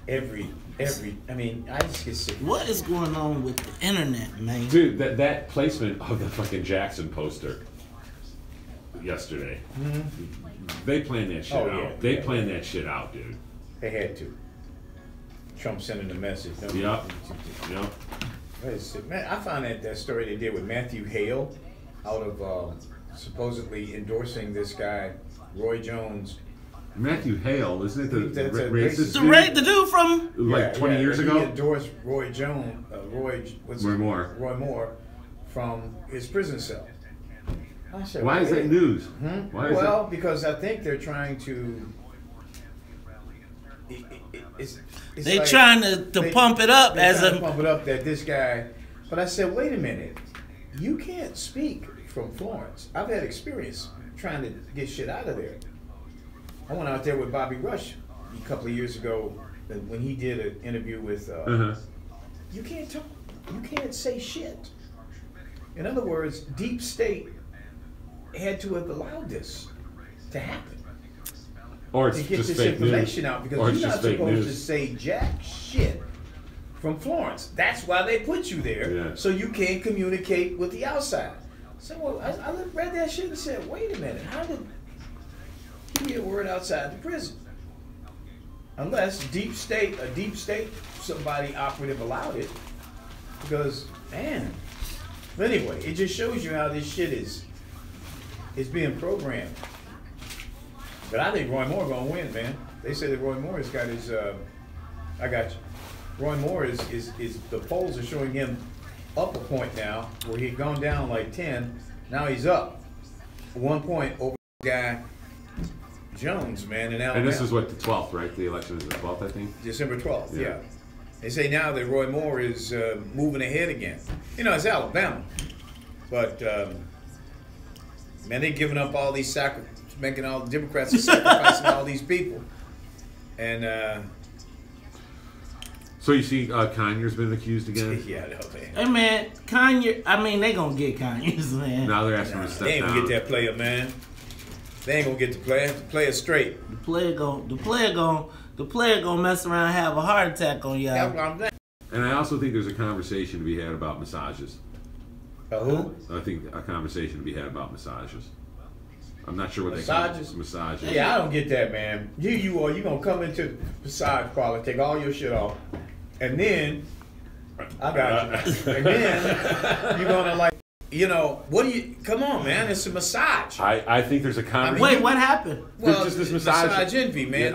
I mean, I just get sick. What is going on with the internet, man? Dude, that placement of the fucking Jackson poster yesterday. They planned that shit out. Yeah, they planned that shit out, dude. They had to. Trump sending a message. No, Yep. Man, I found that story they did with Matthew Hale out of supposedly endorsing this guy, Roy Jones. Matthew Hale, isn't it the That's a racist racist- The dude from like 20 years ago? He endorsed Roy Jones, Roy Moore, from his prison cell. I said, Why is that news? Why is well, because I think they're trying to. It's they like trying to pump it up as a pump it up that this guy. But I said, wait a minute, you can't speak from Florence. I've had experience trying to get shit out of there. I went out there with Bobby Rush a couple of years ago when he did an interview with. You can't talk. You can't say shit. In other words, deep state had to have allowed this to happen. Or it's to get just this fake information news. out because Or you're it's not just fake supposed to news. say jack shit from Florence. That's why they put you there, so you can't communicate with the outside. So well, I read that shit and said, wait a minute, how did he get a word outside the prison? Unless a deep state, somebody operative allowed it. Because, man. But anyway, it just shows you how this shit is being programmed. But I think Roy Moore gonna win, man. They say that Roy Moore has got his. I got you. Roy Moore is the polls are showing him up a point now, where he'd gone down like 10. Now he's up 1 point over the guy Jones, man, in Alabama. And this is what, the 12th, right? The election is the 12th, I think. December 12th. Yeah. They say now that Roy Moore is moving ahead again. You know, it's Alabama, but man, they're giving up all these making all the Democrats are sacrificing all these people. And so you see, Kanye's been accused again. yeah, I know, man. Hey man, Kanye. I mean, they gonna get Kanye's, man. Now they're asking him to step they ain't down. gonna get that player, man. They ain't gonna get the player. The player straight. The player gonna mess around and have a heart attack on y'all. That's what I'm saying. And I also think there's a conversation to be had about massages. Who? I think a conversation to be had about massages. I'm not sure what Massages? they call massages. Yeah, I don't get that, man. You are. You gonna come into the massage parlor, take all your shit off, and then I got you. And then you're gonna like, you know, what do you? Come on, man. It's a massage. I think there's a conversation. Wait, what happened? Well, just this massage envy, man.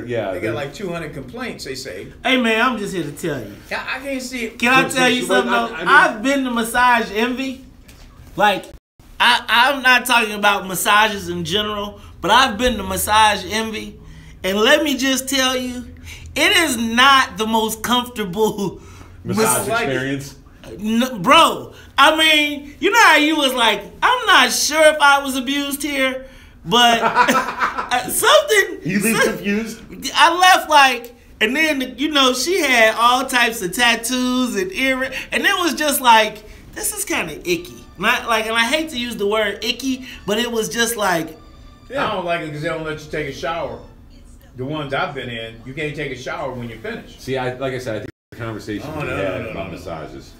Yeah, they got like 200 complaints. They say. Hey man, I'm just here to tell you. I can't see it. Can I tell you something? I've been to massage envy. Like, I'm not talking about massages in general, but I've been to massage envy, and let me just tell you, it is not the most comfortable massage experience. No, bro, I mean, you know how you was like, I'm not sure if I was abused here, but something. You leave confused? I left like, and then, you know, she had all types of tattoos and earrings, and it was just like, this is kind of icky. Not like, and I hate to use the word icky, but it was just like. Yeah. I don't like it because they don't let you take a shower. The ones I've been in, you can't take a shower when you're finished. See, like I said, I think the conversation to be had about massages.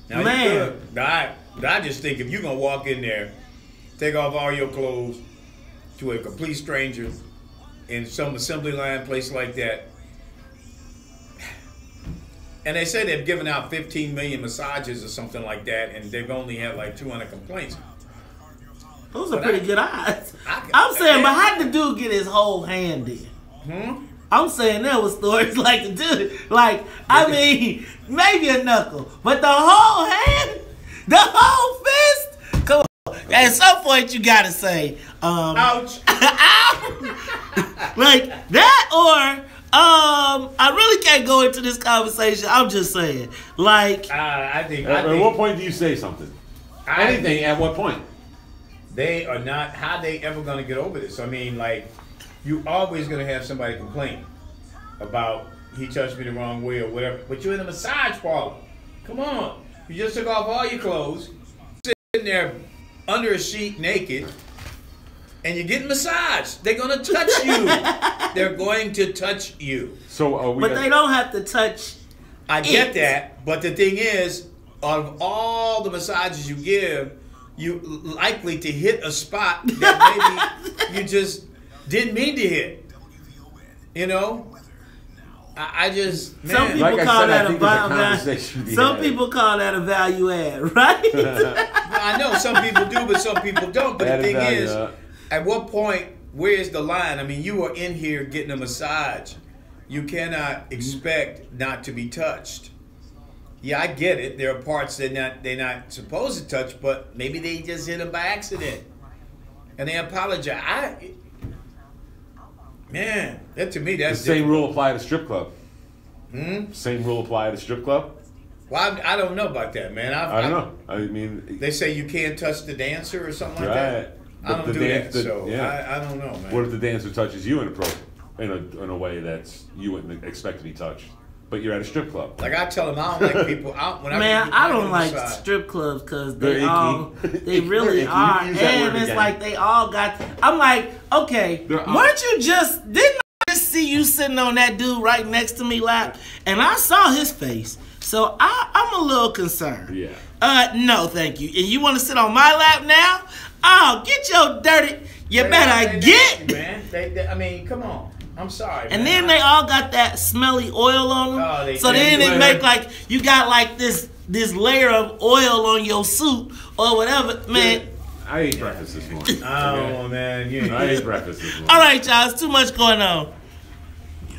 Now, man, I just think if you're gonna walk in there, take off all your clothes to a complete stranger in some assembly line place like that, and they say they've given out 15 million massages or something like that, and they've only had like 200 complaints. Those are pretty good odds. I'm saying, but how did the dude get his whole hand in? I'm saying there was stories like the dude, like, I mean, maybe a knuckle, but the whole hand, the whole fist. Come on, at some point you gotta say, ouch, like that, or I really can't go into this conversation. I'm just saying, like, I think. At what point do you say something? Anything? At what point? They are not. How they ever gonna get over this? I mean, like. You always gonna have somebody complain about he touched me the wrong way or whatever. But you're in a massage parlor. Come on, you just took off all your clothes, sitting there under a sheet naked, and you're getting massaged. They're gonna touch you. they're going to touch you. So, but they don't have to touch. I get that, but the thing is, out of all the massages you give, you likely to hit a spot that maybe you just didn't mean to hit. You know, I just some people call that a value add, right? I know some people do, but some people don't. But the thing is, at what point, where's the line? I mean, you are in here getting a massage. You cannot expect not to be touched. Yeah, I get it. There are parts they're not supposed to touch, but maybe they just hit them by accident, and they apologize. Man, that to me, that's the same rule apply at a strip club. Hmm? Same rule apply at a strip club. Well, I don't know about that, man. I don't know. I mean, they say you can't touch the dancer or something like that. I don't do that, so I don't know, man. What if the dancer touches you in a way that's you wouldn't expect to be touched, but you're at a strip club? Like I tell them, I don't like people out when I don't like strip clubs because they really are, and it's like they all got. I'm like, okay, weren't you didn't I just see you sitting on that dude right next to me lap, and I saw his face, so I'm a little concerned. Yeah. No, thank you. And you want to sit on my lap now? Oh, get your dirty. You better get. Man, I mean, come on. I'm sorry. And then they all got that smelly oil on them. So then it make like you got like this layer of oil on your suit or whatever, man. I ate breakfast this morning. Oh man, I ate breakfast this morning. All right, y'all, it's too much going on. You're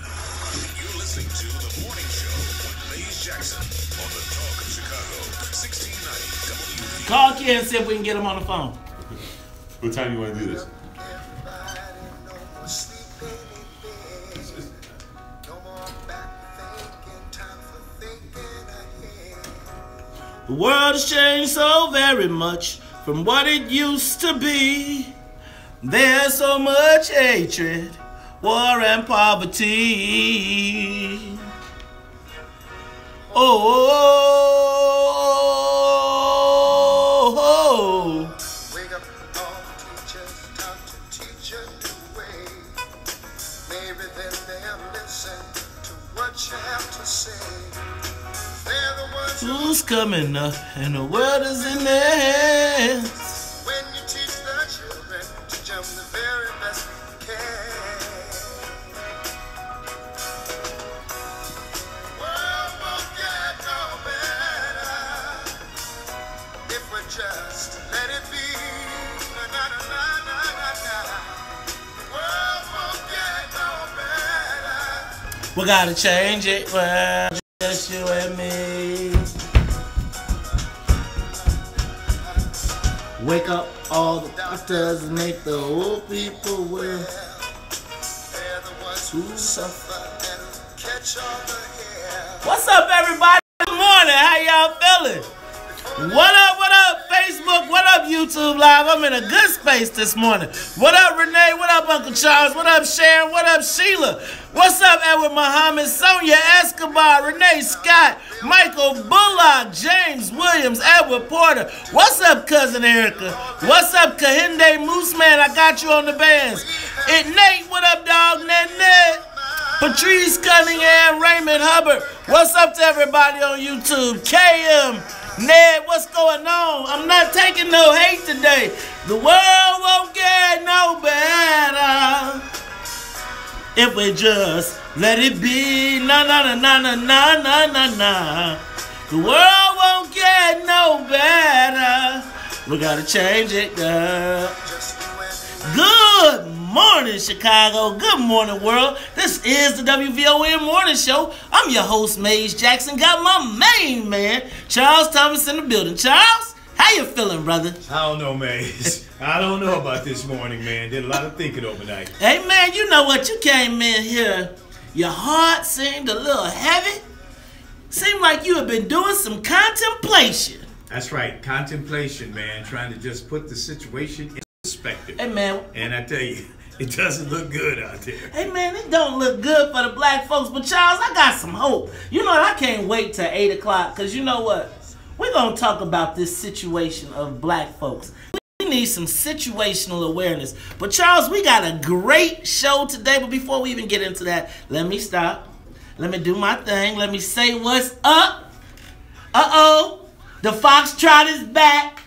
listening to the morning show with Maze Jackson on the Talk of Chicago, 1690 WVON. Call Ken and see if we can get him on the phone. What time you want to do this? The world has changed so very much from what it used to be. There's so much hatred, war and poverty. Oh, wake up all the teachers, time to teach a new way. Maybe then they'll listen to what you have to say. They're the ones who's coming up and the world is in their hands. When you teach the children to jump the very best we can. World won't get no better if we just let it be. Na na na na na na. World won't get no better. We gotta change it, well, just you and me. Wake up all the doctors and make the old people well. They're the ones who suffer and catch all the hair. What's up, everybody? Good morning. How y'all feeling? What up, Facebook? What up, YouTube Live? I'm in a good space this morning. What up, Renee? What up, Uncle Charles? What up, Sharon? What up, Sheila? What's up, Edward Muhammad? Sonia Escobar, Renee Scott, Michael Bullock, James Williams, Edward Porter. What's up, Cousin Erica? What's up, Kahinde Mooseman? I got you on the bands. Nate, what up, dog? Ned. Patrice Cunningham, Raymond Hubbard. What's up to everybody on YouTube? KM. Ned, what's going on? I'm not taking no hate today. The world won't get no better if we just let it be. Na na na na na na na na na. The world won't get no better. We gotta change it, girl. Good morning, Chicago. Good morning, world. This is the WVON Morning Show. I'm your host, Maze Jackson. Got my main man, Charles Thomas, in the building. Charles, how you feeling, brother? I don't know, Maze. I don't know about this morning, man. Did a lot of thinking overnight. Hey, man, you know what? You came in here. Your heart seemed a little heavy. Seemed like you had been doing some contemplation. That's right. Contemplation, man. Trying to just put the situation in perspective. Hey, man. And I tell you, it doesn't look good out there. Hey, man, it don't look good for the black folks. But, Charles, I got some hope. You know what? I can't wait till 8 o'clock. Because you know what? We're going to talk about this situation of black folks. We need some situational awareness. But Charles, we got a great show today. But before we even get into that, let me stop. Let me do my thing. Let me say what's up. Uh-oh. The Foxtrot is back.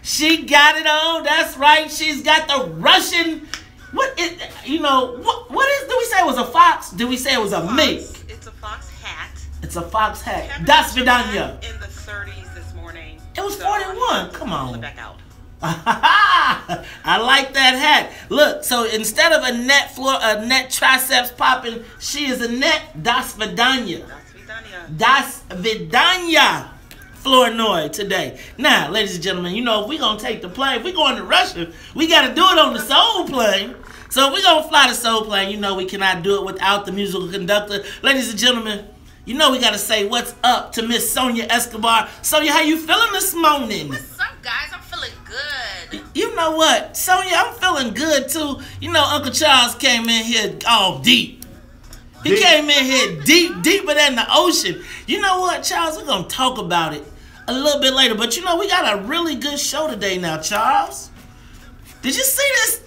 She got it on. That's right. She's got the Russian. What is, what is, did we say it was a fox? Did we say it was a mink? It's a fox hat. It's a fox hat. Das Vidanya. In the 30s this morning. It was 41. Come on. Pull it back out. I like that hat. Look, so instead of a net triceps popping, she is a net Das Vidanya. Das Vidanya Flournoy today. Now, ladies and gentlemen, if we're going to take the plane, if we're going to Russia, we got to do it on the soul plane. So if we're going to fly the soul plane, we cannot do it without the musical conductor. Ladies and gentlemen, we got to say what's up to Miss Sonia Escobar. Sonia, how you feeling this morning? What's up, guys? I'm feeling good. You know what, Sonia, I'm feeling good too. Uncle Charles came in here all deep. He came in here deeper than the ocean. You know what, Charles? We're going to talk about it a little bit later. But we got a really good show today now, Charles. Did you see this?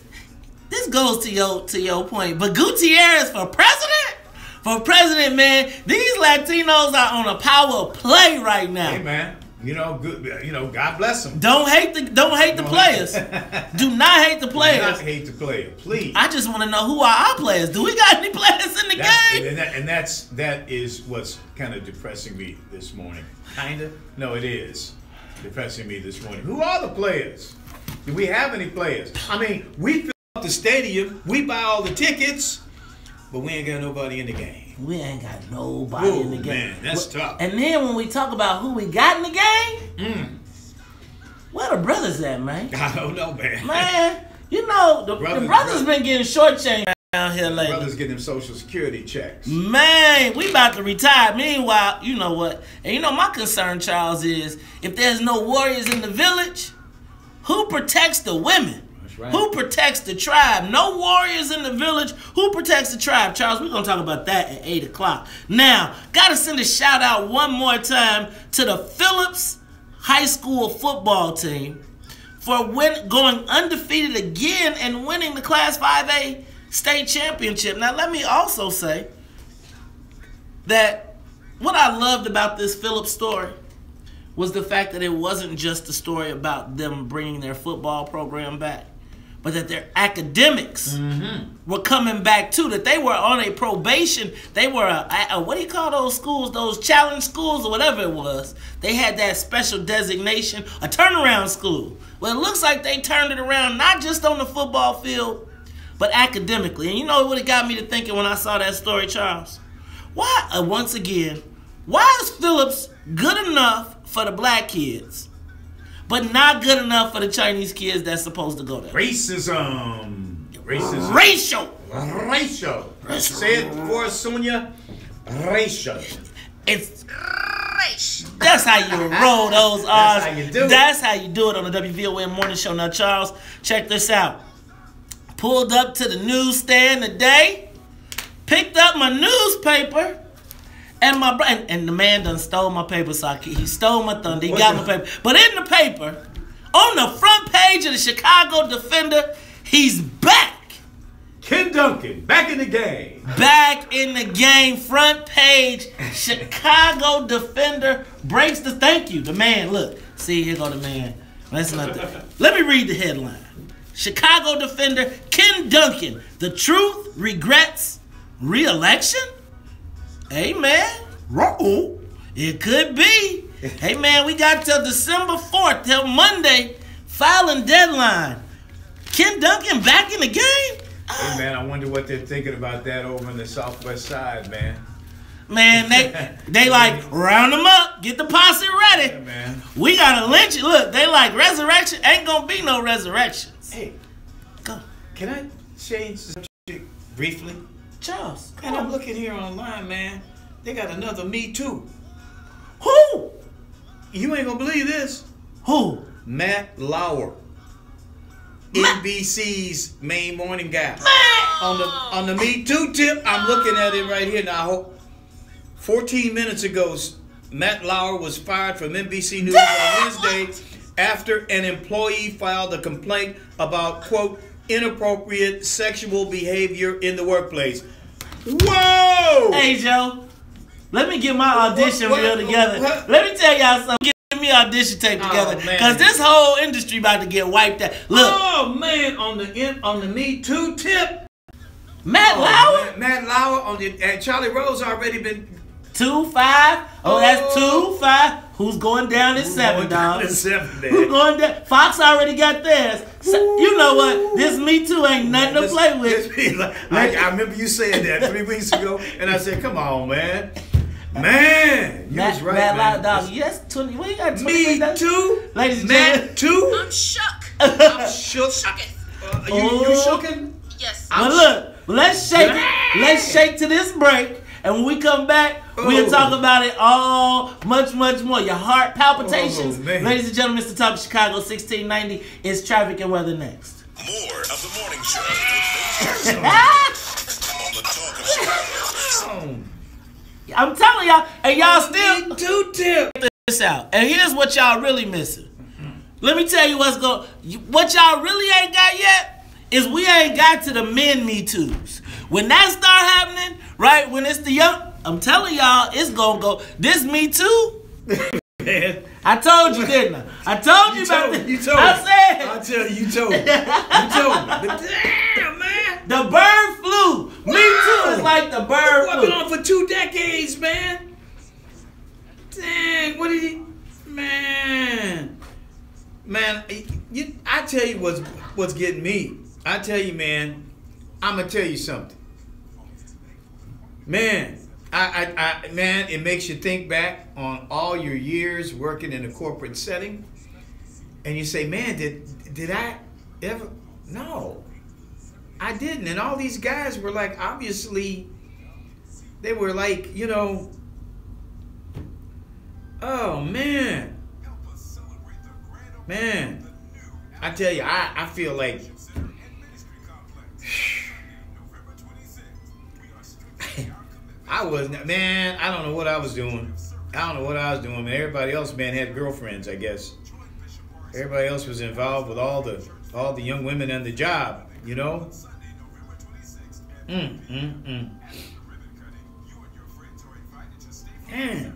This goes to your point. But Gutierrez for president? For president, man, these Latinos are on a power play right now. Hey, man. Good. God bless them. Don't hate the players. Do not hate the players. Do not hate the player, please. I just want to know who are our players. Do we got any players in the game? And that is what's kind of depressing me this morning. Kinda? No, it is depressing me this morning. Who are the players? Do we have any players? I mean, we fill up the stadium, we buy all the tickets, but we ain't got nobody in the game. We ain't got nobody in the game. Man, that's tough. And then when we talk about who we got in the game, where the brothers at, man? I don't know, man. Man, the brothers been getting shortchanged down here lately. Brothers getting them Social Security checks. Man, we about to retire. Meanwhile, you know what? And my concern, Charles, is if there's no warriors in the village, who protects the women? Right. Who protects the tribe? No warriors in the village. Who protects the tribe? Charles, we're going to talk about that at 8 o'clock. Now, got to send a shout out one more time to the Phillips High School football team for going undefeated again and winning the Class 5A state championship. Now, let me also say that what I loved about this Phillips story was the fact that it wasn't just a story about them bringing their football program back, but that their academics were coming back too, that they were on a probation. They were what do you call those schools, those challenge schools or whatever it was. They had that special designation, a turnaround school. Well, it looks like they turned it around, not just on the football field, but academically. And what it got me to thinking when I saw that story, Charles? Why, once again, why is Phillips good enough for the black kids, but not good enough for the Chinese kids that's supposed to go there? Racism. Racial. Say it for us, Sonia. Racial. It's racial. That's how you roll those R's. That's how you do it. That's how you do it on the WVON morning show. Now, Charles, check this out. Pulled up to the newsstand today, picked up my newspaper, and the man done stole my paper, so he stole my thunder. He got my paper. But in the paper, on the front page of the Chicago Defender, he's back. Ken Duncan, back in the game. Back in the game, front page, Chicago Defender breaks the thank you. The man, look. See, here go the man. Listen up there. Let me read the headline. Chicago Defender, Ken Duncan, the truth regrets re-election? Hey, man. Uh-oh. It could be. Hey, man, we got till December 4th, till Monday, filing deadline. Ken Duncan back in the game? Hey, man, I wonder what they're thinking about that over on the Southwest side, man. Man, they like, round them up, get the posse ready. Yeah, man. We got to lynch it. Look, they like, resurrection, ain't going to be no resurrections. Hey, go. Can I change the subject briefly? Charles, And I'm looking here online, man. They got another Me Too. Who? You ain't gonna believe this. Who? Matt Lauer, NBC's main morning guy. On the Me Too tip, I'm looking at it right here now. 14 minutes ago, Matt Lauer was fired from NBC News on Wednesday after an employee filed a complaint about, quote, inappropriate sexual behavior in the workplace. Whoa! Hey, Joe. Let me get my audition reel together. Let me tell y'all something. Get me audition tape together, because this whole industry about to get wiped out. Look. Oh man, on the Me Too tip, Matt Lauer. Matt Lauer on the and Charlie Rose already been 2-5. Oh, that's 2-5. Who's going down at 7, dog? Who's going down? Fox already got theirs. So, you know what? This Me Too ain't nothing to play with. I remember you saying that 3 weeks ago, and I said, "Come on, man." Man, you was right, Matt man. Dog, yes, 20. We got 20. Me Too, ladies and Matt Too. I'm shook. I'm shook. You shookin'? Yes. Well, look, let's shake. Let's shake to this break, and when we come back, we'll talk about it all, much more. Your heart palpitations, ladies and gentlemen. Mr. Talk of Chicago, 1690 is traffic and weather next. More of the morning show with Lady Jackson on the Talk of Chicago. I'm telling y'all, and y'all still Me Too tip this out. And here's what y'all really missing. Let me tell you what y'all really ain't got yet is we ain't got to the men Me Too's. When that start happening, right? When it's the young, I'm telling y'all, it's gonna go. This Me Too. I told you, didn't I? I told you about this. You told I said. I'll tell you, you told me. You told me. But damn, man. The bird flu. Me Too is like the bird flu. Been on for 2 decades, man. Dang, what did he... Man, I tell you what's getting me. I tell you, man, I'm going to tell you something. Man, man, it makes you think back on all your years working in a corporate setting, and you say, man, did I ever? No, I didn't. And all these guys were like, obviously, they were like, you know, oh man, I tell you, I feel like. I wasn't, man, I don't know what I was doing. Man. Everybody else, man, had girlfriends, I guess. Everybody else was involved with all the young women on the job, you know? Man.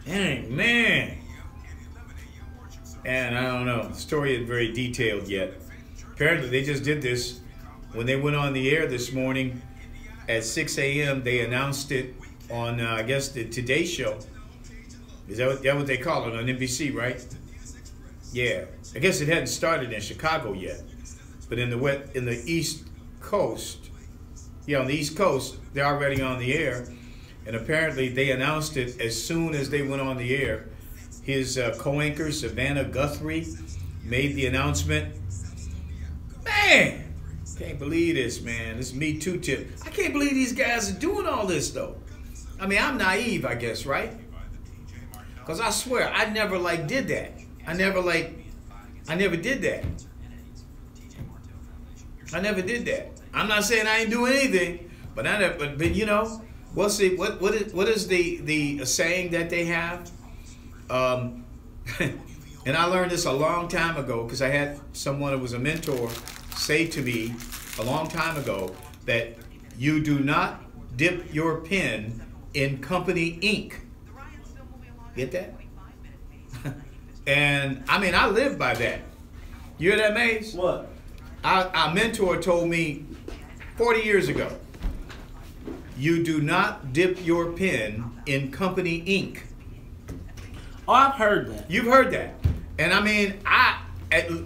Dang, man. And I don't know. The story isn't very detailed yet. Apparently, they just did this when they went on the air this morning at 6 a.m. They announced it on, I guess, the Today Show. Is that what they call it on NBC, right? Yeah. I guess it hadn't started in Chicago yet. But in the East Coast, on the East Coast, they're already on the air. And apparently they announced it as soon as they went on the air. His co-anchor, Savannah Guthrie, made the announcement. Man, can't believe this, man. This Me Too tip. I can't believe these guys are doing all this, though. I mean, I'm naive, I guess, right? Because I swear, I never, did that. I never did that. I never did that. I'm not saying I ain't doing anything, but but you know, we'll see. What is the saying that they have? And I learned this a long time ago because I had someone who was a mentor say to me a long time ago that you do not dip your pen in company ink. Get that? And I mean, I live by that. You hear that, Maze? What? Our mentor told me 40 years ago, you do not dip your pen in company ink. Oh, I've heard that. You've heard that. And I mean,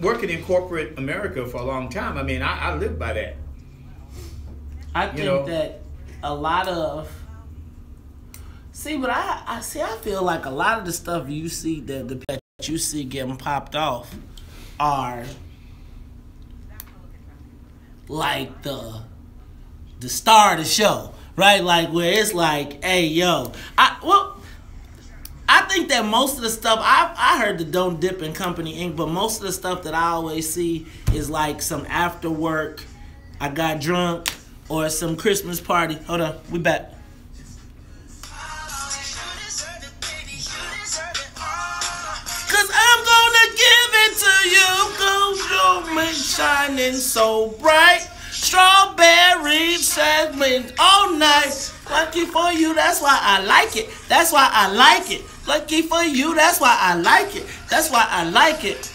working in corporate America for a long time, I mean, I live by that. I think that a lot of... I feel like a lot of the stuff you see, that you see getting popped off are like the star of the show, right? Like where it's like, hey, yo, I think that most of the stuff I heard the Don't Dip and Company Inc., but most of the stuff that I always see is like some after work, I got drunk, or some Christmas party. Hold on, we back. Cause I'm gonna give it to you, cause you're shining so bright. Strawberry segment all night. Lucky for you, that's why I like it. That's why I like it. Lucky for you, that's why I like it. That's why I like it.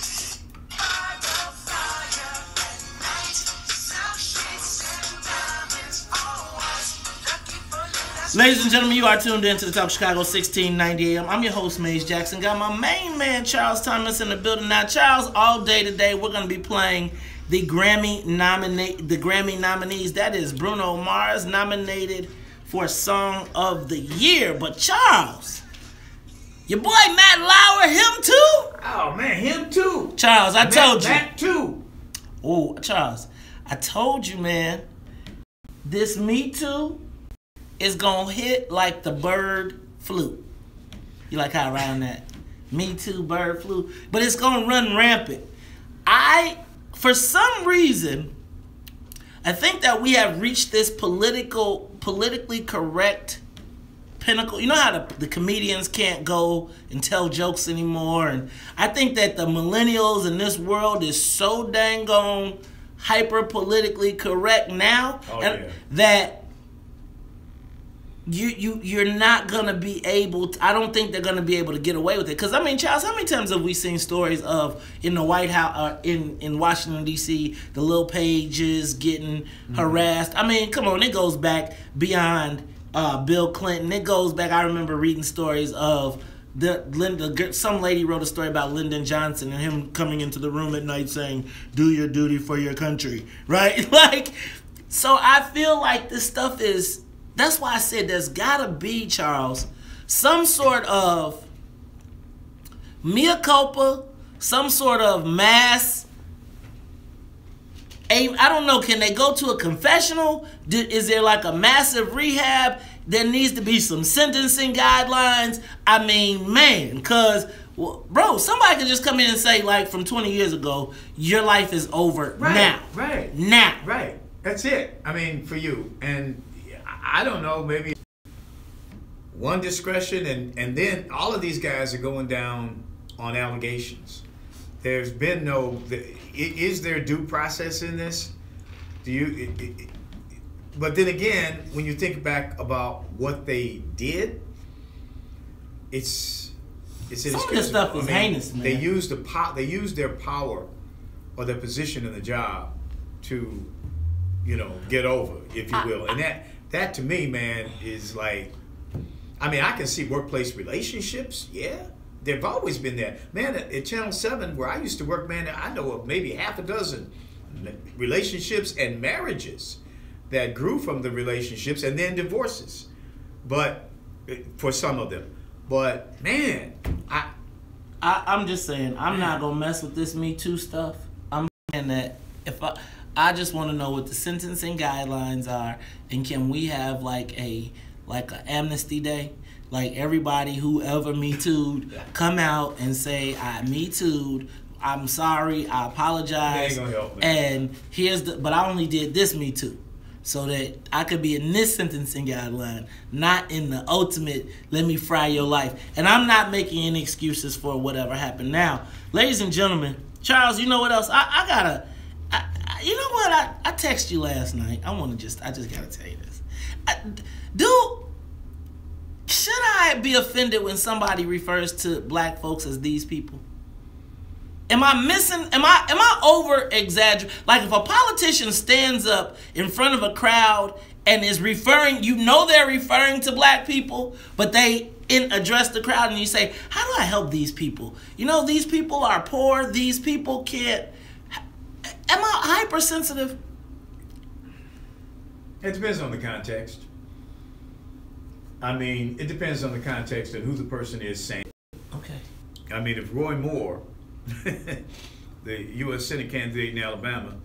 Ladies and gentlemen, you are tuned in to the Top of Chicago 1690 AM. I'm your host, Maze Jackson. Got my main man, Charles Thomas, in the building. Now, Charles, all day today, we're going to be playing the Grammy nominees. That is Bruno Mars, nominated for Song of the Year. But Charles, your boy Matt Lauer, him too? Oh man, him too. Charles, I told you. Matt too. Oh, Charles, I told you, man. This Me Too is gonna hit like the bird flu. You like how I rhyme that? Me Too, bird flu. But it's gonna run rampant. For some reason, I think that we have reached this politically correct pinnacle. You know how the comedians can't go and tell jokes anymore, and I think that the millennials in this world is so dang on hyper politically correct now that you're not gonna be able to, I don't think they're gonna be able to get away with it. Because I mean, Charles, how many times have we seen stories of in the White House, in Washington D.C., the Lil Pages getting harassed? I mean, come on, it goes back beyond Bill Clinton. It goes back. I remember reading stories of some lady wrote a story about Lyndon Johnson and him coming into the room at night saying, "Do your duty for your country," right? Like, so I feel like this stuff is. That's why I said there's gotta be, Charles, some sort of mea culpa, some sort of mass. I don't know, can they go to a confessional? Is there like a massive rehab? There needs to be some sentencing guidelines. I mean, man, because, bro, somebody can just come in and say, like, from 20 years ago, your life is over now. Right. Now. Right. That's it. I mean, for you. And I don't know, maybe one discretion, and then all of these guys are going down on allegations. There's been is there due process in this? But then again, when you think back about what they did, it's some of this stuff is heinous, man. They used their power or their position in the job to, get over, if you will, and that to me, man, is like, I mean, I can see workplace relationships. Yeah, they've always been there. Man, at Channel 7, where I used to work, man, I know of maybe half a dozen relationships and marriages that grew from the relationships and then divorces. But for some of them. But, man, I'm just saying, I'm not going to mess with this Me Too stuff. I'm saying that I just want to know what the sentencing guidelines are, and can we have like an amnesty day? Like everybody whoever Me Too'd come out and say, I Me Too'd, I'm sorry, I apologize, that ain't gonna help, man. And but I only did this Me Too, so that I could be in this sentencing guideline, not in the ultimate, let me fry your life. And I'm not making any excuses for whatever happened. Now, ladies and gentlemen, Charles, you know what else? You know what? I texted you last night. I just gotta tell you this. Should I be offended when somebody refers to black folks as these people? Am I over exaggerating? Like if a politician stands up in front of a crowd and is referring, they're referring to black people, but they address the crowd and you say, how do I help these people? These people are poor, these people can't. Am I hypersensitive? It depends on the context. I mean, it depends on the context and who the person is saying. Okay. I mean, if Roy Moore, the U.S. Senate candidate in Alabama,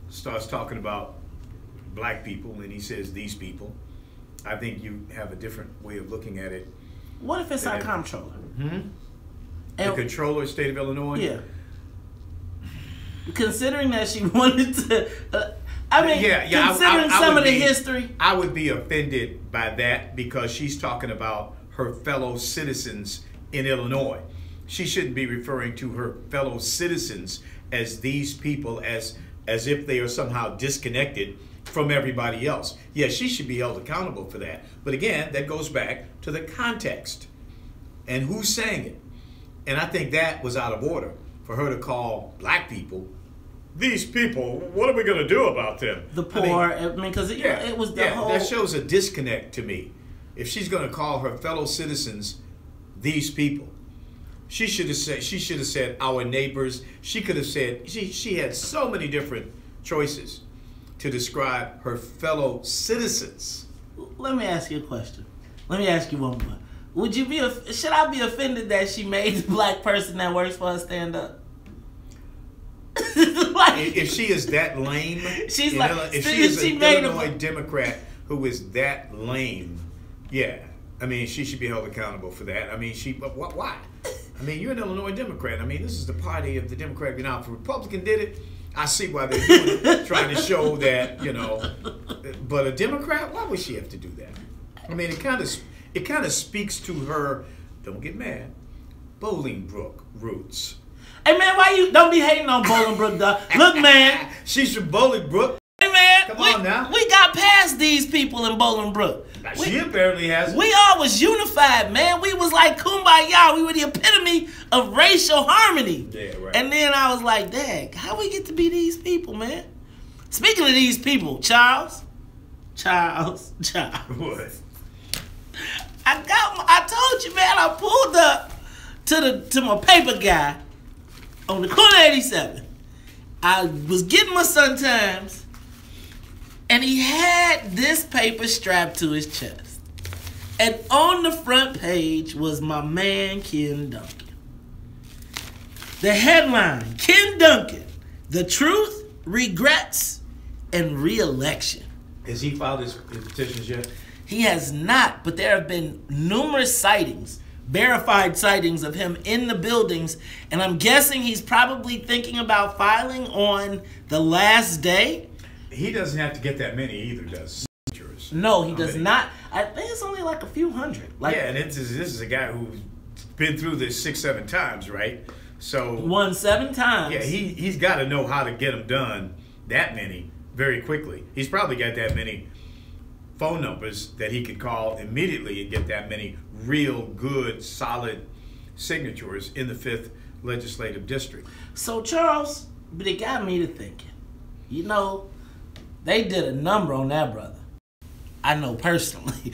starts talking about black people and he says these people, I think you have a different way of looking at it What if it's our comptroller? The controller of the state of Illinois? Yeah. Considering that she wanted to, considering some of the history. I would be offended by that because she's talking about her fellow citizens in Illinois. She shouldn't be referring to her fellow citizens as these people as if they are somehow disconnected from everybody else. Yes, she should be held accountable for that. But again, that goes back to the context and who's saying it. And I think that was out of order for her to call black people, these people, what are we going to do about them? The poor, because it was the whole... That shows a disconnect to me. If she's going to call her fellow citizens these people, she should have said our neighbors. She could have said, she had so many different choices to describe her fellow citizens. Let me ask you a question. Let me ask you one more. Should I be offended that she made the black person that works for her stand up? If she is that lame, if she is an Illinois Democrat who is that lame, yeah, I mean, she should be held accountable for that. I mean, why? I mean, you're an Illinois Democrat. I mean, this is the party of the Democrat. Now, if a Republican did it, I see why they're doing it, trying to show that, but a Democrat, why would she have to do that? I mean, it kind of speaks to her, don't get mad, Bolingbrook roots. Hey man, why you don't be hating on Bolingbrook, dog? Look, man, she's from Bolingbrook. Hey man, come on now. We got past these people in Bolingbrook. She apparently has. We all was unified, man. We was like kumbaya. We were the epitome of racial harmony. Yeah, right. And then I was like, dang, how we get to be these people, man? Speaking of these people, Charles. What? I told you, man. I pulled up to my paper guy on the corner 87. I was getting my Sun-Times, and he had this paper strapped to his chest. And on the front page was my man, Ken Duncan. The headline, Ken Duncan, the truth, regrets, and re-election. Has he filed his petitions yet? He has not, but there have been numerous sightings, verified sightings of him in the buildings, and I'm guessing he's probably thinking about filing on the last day. He doesn't have to get that many either, does he? No, he does not. I think it's only like a few hundred. And this is a guy who's been through this 6-7 times, right? So won 7 times. Yeah, he's got to know how to get them done, that many, very quickly. He's probably got that many phone numbers that he could call immediately and get that many real good, solid signatures in the 5th legislative district. So, Charles, but it got me to thinking, they did a number on that brother. I know personally.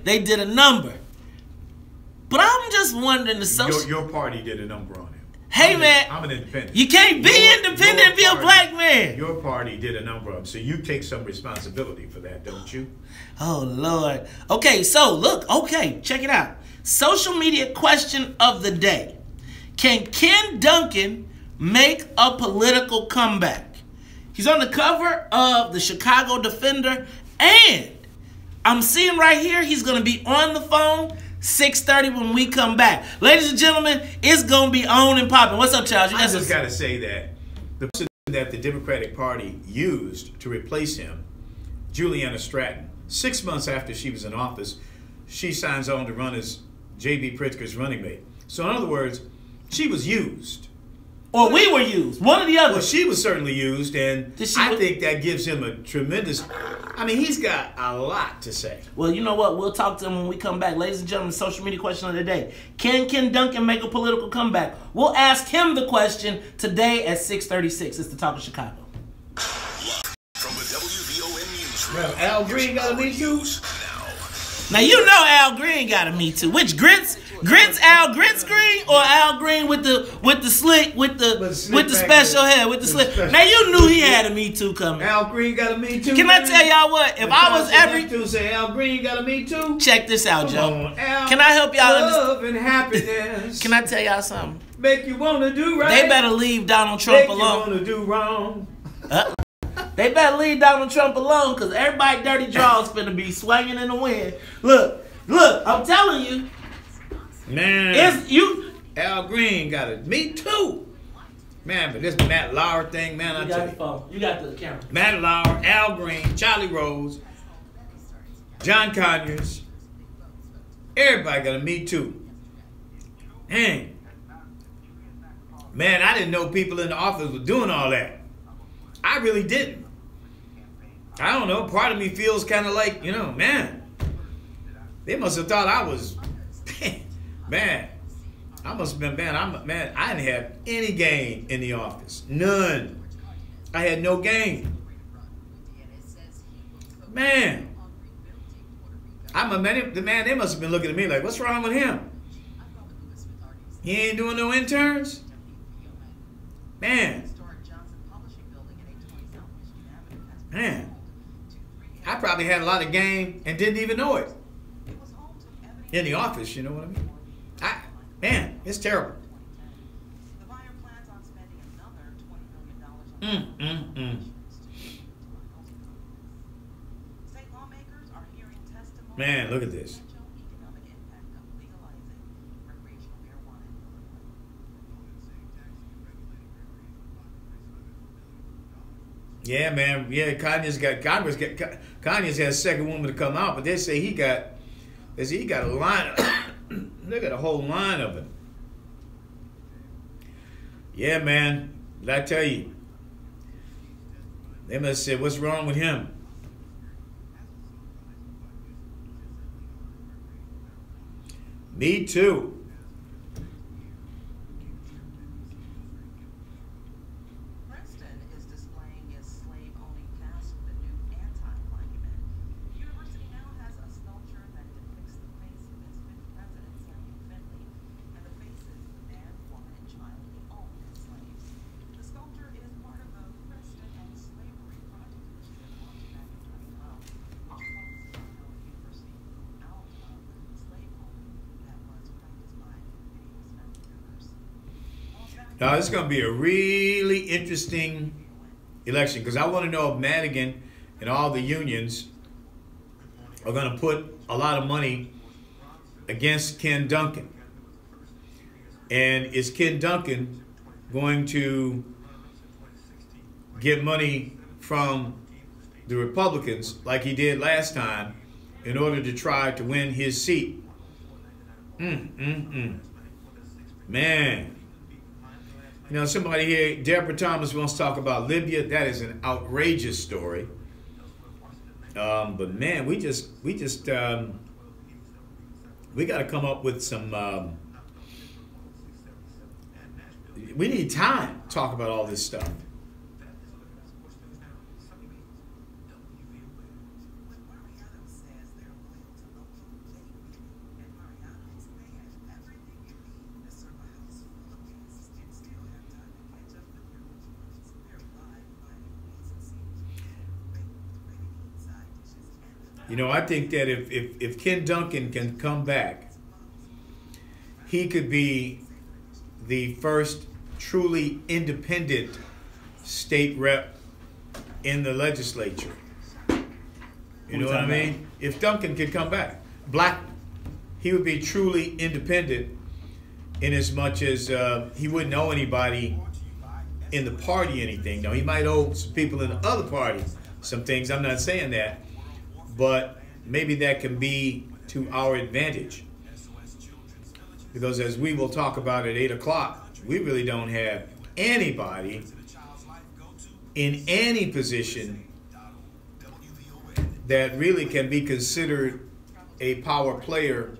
They did a number. But I'm just wondering, your party did a number on him. Hey, I'm an independent. You can't be independent and be a black man. Your party did a number of them, so you take some responsibility for that, don't you? Oh, Lord. Okay, so look. Okay, check it out. Social media question of the day. Can Ken Duncan make a political comeback? He's on the cover of the Chicago Defender, and I'm seeing right here he's going to be on the phone 6:30 when we come back. Ladies and gentlemen, it's going to be on and popping. What's up, Charles? I just got to say that the person that the Democratic Party used to replace him, Juliana Stratton, 6 months after she was in office, she signs on to run as J.B. Pritzker's running mate. So in other words, she was used. Or we were used. One or the other. Well, she was certainly used, and I think that gives him a tremendous... I mean, he's got a lot to say. Well, you know what? We'll talk to him when we come back. Ladies and gentlemen, social media question of the day. Can Ken Duncan make a political comeback? We'll ask him the question today at 6:36. It's the Talk of Chicago. From the WVON newsroom. Well, Al Green got a Me Too. Now you know Al Green got a Me Too. Which Grits Al Grits Green or Al Green with the slick with the special hair with the slick? Now you knew he had a Me Too coming. Al Green got a Me Too. Can I tell y'all what? If I was to say Al Green got a Me Too. Check this out, Joe. On, Al. Can I help y'all understand? Love and happiness. Can I tell y'all something? Make you wanna do right. They better leave Donald Trump alone. Make you wanna do wrong. They better leave Donald Trump alone, because everybody dirty draws finna be swinging in the wind. Look, I'm telling you, Man, It's you. Al Green got it. Me too. Man, but this Matt Lauer thing, man, I tell you. You got the camera. Matt Lauer, Al Green, Charlie Rose, John Conyers. Everybody got a Me Too. Dang. Man, I didn't know people in the office were doing all that. I really didn't. I don't know. Part of me feels kind of like, man, they must have thought I was, man. I must have been, man, I didn't have any game in the office. None. I had no game. Man. They must have been looking at me like, what's wrong with him? He ain't doing no interns? Man. Man. I probably had a lot of game and didn't even know it. In the office, you know what I mean? Man, it's terrible. Man, look at this. Yeah, man. Yeah, Kanye's had a second woman to come out, but they say he got a line. Look at a whole line of it. Yeah, man. Did I tell you? They must have said, what's wrong with him? Me too. Now, this is going to be a really interesting election because I want to know if Madigan and all the unions are going to put a lot of money against Ken Duncan. And is Ken Duncan going to get money from the Republicans like he did last time in order to try to win his seat? Man. Somebody here, Deborah Thomas wants to talk about Libya. That is an outrageous story. But man, we got to come up with some. We need time to talk about all this stuff. I think that if Ken Duncan can come back, he could be the first truly independent state rep in the legislature. You know what I mean? If Duncan could come back, he would be truly independent in as much as he wouldn't owe anybody in the party anything. Now, he might owe some people in the other party some things. I'm not saying that. But maybe that can be to our advantage. Because as we will talk about at 8 o'clock, we really don't have anybody in any position that really can be considered a power player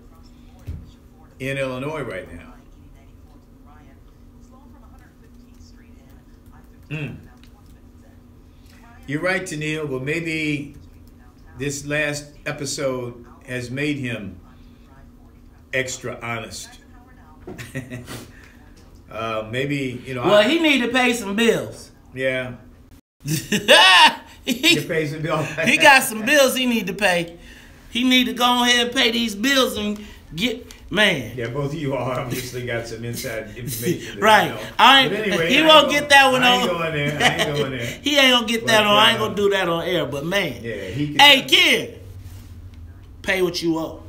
in Illinois right now. You're right, Tennille, but maybe this last episode has made him extra honest. Maybe, Well, he need to pay some bills. Yeah. he pay some bills. He got some bills he need to pay. He need to go ahead and pay these bills and get, man. Yeah, both of you all obviously got some inside information. Right. He won't get that one on. I ain't going there. He ain't gonna get that on. I ain't gonna do that on air. But man, yeah, he can. Hey, kid, pay what you owe.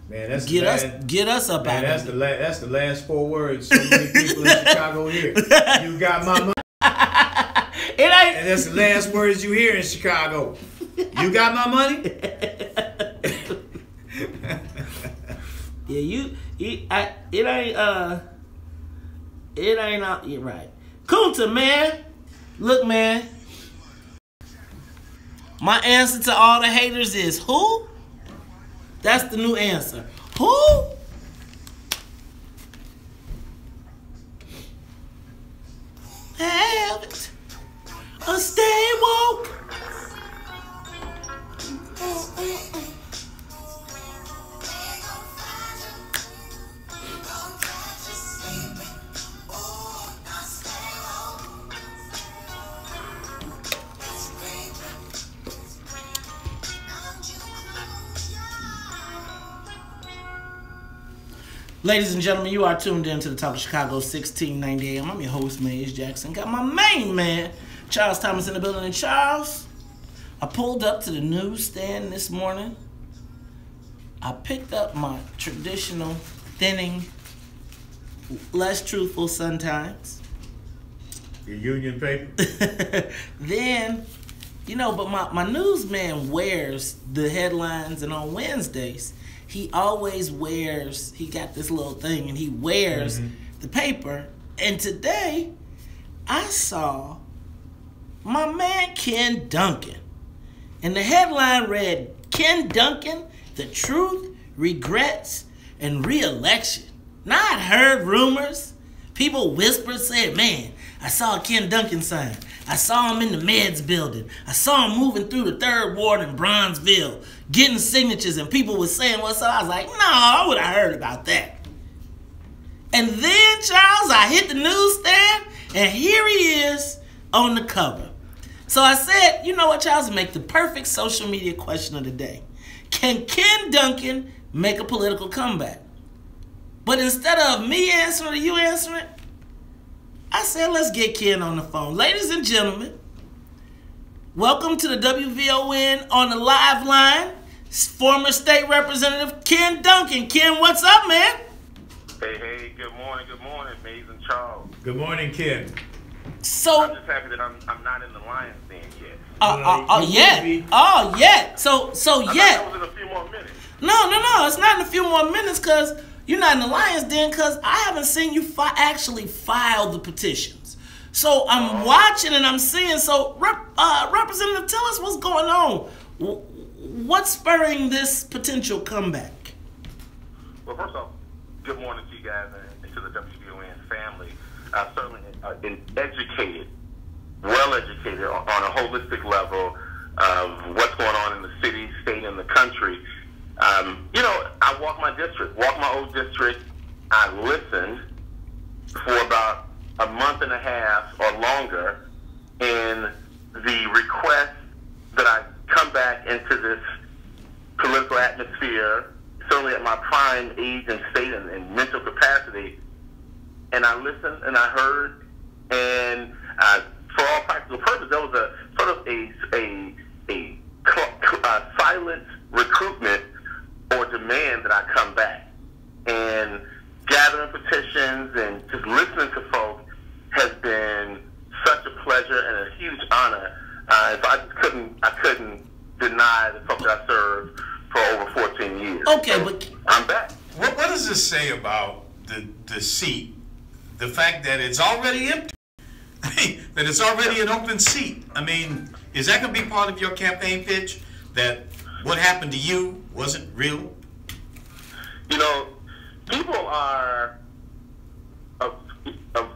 Man, that's get us up out of it. That's the last 4 words so many people in Chicago hear. You got my money. It ain't. And that's the last words you hear in Chicago. You got my money? Yeah, it ain't out. You're right. Kunta, man. Look, man. My answer to all the haters is who? That's the new answer. Who? Have it. Or stay woke. Ladies and gentlemen, you are tuned in to the Talk of Chicago 1690 AM. I'm your host, Maze Jackson. Got my main man, Charles Thomas, in the building. And Charles, I pulled up to the newsstand this morning. I picked up my traditional thinning, less truthful Sun Times. Your Union paper? Then, but my newsman wears the headlines, and on Wednesdays, he always wears, he got this little thing, and he wears the paper. And today, I saw my man Ken Duncan. And the headline read, Ken Duncan, the truth, regrets, and re-election. Now, I'd heard rumors. People whispered, said, man, I saw a Ken Duncan sign. I saw him in the Meds building. I saw him moving through the 3rd Ward in Bronzeville, getting signatures, and people were saying what's up. I was like, no, I would have heard about that. And then, Charles, I hit the newsstand, and here he is on the cover. So I said, you know what, Charles, make the perfect social media question of the day. Can Ken Duncan make a political comeback? But instead of me answering or you answering, I said, let's get Ken on the phone. Ladies and gentlemen, welcome to the WVON on the live line, former state representative Ken Duncan. Ken, what's up, man? Hey, good morning, Maze and Charles. Good morning, Ken. So I'm just happy that I'm not in the Lions Den yet. Yet. So I yet. thought that was in a few more minutes. No, it's not in a few more minutes because you're not in the Lions Den because I haven't seen you actually file the petitions. So I'm watching and I'm seeing. So, Representative, tell us what's going on. What's spurring this potential comeback? Well, first off, good morning to you guys and to the WVON family. Certainly been educated, well-educated on a holistic level of what's going on in the city, state, and the country. I walk my old district. I listened for about a month and a half or longer, and the request that I come back into this political atmosphere, certainly at my prime age and state and mental capacity, and I listened and I heard, and for all practical purposes, there was a sort of a silent recruitment or demand that I come back. And gathering petitions and just listening to folks has been such a pleasure and a huge honor. So I couldn't deny the folks that I served for over 14 years. Okay, so but I'm back. What does this say about the seat? The fact that it's already empty, that it's already an open seat. I mean, is that going to be part of your campaign pitch? That what happened to you wasn't real? People are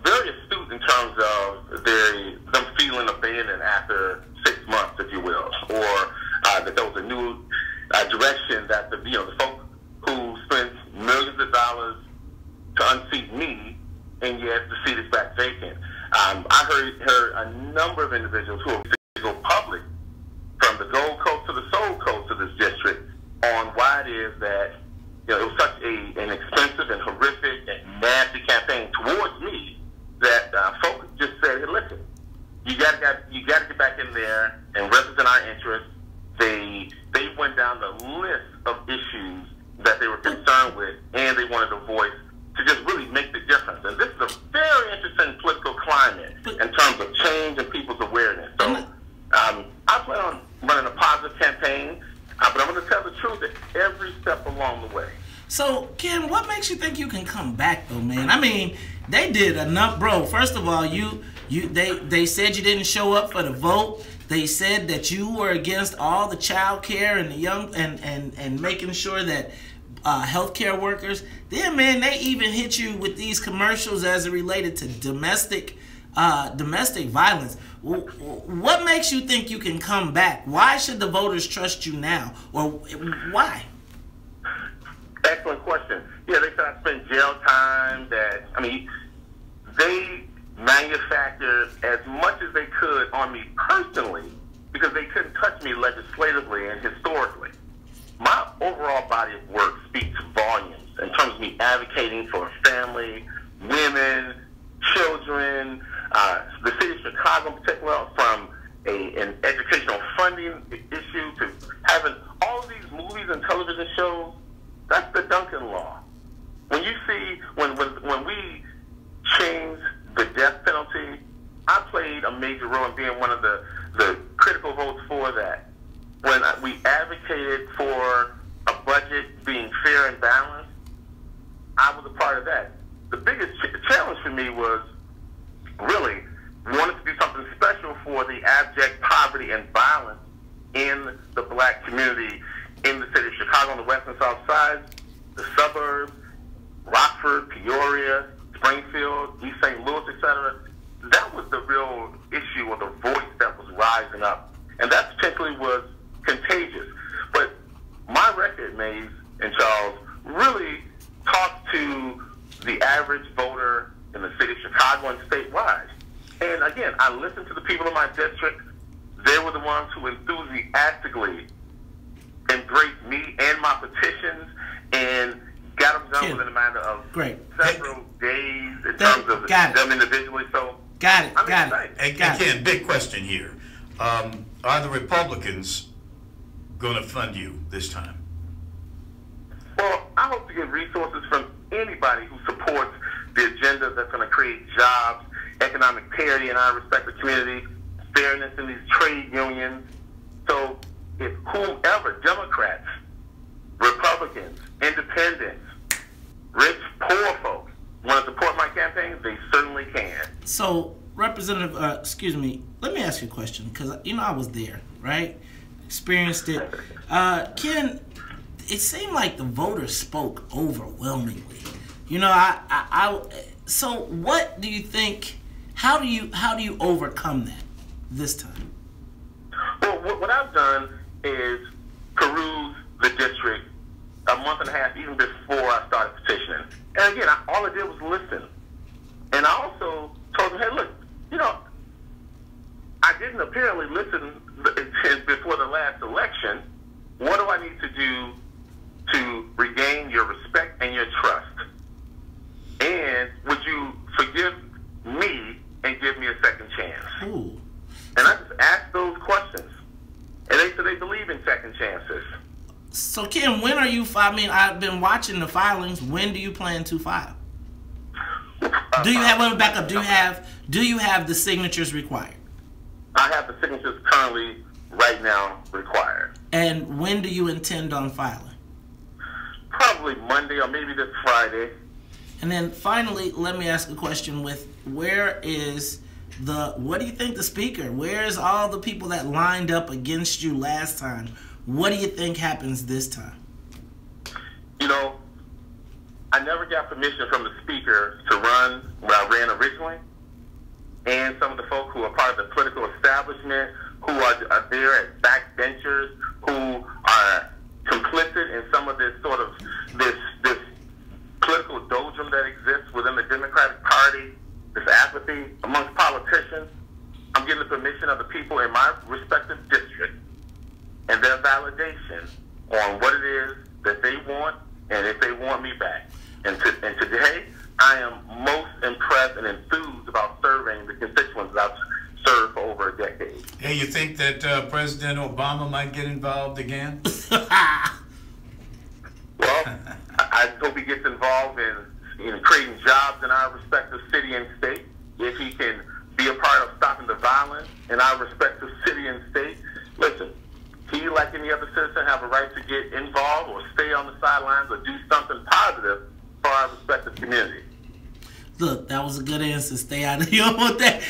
very astute in terms of them feeling abandoned after 6 months, if you will, or that there was a new direction that the folks who spent millions of dollars to unseat me, and yet the seat is back vacant. I heard a number of individuals who are go public from the Gold Coast to the Soul Coast of this district on why it is that it was such an expensive and horrific and nasty campaign towards me that folks just said, hey, listen, you got to get back in there and represent our interests. They went down the list of issues that they were concerned with, and they wanted a voice to just really make the difference. And this is a very interesting political climate in terms of change and people's awareness. So I plan on running a positive campaign, but I'm going to tell the truth at every step along the way. So, Ken, what makes you think you can come back, though, man? I mean, they did enough, bro. First of all, they said you didn't show up for the vote. They said that you were against all the child care and the young and making sure that healthcare workers. Then, man, they even hit you with these commercials as it related to domestic violence. What makes you think you can come back? Why should the voters trust you now, or why? Excellent question. Yeah, they said I spent jail time. They manufactured as much as they could on me personally because they couldn't touch me legislatively and historically. My overall body of work speaks volumes in terms of me advocating for family, women, children, the city of Chicago in particular, from an educational funding issue to having all of these movies and television shows. That's the Duncan Law. When you see, when we changed the death penalty, I played a major role in being one of the critical votes for that. When we advocated for a budget being fair and balanced, I was a part of that. The biggest challenge for me was really wanted to do something special for the abject poverty and violence in the black community in the city of Chicago on the west and south sides, the suburbs, Rockford, Peoria, Springfield, East St. Louis, etc. That was the real issue, or the voice that was rising up. And that particularly was contagious. But my record, Maze and Charles, really talked to the average voter in the city of Chicago and statewide. And again, I listened to the people in my district. They were the ones who enthusiastically embraced me and my petitions and got them done within a matter of several days in terms of them individually. So got it. Again, big question here. Are the Republicans going to fund you this time? Well, I hope to get resources from anybody who supports the agenda that's going to create jobs, economic parity in our respective community, fairness in these trade unions. So if whomever, Democrats, Republicans, independents, rich, poor folks, want to support my campaign, they certainly can. So, Representative, let me ask you a question, because, I was there, right? Experienced it. Ken, it seemed like the voters spoke overwhelmingly. So what do you think, how do you overcome that this time? Well, what I've done is peruse the district a month and a half even before I started petitioning. And again, all I did was listen. And I also told them, hey, look, I didn't apparently listen before the last election. What do I need to do to regain your respect and your trust? And would you forgive me and give me a second chance? Ooh. And I just asked those questions. And they said they believe in second chances. So, Ken, when are you I've been watching the filings. When do you plan to file? Do you have, let me back up, do you have the signatures required? I have the signatures currently, right now, required. And when do you intend on filing? Probably Monday or maybe this Friday. And then finally, let me ask a question with, what do you think the speaker, where's all the people that lined up against you last time? What do you think happens this time? I never got permission from the speaker to run where I ran originally. And some of the folk who are part of the political establishment, who are there as backbenchers, who are complicit in some of this sort of this political doldrum that exists within the Democratic Party, this apathy amongst politicians. I'm getting the permission of the people in my respective district and their validation on what it is that they want and if they want me back. And today, I am most impressed and enthused about serving the constituents that I've served for over a decade. Hey, you think that President Obama might get involved again? Well, I hope he gets involved in creating jobs in our respective city and state. If he can be a part of stopping the violence in our respective city and state, listen, he, like any other citizen, have a right to get involved or stay on the sidelines or do something positive for our respective community. Look, that was a good answer. Stay out of you don't want that.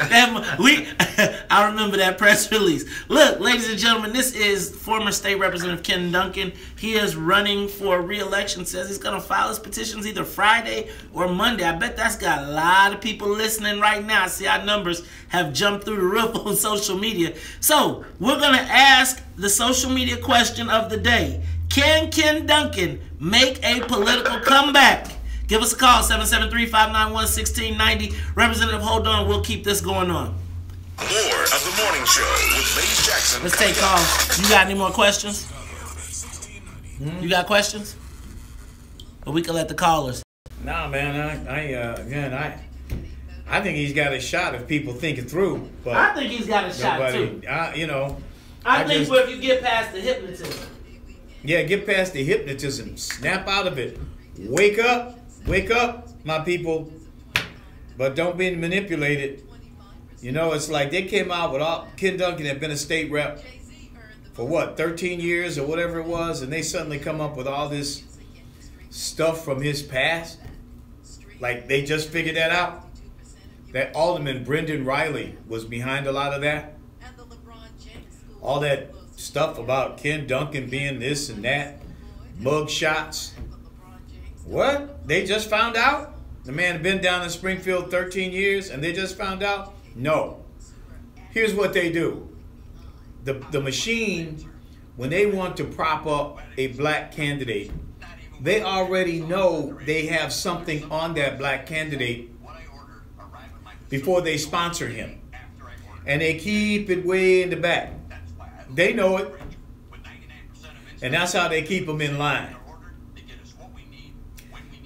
I remember that press release. Look, ladies and gentlemen, this is former State Representative Ken Duncan. He is running for re-election. Says he's going to file his petitions either Friday or Monday. I bet that's got a lot of people listening right now. See, our numbers have jumped through the roof on social media. So we're going to ask the social media question of the day. Can Ken Duncan make a political comeback? Give us a call, 773-591-1690. Representative, hold on. We'll keep this going on. More of the morning show with Maze Jackson. Let's take calls. You got any more questions? You got questions? Or we can let the callers. Nah, man. I think he's got a shot if people think it through. But I think he's got a shot, too. I think if you get past the hypnotism. Yeah, get past the hypnotism. Snap out of it. Wake up. Wake up, my people, but don't be manipulated. You know, it's like they came out with all, Ken Duncan had been a state rep for what, 13 years or whatever it was, and they suddenly come up with all this stuff from his past. Like they just figured that out. That Alderman Brendan Riley was behind a lot of that. All that stuff about Ken Duncan being this and that, mug shots. What? They just found out? The man had been down in Springfield 13 years and they just found out? No. Here's what they do. The machine, when they want to prop up a black candidate, they already know they have something on that black candidate before they sponsor him. And they keep it way in the back. They know it. And that's how they keep them in line.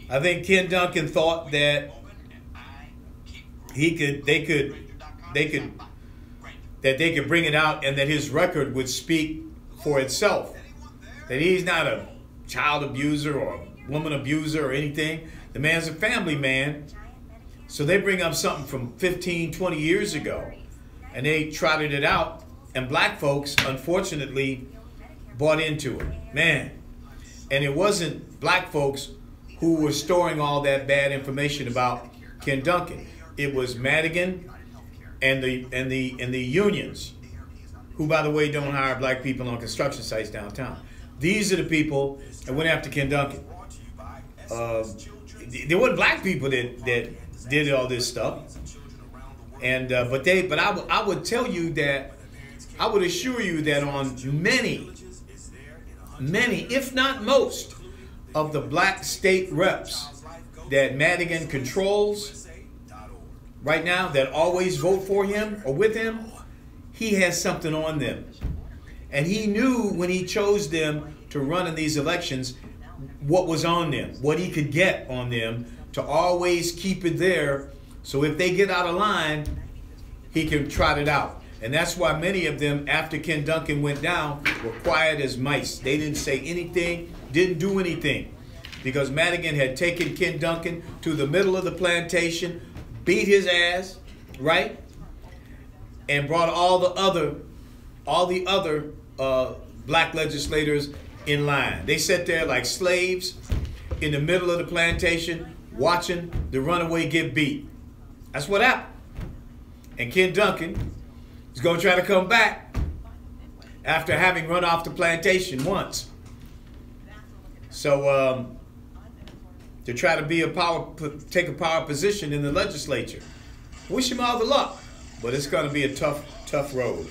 I think Ken Duncan thought that they could bring it out and that his record would speak for itself. That he's not a child abuser or a woman abuser or anything. The man's a family man. So they bring up something from 15, 20 years ago and they trotted it out, and black folks, unfortunately, bought into it. Man. And it wasn't black folks who were storing all that bad information about Ken Duncan. It was Madigan and the unions, who, by the way, don't hire black people on construction sites downtown. These are the people that went after Ken Duncan. There weren't black people that did all this stuff, and but I would tell you that, I would assure you that on many, if not most, of the black state reps that Madigan controls right now, that always vote for him or with him, he has something on them. And he knew when he chose them to run in these elections what was on them, what he could get on them to always keep it there, so if they get out of line, he can trot it out. And that's why many of them, after Ken Duncan went down, were quiet as mice. They didn't say anything, didn't do anything, because Madigan had taken Ken Duncan to the middle of the plantation, beat his ass, right, and brought all the other black legislators in line. They sat there like slaves in the middle of the plantation, watching the runaway get beat. That's what happened. And Ken Duncan is going to try to come back after having run off the plantation once. So to try to be take a power position in the legislature. Wish him all the luck, but it's going to be a tough road.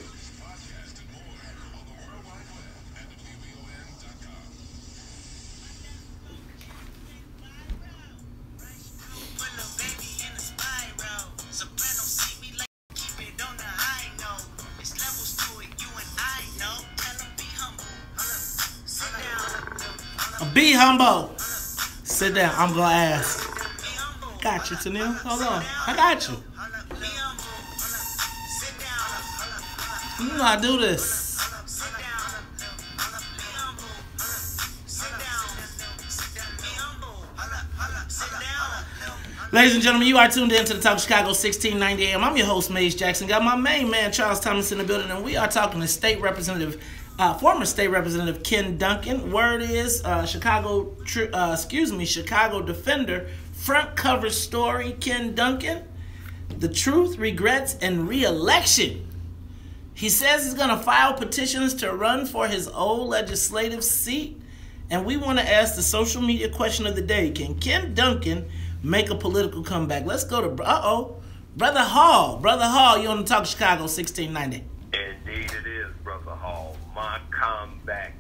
Be humble. Sit down. I'm going to ask. Got you, Tanil. Hold on. I got you. You know I do this. Ladies and gentlemen, you are tuned in to the Talk of Chicago 1690 AM. I'm your host, Maze Jackson. Got my main man, Charles Thomas, in the building, and we are talking to former State Representative Ken Duncan. Word is Chicago Defender front cover story. Ken Duncan, the truth, regrets, and re-election. He says he's going to file petitions to run for his old legislative seat. And we want to ask the social media question of the day. Can Ken Duncan make a political comeback? Let's go to, Brother Hall. Brother Hall, you on the Talk Chicago 1690. Indeed it is, Brother Hall. My comeback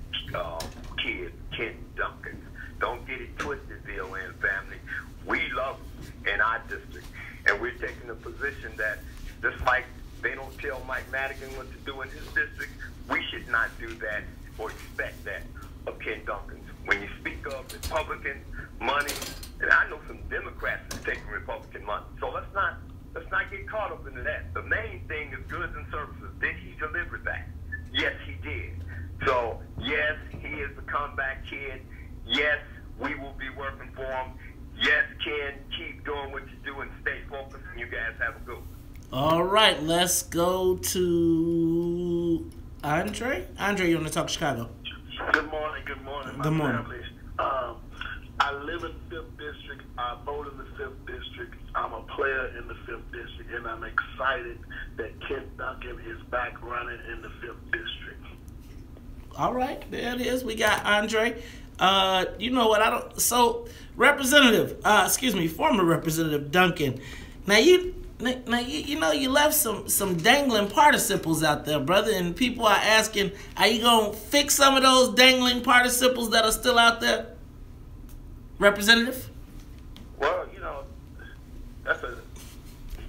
kid, Ken Duncan. Don't get it twisted, VON family. We love him in our district. And we're taking the position that just like they don't tell Mike Madigan what to do in his district, we should not do that or expect that of Ken Duncan. When you speak of Republican money, and I know some Democrats that's taking Republican money, so let's not get caught up into that. The main thing is goods and services. Did he deliver that? Yes, he did. So yes, he is the comeback kid. Yes, we will be working for him. Yes, Ken, keep doing what you do and stay focused, and you guys have a good one. All right, let's go to Andre. Andre, you're on the Talk Chicago. Good morning, Good morning. family. I live in the 5th District. I vote in the 5th District. I'm a player in the 5th District, and I'm excited that Ken Duncan is back running in the 5th District. All right, there it is. We got Andre. You know what? Former Representative Duncan. Now you left some dangling participles out there, brother, and people are asking, are you gonna fix some of those dangling participles that are still out there, Representative? Well, that's a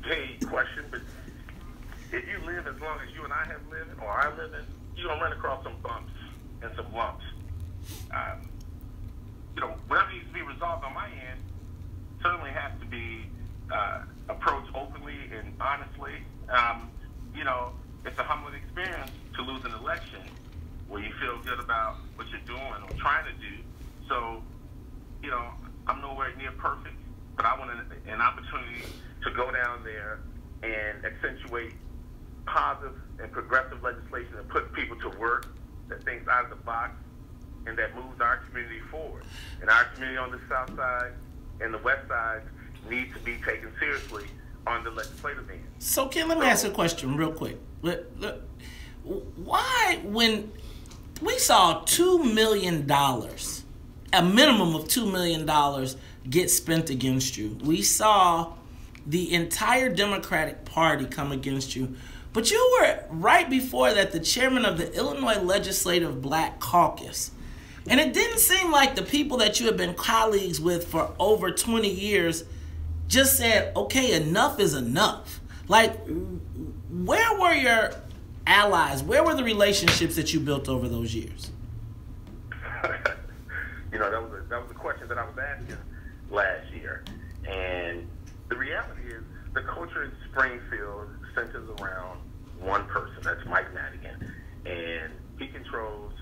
vague question, but if you live as long as you and I have lived, or I live in, you're gonna run across some bumps and some lumps. Whatever needs to be resolved on my end certainly has to be approached openly and honestly. It's a humbling experience to lose an election where you feel good about what you're doing or trying to do. So, I'm nowhere near perfect, but I want an opportunity to go down there and accentuate positive and progressive legislation and put people to work that thinks out of the box and that moves our community forward. And our community on the south side and the west side need to be taken seriously on the legislative end. So, Ken, let me ask you a question real quick. Why, when we saw $2 million, a minimum of $2 million get spent against you, we saw the entire Democratic Party come against you, but you were right before that the chairman of the Illinois Legislative Black Caucus. And it didn't seem like the people that you have been colleagues with for over 20 years just said, okay, enough is enough. Like, where were your allies? Where were the relationships that you built over those years? That was a question that I was asking last year. And the reality is the culture in Springfield centers around one person. That's Mike Madigan. And he controls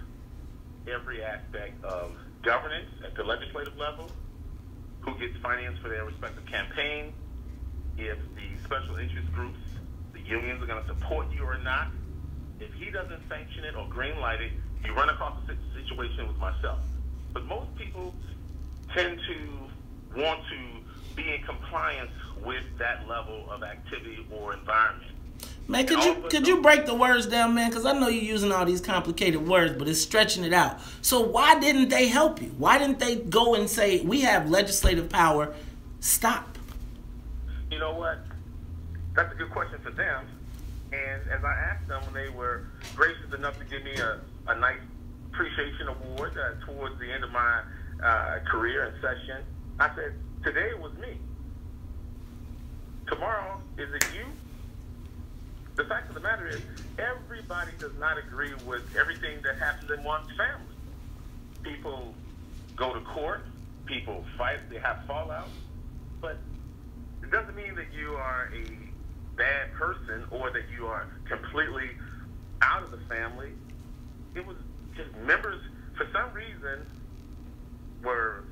every aspect of governance at the legislative level, who gets financed for their respective campaign, if the special interest groups, the unions are going to support you or not. If he doesn't sanction it or green light it, you run across a situation with myself. But most people tend to want to be in compliance with that level of activity or environment. Man, could you break the words down, man? Because I know you're using all these complicated words, but it's stretching it out. So why didn't they help you? Why didn't they go and say, we have legislative power, stop? You know what? That's a good question for them. And as I asked them when they were gracious enough to give me a nice appreciation award towards the end of my career and session, I said, today it was me. Tomorrow, is it you? The fact of the matter is, everybody does not agree with everything that happens in one's family. People go to court, people fight, they have fallout, but it doesn't mean that you are a bad person or that you are completely out of the family. It was just members, for some reason, were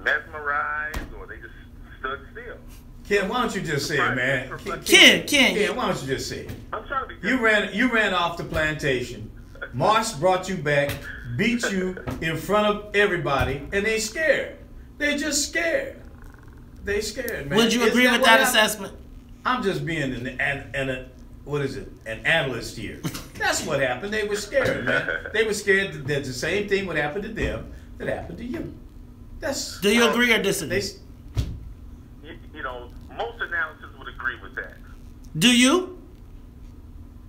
mesmerized or they just stood still. Ken, why don't you just say it, man? Ken, why don't you just say it? I'm trying to be You ran off the plantation. Marsh brought you back, beat you in front of everybody, and they scared. They just scared. They scared, man. Would you agree with that assessment? I'm just being an analyst here. That's what happened. They were scared, man. They were scared that the same thing would happen to them that happened to you. Do you agree or disagree? You know, most analysis would agree with that. Do you?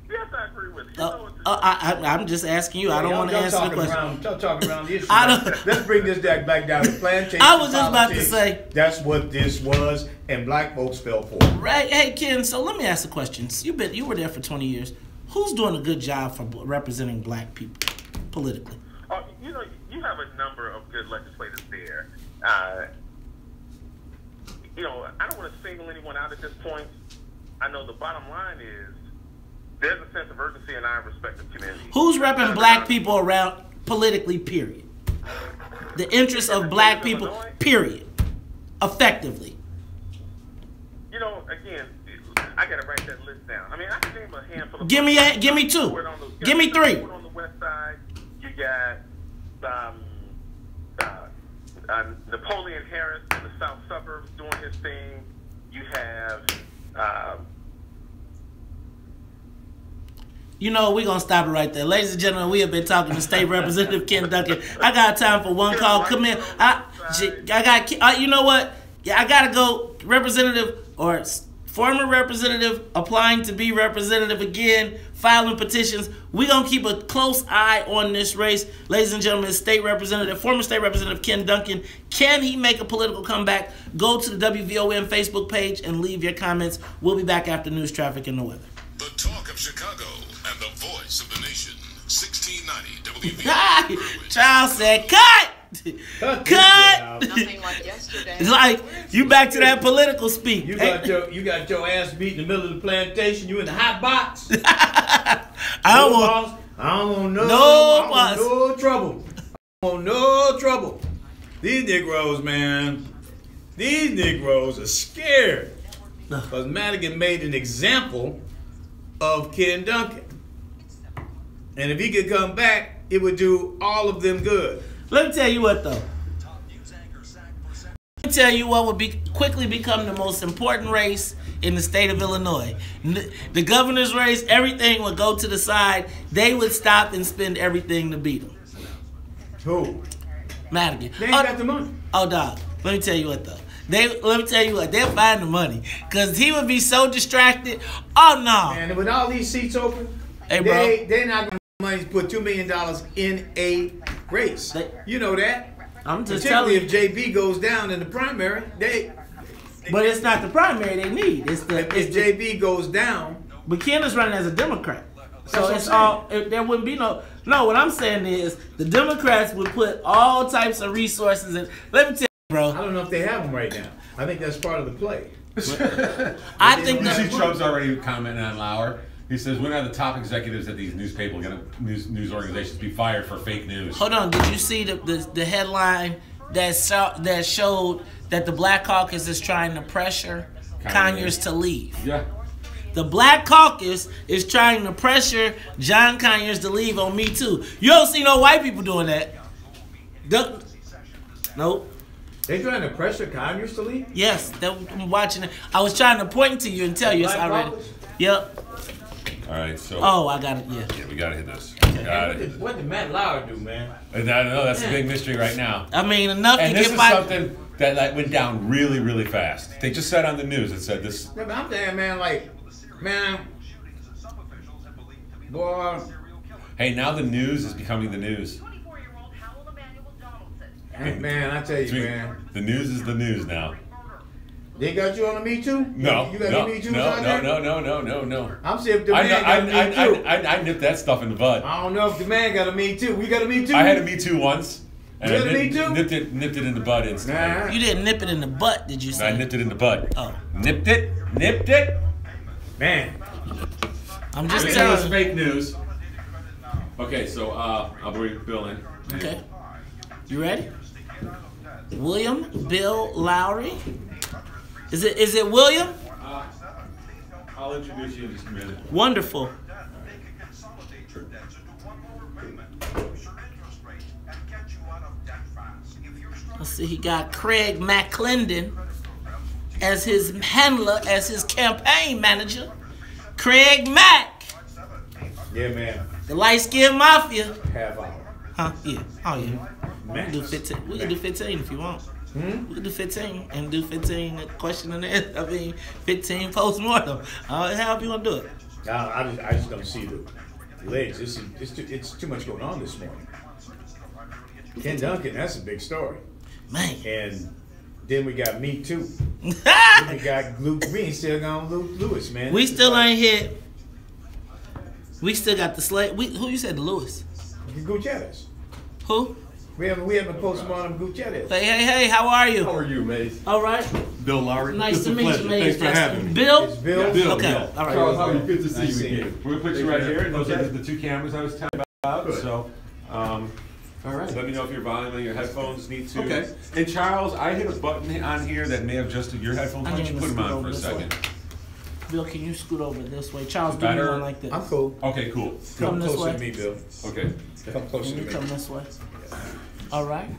Yes, I agree with you. I'm just asking you. I don't want to answer the question. Talking around the issue. Let's bring this back down to plantation. I was just about to say. That's what this was, and black folks fell for it. Right. Hey, Ken, so let me ask a question. You were there for 20 years. Who's doing a good job for representing black people politically? You know, you have a number of good legislators there. You know, I don't want to single anyone out at this point. I know the bottom line is there's a sense of urgency in our respective communities. Who's repping black people around politically, period? The interests of black people, period. Effectively. You know, again, I got to write that list down. I mean, I can name a handful of... Give me two. Give me three. On the west side, you got Napoleon Harris in the south suburbs doing his thing. You have... You know, we're going to stop it right there. Ladies and gentlemen, we have been talking to State Representative Ken Duncan. I got time for one call. Come in. You know what? Yeah, I got to go. Representative or former representative applying to be representative again, filing petitions. We're going to keep a close eye on this race. Ladies and gentlemen, former State Representative Ken Duncan. Can he make a political comeback? Go to the WVON Facebook page and leave your comments. We'll be back after news, traffic, and the weather. The talk of Chicago and the voice of the nation. 1690 WVON. Charles said, cut! Cut! Nothing like yesterday. It's like, you back to that political speak. You got your ass beat in the middle of the plantation. You in the hot box. I don't want no trouble. I want no trouble. These Negroes, man. These Negroes are scared. Because Madigan made an example of Ken Duncan. And if he could come back, it would do all of them good. Let me tell you what, though. Let me tell you what would quickly become the most important race in the state of Illinois. The governor's race, everything would go to the side. They would stop and spend everything to beat him. Who? Madigan. They ain't got the money. Oh, dog. Let me tell you what, though. Let me tell you what, they'll find the money. Because he would be so distracted. Oh, no. And with all these seats open, they're not going to have money to put $2 million in a race. You know that. I'm just telling you. If JB goes down in the primary, but it's not the primary they need. If JB goes down. But Ken is running as a Democrat. So it's all, there wouldn't be no, what I'm saying is the Democrats would put all types of resources in. Let me tell you, bro. I don't know if they have them right now. I think that's part of the play. I think you see Trump's already commenting on Lauer. He says, when are the top executives at these news organizations be fired for fake news? Hold on. Did you see the headline that showed that the Black Caucus is trying to pressure Conyers to leave? Yeah. The Black Caucus is trying to pressure John Conyers to leave on Me Too. You don't see no white people doing that. Nope. They trying to pressure Conyers to leave? Yes. I'm watching it. I was trying to point to you and tell you it's already. Yep. All right, so. Oh, I got it. Yeah. Yeah, we gotta hit this. What did Matt Lauer do, man? I don't know. That's a big mystery right now. I mean, enough and to get by. And this is something that went down really, really fast. They just said on the news. It said this. Yeah, but I'm saying, man, boy. Hey, now the news is becoming the news. Man, I tell you, man. The news is the news now. They got you on the Me Too? No. You got the Me Too out there? No. I'm saying if the man got a Me Too. I nipped that stuff in the bud. I don't know if the man got a Me Too. We got a Me Too? I had a Me Too once. And I nipped it in the bud instantly. Nah. You didn't nip it in the butt, did you say? I nipped it in the bud. Oh. Nipped it. Man. I'm just telling you. It was fake news. Okay, so I'll bring Bill in. Okay. You ready? William Bill Lowry Is it William? I'll introduce you in just a minute. Wonderful. Let's see, he got Craig McClendon as his handler, as his campaign manager. Craig Mack. Yeah, man. The light-skinned mafia. Half hour. Huh? Yeah. Oh, yeah. We can do 15. We can do 15 if you want. We can do 15 and do 15 question and answer. I mean, 15 post-mortem. However you want to do it. I just don't see the legs. It's too much going on this morning. Ken Duncan, that's a big story. Man. And then we got Me Too. Then we got Luke. We ain't still got Luke Lewis, man. We still ain't hit. We still got the slave. Who you said, the Lewis? Gutierrez. Who? We haven't postmortem Gutierrez. Hey, how are you? How are you, Mace? All right. Bill Lowry. Nice to meet you, Mace. Thanks for having me. Bill? It's Bill. Bill. Okay. Yeah. All right. Charles, how are you? Good to see you again. We'll put you right here. And those Okay. are the two cameras I was telling about. Good. So, all right. let me know if your volume on your headphones need to. Okay. And Charles, I hit a button on here that may have adjusted your headphones. Why don't you put them on for a second? Bill, can you scoot over this way? Charles, do Better. one like this. I'm cool. Okay, cool. Come this closer way. to me, Bill. Okay. Come closer Can to you me. come this way? All right.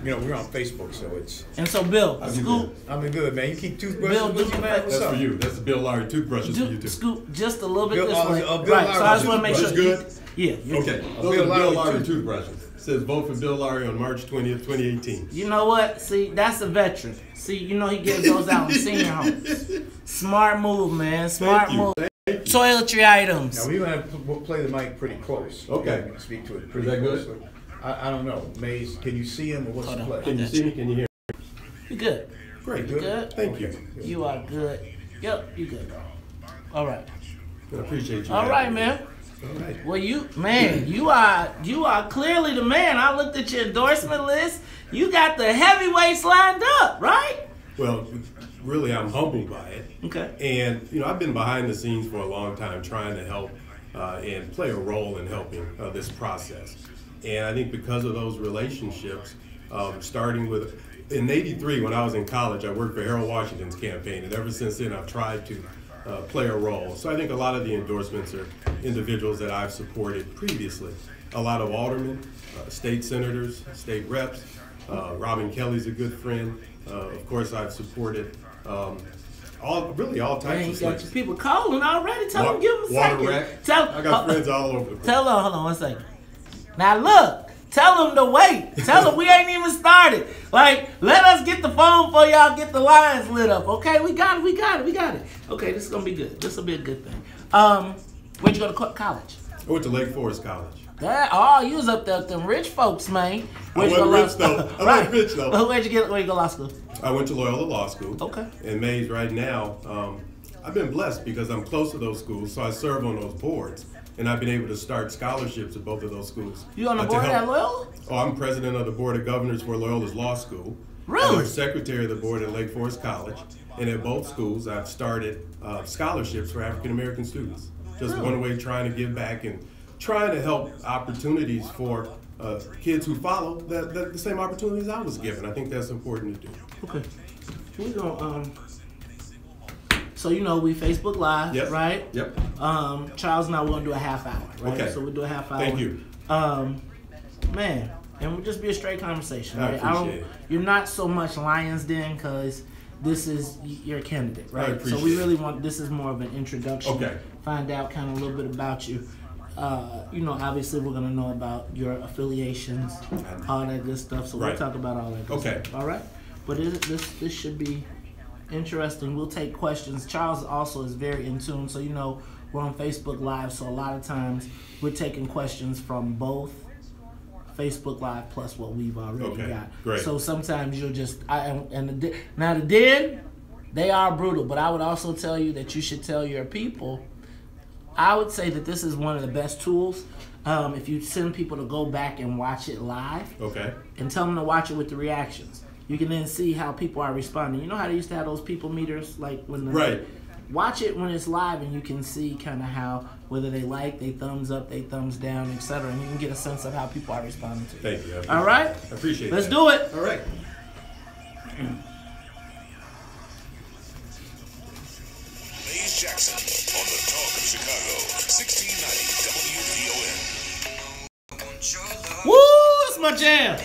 You know, we're on Facebook, so it's. And so, Bill, scoot. I mean, good, man. You keep toothbrushes Bill, with do you, man. your What's That's up? for you. That's the Bill Lowry toothbrushes for you too. Scoot just a little bit Bill- this way. Bill Right. So I just want to make sure. That's good. Yeah. You're Okay. good. Those Bill are Bill Lowry Lowry toothbrushes. It says vote for Bill Lowry on March 20th, 2018. You know what? See, that's a veteran. See, you know he gives those out in senior homes. Smart move, man. Smart Thank you. move. Thank you. Toiletry items. Now, we're going to play the mic pretty close. Okay. We're gonna speak to it pretty Is that good? closely. I don't know. Maze, can you see him or what's Hold the on. play? Can you see me? Can you hear me? You good? Great. Good? Good. Thank you. Okay. You are good. Yep, you good. All right. I appreciate you. All right, having me. man. All right. Well, you are clearly the man. I looked at your endorsement list. You got the heavyweights lined up, right? Well, really, I'm humbled by it. Okay. And, you know, I've been behind the scenes for a long time trying to help and play a role in helping this process. And I think because of those relationships, starting with, in '83 when I was in college, I worked for Harold Washington's campaign. And ever since then, I've tried to play a role. So I think a lot of the endorsements are individuals that I've supported previously. A lot of aldermen, state senators, state reps. Robin Kelly's a good friend. Of course, I've supported all types Man, of you got things. your people calling already. Tell them, give them a Water second. Rec. I got friends all over the place. Hold on 1 second. Now look, tell them to wait. Tell them we ain't even started. Like, let us get the phone for y'all, get the lines lit up. Okay, we got it. Okay, this is gonna be good. This will be a good thing. Where'd you go to college? I went to Lake Forest College. You was up there with them rich folks, man. I wasn't rich though. I wasn't rich though. Where you go to law school? I went to Loyola Law School. Okay. And Mays right now, I've been blessed because I'm close to those schools, so I serve on those boards. And I've been able to start scholarships at both of those schools. You on the board at Loyola? Oh, I'm president of the Board of Governors for Loyola's Law School. Really? I'm secretary of the board at Lake Forest College. And at both schools, I've started scholarships for African American students. Just one way trying to give back and trying to help opportunities for kids who follow the same opportunities I was given. I think that's important to do. Okay. We gonna so you know we Facebook Live, Yes. right? Yep. Charles and I we're gonna do a half hour, right? Okay. So we'll do a half hour. Thank you. Man, and we'll just be a straight conversation. I Right? appreciate it. You're not so much Lions Den because this is your candidate, right? I appreciate so we it. really want this is more of an introduction. Okay. Find out kind of a little bit about you. You know, obviously we're gonna know about your affiliations, all that good stuff. So we'll Right. talk about all that good Okay. stuff. All right. But this should be interesting. We'll take questions. Charles also is very in tune. So, you know, we're on Facebook Live. So a lot of times we're taking questions from both Facebook Live plus what we've already got. Great. So sometimes you'll just, now the Den, they are brutal. But I would also tell you that you should tell your people, I would say that this is one of the best tools. If you send people to go back and watch it live. Okay. And tell them to watch it with the reactions. You can then see how people are responding. You know how they used to have those people meters, like when the Right. Watch it when it's live, and you can see kind of how whether they like, they thumbs up, they thumbs down, etc. And you can get a sense of how people are responding to it. Thank you. All right. I appreciate it. Let's do it. All right. my jam.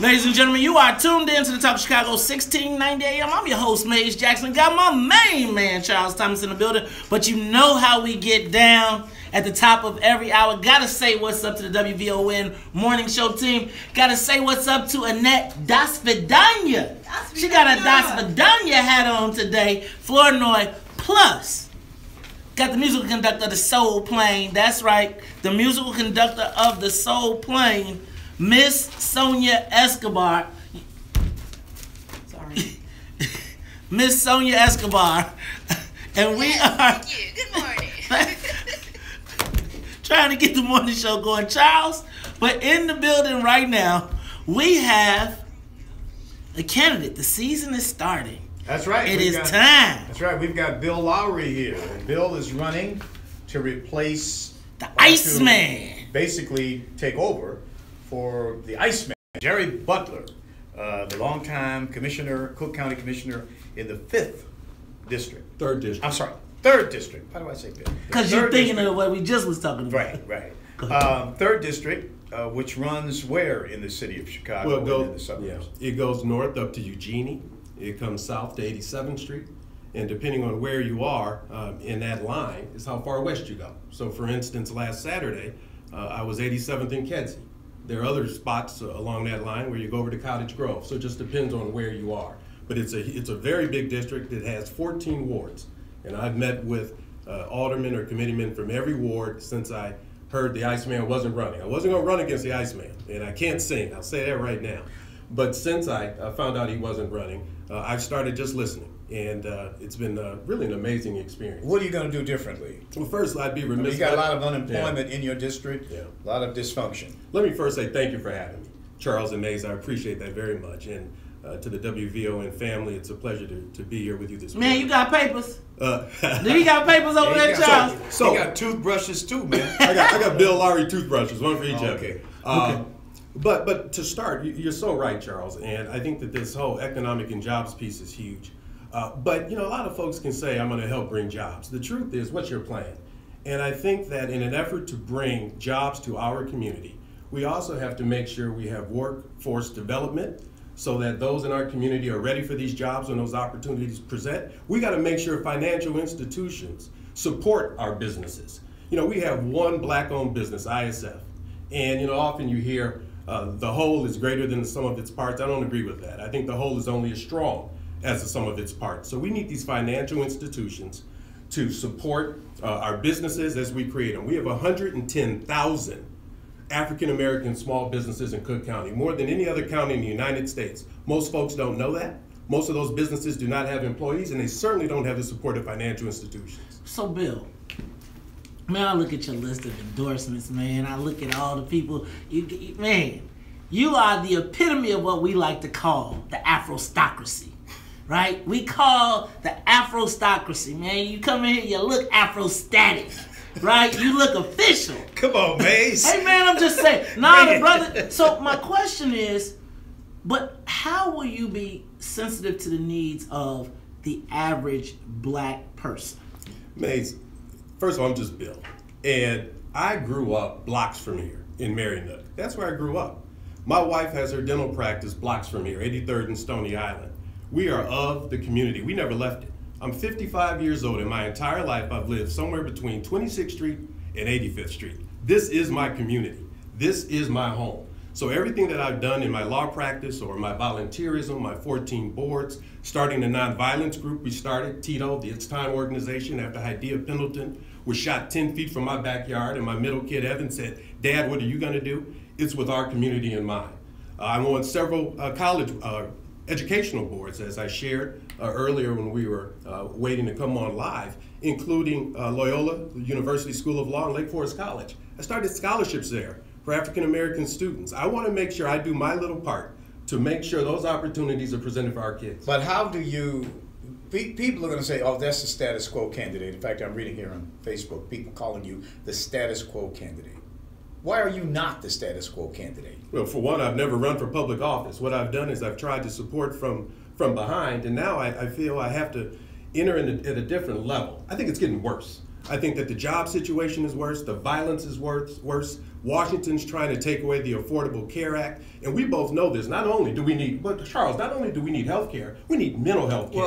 Ladies and gentlemen, you are tuned in to the Talk of Chicago 1690 AM. I'm your host, Maze Jackson. Got my main man, Charles Thomas, in the building. But you know how we get down at the top of every hour. Gotta say what's up to the WVON morning show team. Gotta say what's up to Annette Dasvidanya. She got a Dasvidanya hat on today. Flournoy Plus. Got the musical conductor of the Soul Plane. That's right. The musical conductor of the Soul Plane, Miss Sonia Escobar. Sorry. Miss Sonia Escobar. And we are... Thank you. Good morning. trying to get the morning show going. Charles, but in the building right now, we have a candidate. The season is starting. That's right. It is time. That's right. We've got Bill Lowry here. And Bill is running to replace... the Iceman. Basically take over for the Iceman, Jerry Butler, the longtime commissioner, Cook County commissioner in the 5th district. 3rd district. I'm sorry, 3rd district. Why do I say 5th? Because you're thinking of what we just was talking about. Right. 3rd district, which runs where in the city of Chicago? Well, in the suburbs? It goes north up to Eugenie. It comes south to 87th Street. And depending on where you are in that line is how far west you go. So for instance, last Saturday, I was 87th in Kedzie. There are other spots along that line where you go over to Cottage Grove. So it just depends on where you are. But it's a very big district. It has 14 wards. And I've met with aldermen or committeemen from every ward since I heard the Iceman wasn't running. I wasn't going to run against the Iceman, and I can't sing. I'll say that right now. But since I found out he wasn't running, I've started just listening. And it's been really an amazing experience. What are you going to do differently? Well, first, I'd be remiss. You got a lot of unemployment in your district, a lot of dysfunction. Let me first say thank you for having me, Charles and Maze. I appreciate that very much. And to the WVON family, it's a pleasure to be here with you this morning. Man, you got papers? Do you got papers over there, Charles? So you got toothbrushes too, man. I got Bill Lowry toothbrushes, one for each of okay. Okay. But to start, you're so right, Charles. And I think that this whole economic and jobs piece is huge. But, you know, a lot of folks can say, I'm going to help bring jobs. The truth is, what's your plan? And I think that in an effort to bring jobs to our community, we also have to make sure we have workforce development so that those in our community are ready for these jobs when those opportunities present. We got to make sure financial institutions support our businesses. You know, we have one black-owned business, ISF. And, you know, often you hear the whole is greater than the sum of its parts. I don't agree with that. I think the whole is only as strong as the sum of its parts. So we need these financial institutions to support our businesses as we create them. We have 110,000 African-American small businesses in Cook County, more than any other county in the United States. Most folks don't know that. Most of those businesses do not have employees, and they certainly don't have the support of financial institutions. So, Bill, man, I look at your list of endorsements, man. I look at all the people. Man, you are the epitome of what we like to call the Afrostocracy. Right? We call the Afrostocracy, man. You come in here, you look Afrostatic, right? You look official. Come on, Maze. Hey, man, I'm just saying. Nah, the brother. So my question is, but how will you be sensitive to the needs of the average black person? Maze, first of all, I'm just Bill. And I grew up blocks from here in Marynook. That's where I grew up. My wife has her dental practice blocks from here, 83rd and Stony Island. We are of the community. We never left it. I'm 55 years old, and my entire life I've lived somewhere between 26th Street and 85th Street. This is my community. This is my home. So everything that I've done in my law practice or my volunteerism, my 14 boards, starting the nonviolence group we started, Tito, the It's Time organization, after Hydea Pendleton was shot 10 feet from my backyard, and my middle kid, Evan, said, Dad, what are you going to do? It's with our community in mind. I'm on several college educational boards, as I shared earlier when we were waiting to come on live, including Loyola University School of Law and Lake Forest College. I started scholarships there for African American students. I want to make sure I do my little part to make sure those opportunities are presented for our kids. But how do you, people are going to say, oh, that's the status quo candidate. In fact, I'm reading here on Facebook, people calling you the status quo candidate. Why are you not the status quo candidate? Well, for one, I've never run for public office. What I've done is I've tried to support from behind, and now I feel I have to enter at a different level. I think it's getting worse. I think that the job situation is worse, the violence is worse. Washington's trying to take away the Affordable Care Act, and we both know this. Not only do we need, but Charles, not only do we need health care, we need mental health care.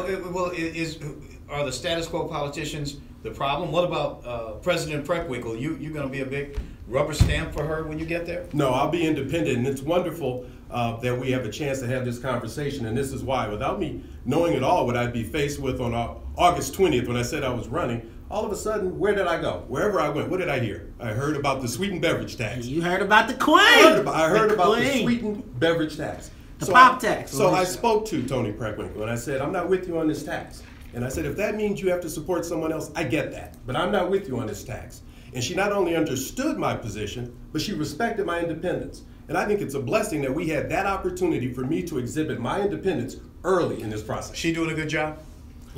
Are the status quo politicians the problem? What about President Preckwinkle? You going to be a big rubber stamp for her when you get there? No, I'll be independent, and it's wonderful that we have a chance to have this conversation, and this is why. Without me knowing at all what I'd be faced with on August 20th when I said I was running, all of a sudden, where did I go? Wherever I went, what did I hear? I heard about the sweetened beverage tax. You heard about the Queen. I heard about the sweetened beverage tax. The pop tax. So I spoke to Tony Preckwinkle, and I said, I'm not with you on this tax. And I said, if that means you have to support someone else, I get that. But I'm not with you on this tax. And she not only understood my position, but she respected my independence. And I think it's a blessing that we had that opportunity for me to exhibit my independence early in this process. She doing a good job?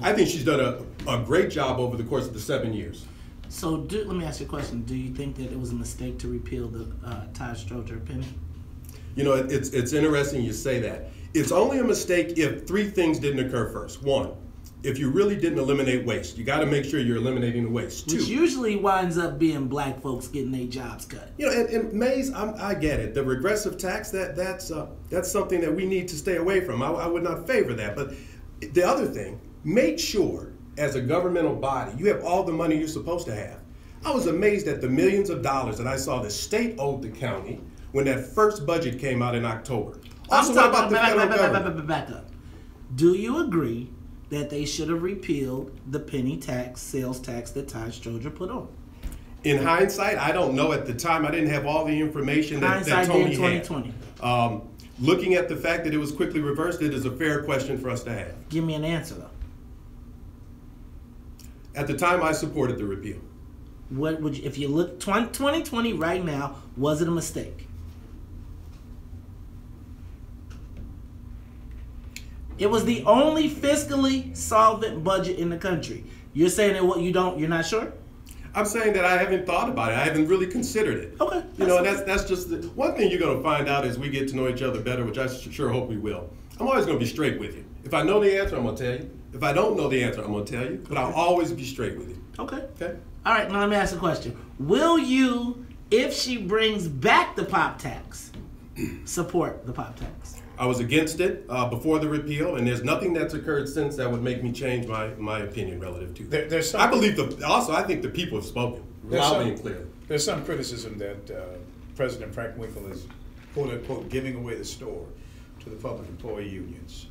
I think she's done a great job over the course of the 7 years. So let me ask you a question. Do you think that it was a mistake to repeal the Todd Stroger penny? You know, it's interesting you say that. It's only a mistake if three things didn't occur first. One, if you really didn't eliminate waste, you got to make sure you're eliminating the waste. Which usually winds up being black folks getting their jobs cut. You know, and Mays, I get it. The regressive tax, that's something that we need to stay away from. I would not favor that. But the other thing, make sure as a governmental body you have all the money you're supposed to have. I was amazed at the millions of dollars that I saw the state owed the county when that first budget came out in October. Also, what about the federal government? Back up. Do you agree that they should have repealed the penny tax, sales tax that Todd Stroger put on? In hindsight, I don't know. At the time, I didn't have all the information that Tony had. 2020. Looking at the fact that it was quickly reversed, it is a fair question for us to have. Give me an answer, though. At the time, I supported the repeal. What would you, if you look 2020 right now, was it a mistake? It was the only fiscally solvent budget in the country. You're saying that you're not sure? I'm saying that I haven't thought about it. I haven't really considered it. Okay. You know, that's just one thing you're going to find out as we get to know each other better, which I sure hope we will. I'm always going to be straight with you. If I know the answer, I'm going to tell you. If I don't know the answer, I'm going to tell you. But I'll always be straight with you. Okay. Okay. All right, now let me ask a question. Will you, if she brings back the pop tax, support the pop tax? I was against it before the repeal, and there's nothing that's occurred since that would make me change my opinion relative to that. I think the people have spoken loudly and clearly. There's some criticism that President Preckwinkle is, quote unquote, giving away the store to the public employee unions.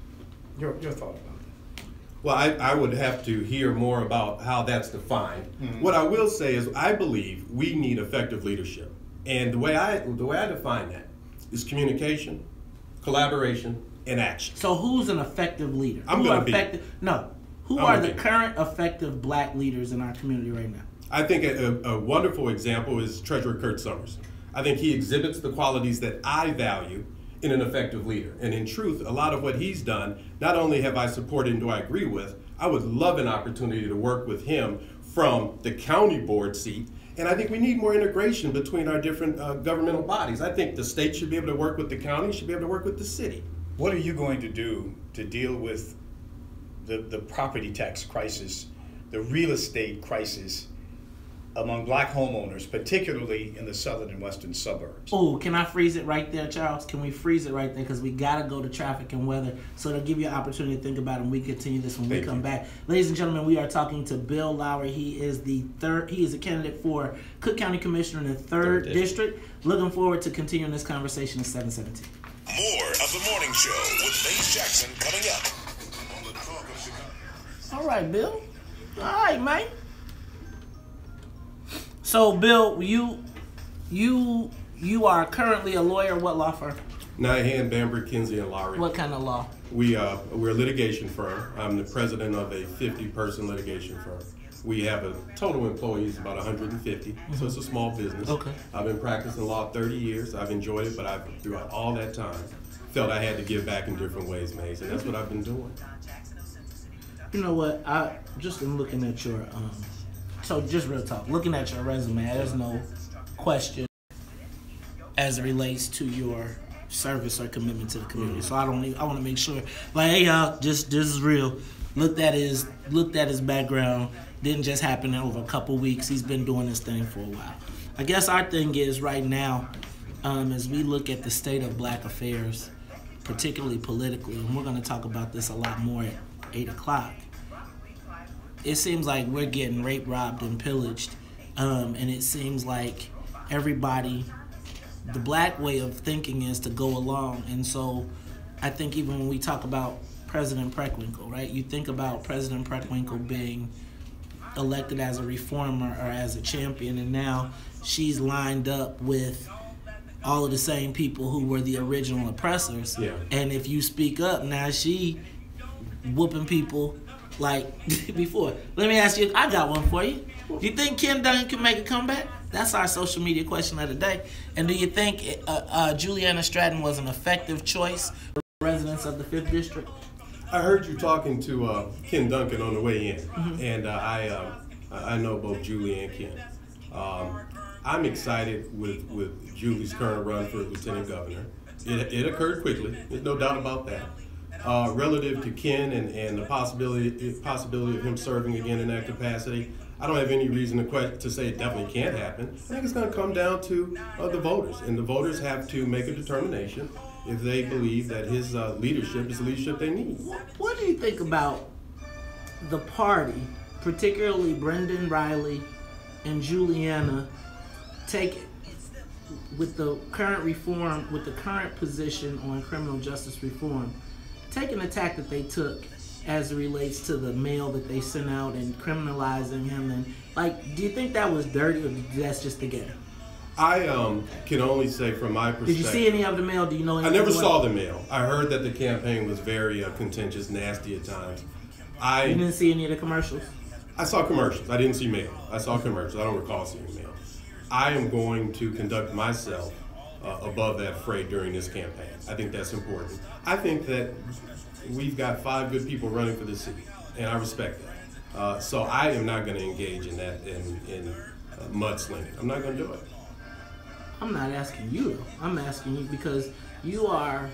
Your thought about that? Well, I would have to hear more about how that's defined. Mm-hmm. What I will say is I believe we need effective leadership. And the way I define that is communication, collaboration, and action. So who's an effective leader? Who are the current effective black leaders in our community right now? I think a wonderful example is Treasurer Kurt Summers. I think he exhibits the qualities that I value in an effective leader. And in truth, a lot of what he's done, not only have I supported and do I agree with, I would love an opportunity to work with him from the county board seat. And I think we need more integration between our different governmental bodies. I think the state should be able to work with the county, should be able to work with the city. What are you going to do to deal with the property tax crisis, the real estate crisis among black homeowners, particularly in the southern and western suburbs? Oh, can I freeze it right there, Charles? Can we freeze it right there? Because we got to go to traffic and weather. So to give you an opportunity to think about it, and we continue this when we come back. Ladies and gentlemen, we are talking to Bill Lowry. He is a candidate for Cook County Commissioner in the 3rd District. Looking forward to continuing this conversation at 7:17. More of the morning show with Mays Jackson coming up on the Talk of Chicago. All right, Bill. All right, man. So, Bill, you are currently a lawyer. What law firm? Nyhan, Bamber, Kinsey, and Lowry. What kind of law? We're a litigation firm. I'm the president of a 50-person litigation firm. We have a total employees about 150, so it's a small business. Okay. I've been practicing law 30 years. I've enjoyed it, but throughout all that time, felt I had to give back in different ways, Maze, and that's what I've been doing. You know what? I just been looking at your, so just real talk, looking at your resume, there's no question as it relates to your service or commitment to the community. So I want to make sure, like, hey y'all, this is real. Looked at his background. Didn't just happen over a couple weeks. He's been doing this thing for a while. I guess our thing is right now, as we look at the state of black affairs, particularly politically, and we're going to talk about this a lot more at 8 o'clock. It seems like we're getting raped, robbed, and pillaged, and it seems like everybody, the black way of thinking is to go along, and so I think even when we talk about President Preckwinkle, right? You think about President Preckwinkle being elected as a reformer or as a champion, and now she's lined up with all of the same people who were the original oppressors. Yeah. And if you speak up, now she whooping people like before. Let me ask you, I got one for you. Do you think Ken Duncan can make a comeback? That's our social media question of the day. And do you think Juliana Stratton was an effective choice for residents of the 5th District? I heard you talking to Ken Duncan on the way in, and I know both Julie and Ken. I'm excited with Julie's current run for lieutenant governor. It occurred quickly. There's no doubt about that. Relative to Ken and the possibility of him serving again in that capacity, I don't have any reason to say it definitely can't happen. I think it's going to come down to the voters, and the voters have to make a determination if they believe that his leadership is the leadership they need. What do you think about the party, particularly Brendan Riley and Juliana, with the current reform, with the current position on criminal justice reform, taking the tack that they took as it relates to the mail that they sent out and criminalizing him? And like, do you think that was dirty, or that's just the game? I can only say from my perspective. Did you see any of the mail? Do you know? I never saw the mail. I heard that the campaign was very contentious, nasty at times. You didn't see any of the commercials? I saw commercials. I didn't see mail. I saw commercials. I don't recall seeing mail. I am going to conduct myself above that fray during this campaign. I think that's important. I think that we've got 5 good people running for this city, and I respect that. So I am not going to engage in that in mudslinging. I'm not going to do it. I'm not asking you, though. I'm asking you because you are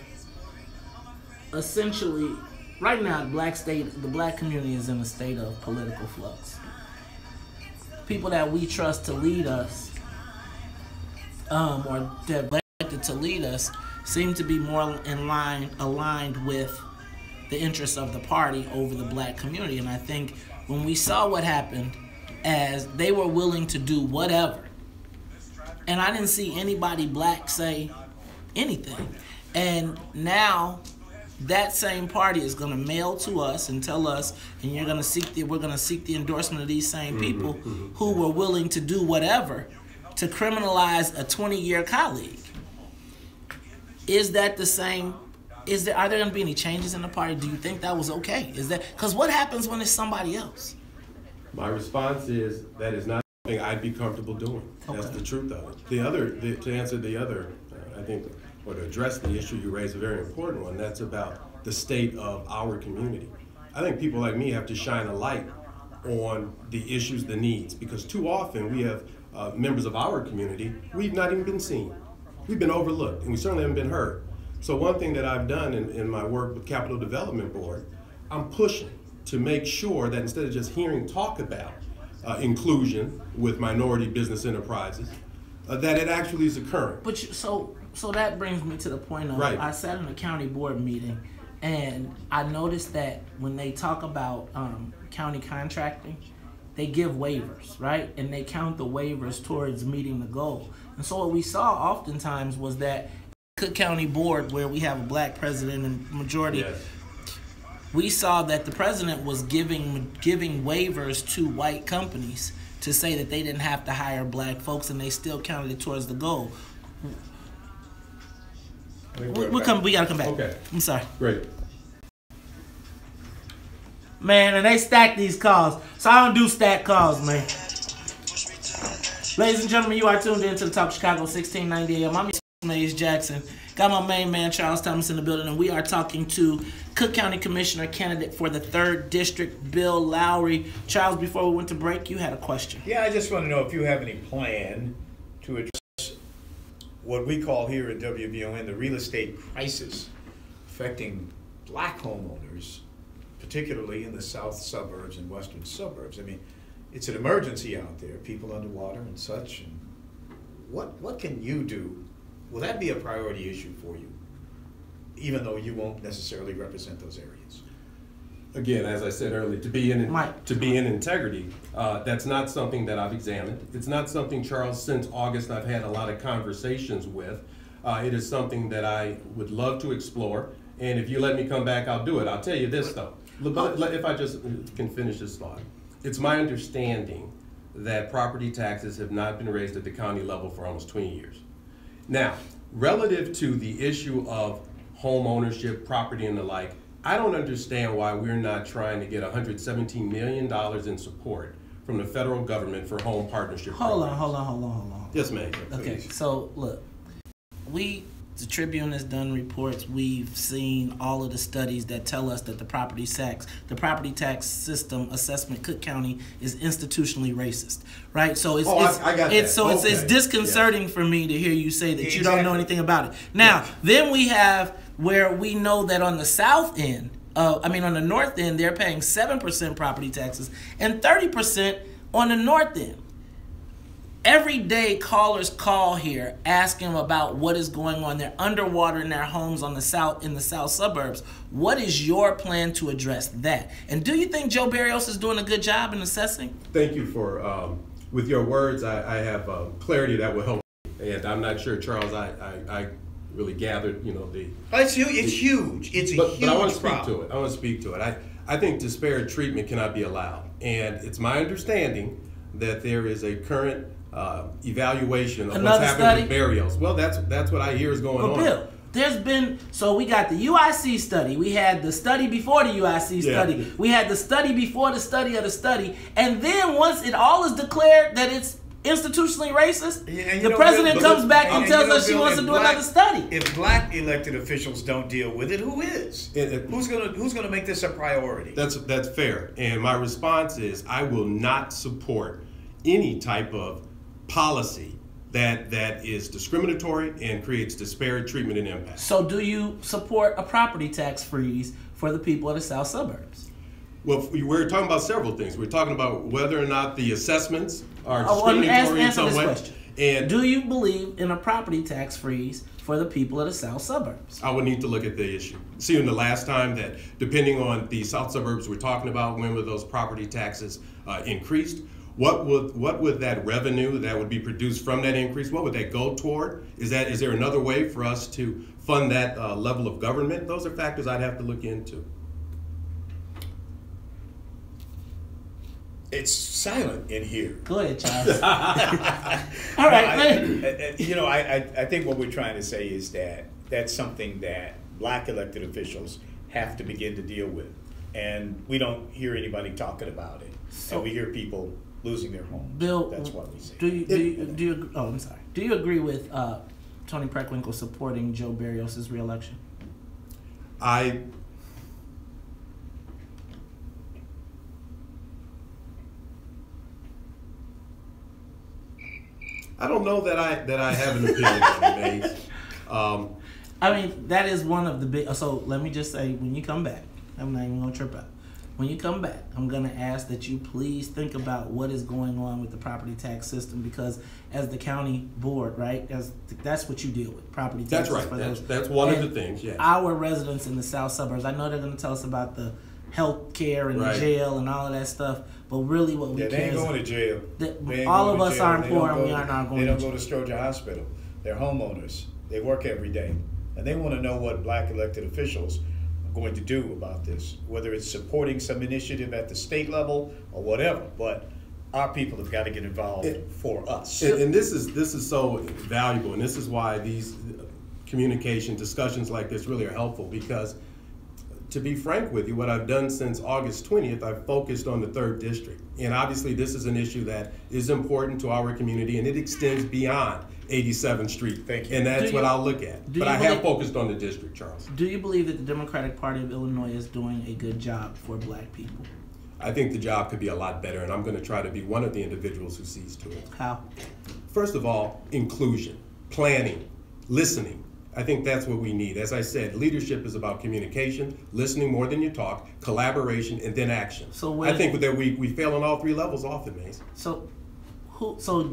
essentially, right now, the black community is in a state of political flux. People that we trust to lead us, or that are elected to lead us, seem to be more aligned with the interests of the party over the black community. And I think when we saw what happened, as they were willing to do whatever, and I didn't see anybody black say anything. And now that same party is going to mail to us and tell us, and we're going to seek the endorsement of these same people who were willing to do whatever to criminalize a 20-year colleague. Is that the same? Are there going to be any changes in the party? Do you think that was okay? Because what happens when it's somebody else? My response is that is not something I'd be comfortable doing. That's the truth of it. To answer the other, I think, or to address the issue you raised, a very important one. That's about the state of our community. I think people like me have to shine a light on the issues, the needs, because too often we have members of our community, we've not even been seen. We've been overlooked, and we certainly haven't been heard. So one thing that I've done in my work with Capital Development Board, I'm pushing to make sure that instead of just hearing talk about inclusion with minority business enterprises, that it actually is occurring. But so that brings me to the point of, I sat in a county board meeting, and I noticed that when they talk about county contracting, they give waivers, right? And they count the waivers towards meeting the goal. And so what we saw oftentimes was that Cook County Board, where we have a black president and majority, we saw that the president was giving waivers to white companies to say that they didn't have to hire black folks, and they still counted it towards the goal. We gotta come back. Okay. I'm sorry. Great. Man, and they stack these calls. So I don't do stack calls, man. Ladies and gentlemen, you are tuned in to the Talk Chicago 1690 AM. I'm Mays Jackson. Got my main man, Charles Thomas, in the building, and we are talking to Cook County Commissioner candidate for the 3rd District, Bill Lowry. Charles, before we went to break, you had a question. Yeah, I just want to know if you have any plan to address what we call here at WVON the real estate crisis affecting black homeowners, particularly in the south suburbs and western suburbs. I mean, it's an emergency out there, people underwater and such. And what can you do? Will that be a priority issue for you, even though you won't necessarily represent those areas? Again, as I said earlier, to be in integrity, that's not something that I've examined. It's not something, Charles, since August I've had a lot of conversations with. It is something that I would love to explore, and if you let me come back, I'll do it. I'll tell you this, though. If I just can finish this thought. It's my understanding that property taxes have not been raised at the county level for almost 20 years. Now, relative to the issue of home ownership, property, and the like, I don't understand why we're not trying to get $117 million in support from the federal government for home partnership programs. Hold on. Yes, ma'am. Okay, so look, the Tribune has done reports. We've seen all of the studies that tell us that the property tax system assessment, Cook County, is institutionally racist, right? So it's disconcerting for me to hear you say that you don't know anything about it. Now, then we have where we know that on the south end, on the north end, they're paying 7% property taxes and 30% on the north end. Every day, callers call here asking about what is going on. They're underwater in their homes in the south suburbs. What is your plan to address that? And do you think Joe Barrios is doing a good job in assessing? Thank you for, with your words, I have clarity that will help me. And I'm not sure, Charles, I really gathered, the... It's huge. It's a huge problem. But I want to speak to it. I think disparate treatment cannot be allowed. And it's my understanding that there is a current evaluation of what's happening with Barrios. Well, that's what I hear is going on. Bill, we got the UIC study. We had the study before the UIC study. We had the study before the study of the study. And then once it all is declared that it's institutionally racist, the president comes back and tells us she wants to do another study. If black elected officials don't deal with it, who is? Who's gonna make this a priority? That's fair. And my response is I will not support any type of policy that is discriminatory and creates disparate treatment and impact. So do you support a property tax freeze for the people of the south suburbs? Well, we're talking about several things. We're talking about whether or not the assessments are discriminatory in some way. And do you believe in a property tax freeze for the people of the south suburbs? I would need to look at the issue. See, in the last time that, depending on the south suburbs we're talking about, when were those property taxes increased? What would that revenue that would be produced from that increase, what would that go toward? Is there another way for us to fund that level of government? Those are factors I'd have to look into. It's silent in here. Go ahead, Charles. All right. I think what we're trying to say is that that's something that black elected officials have to begin to deal with. And we don't hear anybody talking about it. So, and we hear people losing their homes. Bill, that's what we say. Do you do you agree with Tony Preckwinkle supporting Joe Barrios' re-election? I don't know that I have an opinion on it, I mean, that is one of the big. So let me just say, when you come back, I'm not even gonna trip out. When you come back, I'm going to ask that you please think about what is going on with the property tax system, because as the county board, right, that's what you deal with, property taxes. That's right. That's one of the things, yes. Our residents in the south suburbs, I know they're going to tell us about the health care and the jail and all of that stuff, but really what we care is... They ain't going to jail. All of us aren't poor and we are not going to jail. They don't go to Stroger Hospital. They're homeowners. They work every day. And they want to know what black elected officials going to do about this, whether it's supporting some initiative at the state level or whatever, but our people have got to get involved for us. And this is so valuable, and this is why these communication discussions like this really are helpful, because to be frank with you, what I've done since August 20th, I've focused on the 3rd District. And obviously this is an issue that is important to our community, and it extends beyond 87th Street. Thank you. And that's what I'll look at. But I have focused on the district, Charles. Do you believe that the Democratic Party of Illinois is doing a good job for black people? I think the job could be a lot better, and I'm going to try to be one of the individuals who sees to it. How? First of all, inclusion, planning, listening. I think that's what we need. As I said, leadership is about communication, listening more than you talk, collaboration, and then action. So I think that we fail on all 3 levels often, Mace. So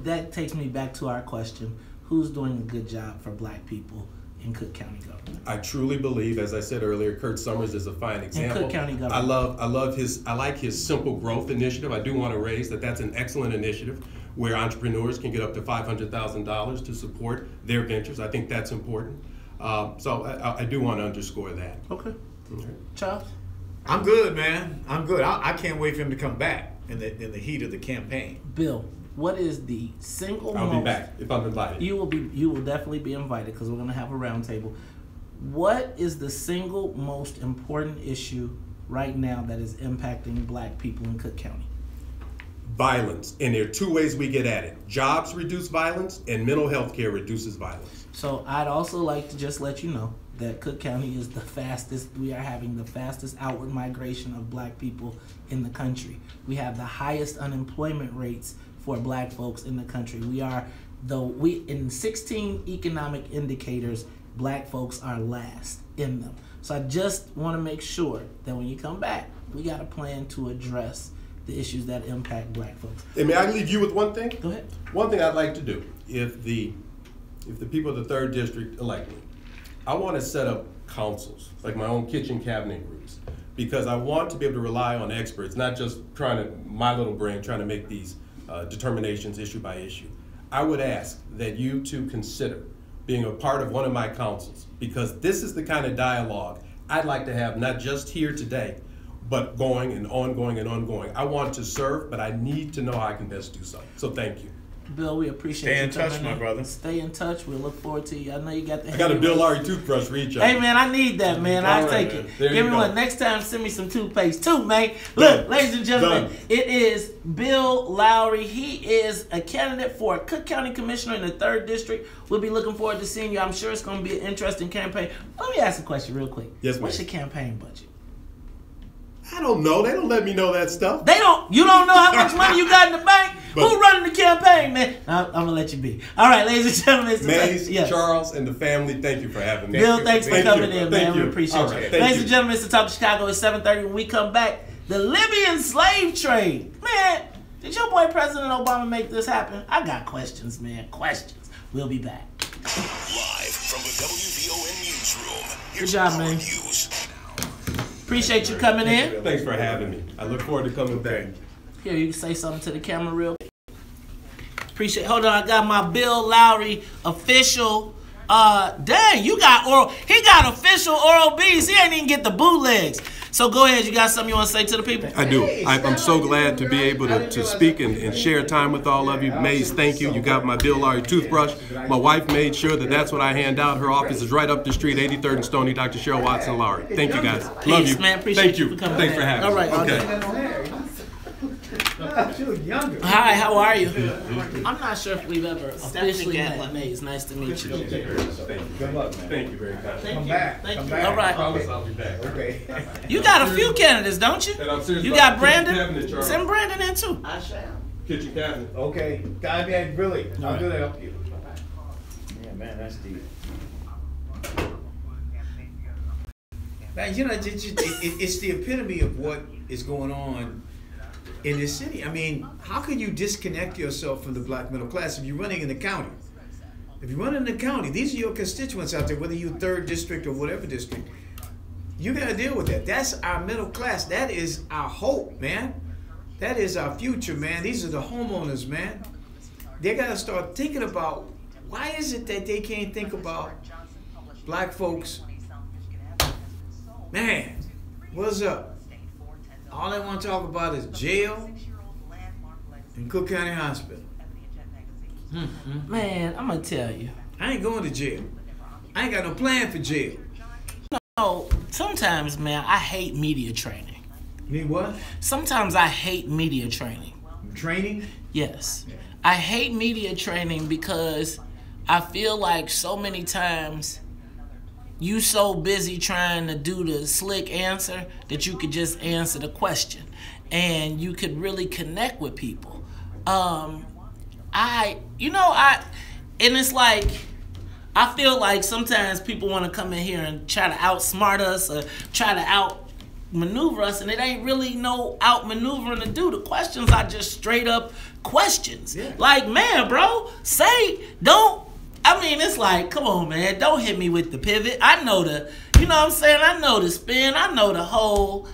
that takes me back to our question: who's doing a good job for black people in Cook County government? I truly believe, as I said earlier, Kurt Summers is a fine example. In Cook County government. I like his Simple Growth initiative. I do want to raise that's an excellent initiative where entrepreneurs can get up to $500,000 to support their ventures. I think that's important. So I do want to underscore that. Okay. Charles? I'm good, man. I'm good. I can't wait for him to come back in the heat of the campaign. Bill, what is the single I'll be back if I'm invited. You will definitely be invited because we're going to have a roundtable. What is the single most important issue right now that is impacting black people in Cook County? Violence. And there are 2 ways we get at it. Jobs reduce violence and mental health care reduces violence. So I'd also like to just let you know that Cook County is we are having the fastest outward migration of black people in the country. We have the highest unemployment rates for black folks in the country. In 16 economic indicators, black folks are last in them. So I just want to make sure that when you come back, we got a plan to address the issues that impact black folks. And may I leave you with one thing? Go ahead. One thing I'd like to do, if the people of the 3rd District elect me, I want to set up councils, like my own kitchen cabinet groups, because I want to be able to rely on experts, not just my little brain trying to make these determinations issue by issue. I would ask that you two consider being a part of one of my councils, because this is the kind of dialogue I'd like to have, not just here today, but going and ongoing and ongoing. I want to serve, but I need to know how I can best do so. So thank you. Bill, we appreciate you. Stay in touch, my brother. Stay in touch. We'll look forward to you. I know you got the. I got a Bill Lowry toothbrush for each other. Hey man, I need that, man. I'll take it. Give me one. Next time, send me some toothpaste too, man. Look, ladies and gentlemen, it is Bill Lowry. He is a candidate for Cook County Commissioner in the 3rd District. We'll be looking forward to seeing you. I'm sure it's going to be an interesting campaign. Let me ask a question real quick. Yes, ma'am. What's your campaign budget? I don't know. They don't let me know that stuff. You don't know how much money you got in the bank? Who running the campaign, man? I'm going to let you be. All right, ladies and gentlemen. Mace, Charles, and the family, thank you for having me. Bill, thanks for coming in, man. We appreciate you. Right, ladies and gentlemen, it's the Talk of Chicago at 7:30. When we come back, the Libyan slave trade. Man, did your boy President Obama make this happen? I got questions, man. Questions. We'll be back. Live from the WVON newsroom. Good job, man. Appreciate you coming in. Thanks for having me. I look forward to coming back. Here, you can say something to the camera real quick. Appreciate. Hold on, I got my Bill Lowry official. Dang, you got oral. He got official Oral B's. He ain't even get the bootlegs. So go ahead. You got something you want to say to the people? I do. I'm so glad to be able to speak and share time with all of you. Maze, thank you. You got my Bill Lowry toothbrush. My wife made sure that's what I hand out. Her office is right up the street, 83rd and Stony. Dr. Cheryl Watson Lowry. Thank you, guys. Love you. Man, appreciate thank you. For coming Thanks for having me. All right. Okay. Hi, how are you? I'm not sure if we've ever officially met. Maze, nice to meet you. Good luck, man. Thank you very much. Come back. Thank you. All right. I promise I'll be back. Okay. You got a few candidates, don't you? You got Brandon? Send Brandon in too. I shall. Kitchen cabinet. Okay. God, really. I'll do that. Help you. Yeah, man, that's deep. Man, you know, it's the epitome of what is going on in this city. I mean, how can you disconnect yourself from the black middle class if you're running in the county? If you're running in the county, these are your constituents out there, whether you're 3rd District or whatever district. You got to deal with that. That's our middle class. That is our hope, man. That is our future, man. These are the homeowners, man. They got to start thinking about, why is it that they can't think about black folks? Man, what's up? All they want to talk about is jail and Cook County Hospital. Man, I'm going to tell you. I ain't going to jail. I ain't got no plan for jail. know, sometimes, man, I hate media training. Need what? Sometimes I hate media training. Training? Yes. I hate media training because I feel like so many times you so busy trying to do the slick answer that you could just answer the question and you could really connect with people. And it's like, I feel like sometimes people want to come in here and try to outsmart us or try to outmaneuver us, and it ain't really no outmaneuvering to do. The questions are just straight up questions. Yeah. Like, man, bro, it's like, come on, man, don't hit me with the pivot. I know I know the spin. I know the whole.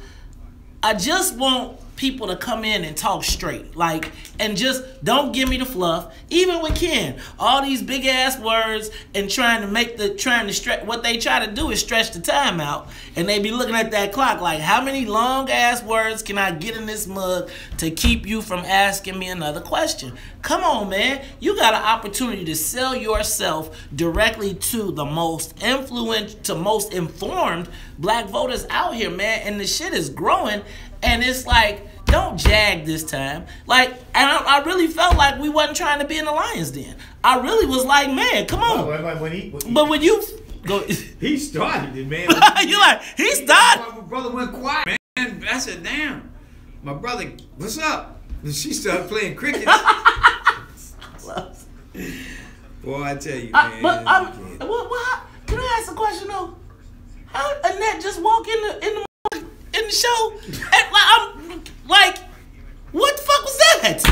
I just want people to come in and talk straight, like, and just don't give me the fluff. Even with Ken, all these big ass words and trying to stretch. What they try to do is stretch the time out, and they be looking at that clock like, how many long ass words can I get in this mug to keep you from asking me another question? Come on, man, you got an opportunity to sell yourself directly to the most most informed black voters out here, man, and the shit is growing. And it's like, don't jag this time. Like, and I really felt like we wasn't trying to be in the Lions Den. I really was like, man, come on. But when you go, he started it, man. You like, he started. My brother went quiet, man. I said, damn, my brother, what's up? And she started playing cricket. Boy, I tell you, man. Can I ask a question though? How Annette just walk in the show? And I'm like, what the fuck was that?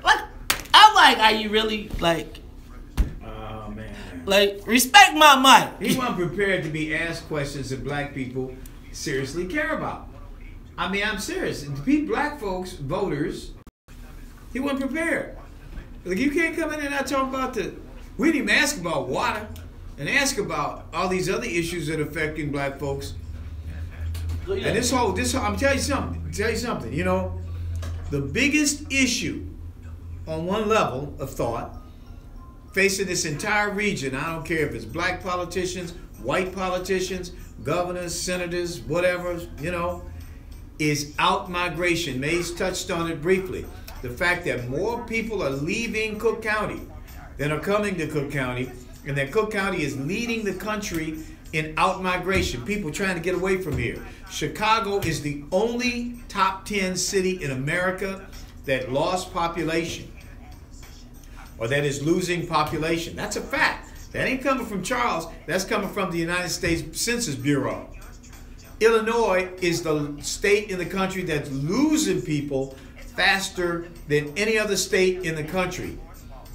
Like, I'm like, are you really like? Oh man. Like, respect my mic. He wasn't prepared to be asked questions that black people seriously care about. I mean, I'm serious. To be black folks, voters, he wasn't prepared. Like, you can't come in and not talk about we didn't even ask about water and ask about all these other issues that are affecting black folks. And this whole, I'm telling you something, you know, the biggest issue on one level of thought facing this entire region, I don't care if it's black politicians, white politicians, governors, senators, whatever, you know, is out-migration. Mays touched on it briefly. The fact that more people are leaving Cook County than are coming to Cook County, and that Cook County is leading the country in out-migration, people trying to get away from here. Chicago is the only top 10 city in America that lost population, or that is losing population. That's a fact. That ain't coming from Charles. That's coming from the United States Census Bureau. Illinois is the state in the country that's losing people faster than any other state in the country.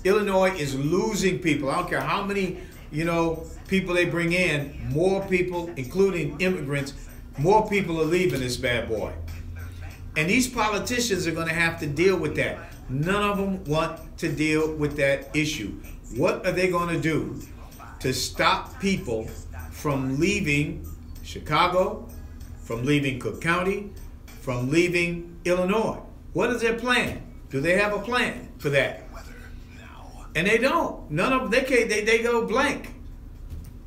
Illinois is losing people. I don't care how many, you know, people they bring in, more people, including immigrants, more people are leaving this bad boy. And these politicians are going to have to deal with that. None of them want to deal with that issue. What are they going to do to stop people from leaving Chicago, from leaving Cook County, from leaving Illinois? What is their plan? Do they have a plan for that? And they don't. None of them, they go blank.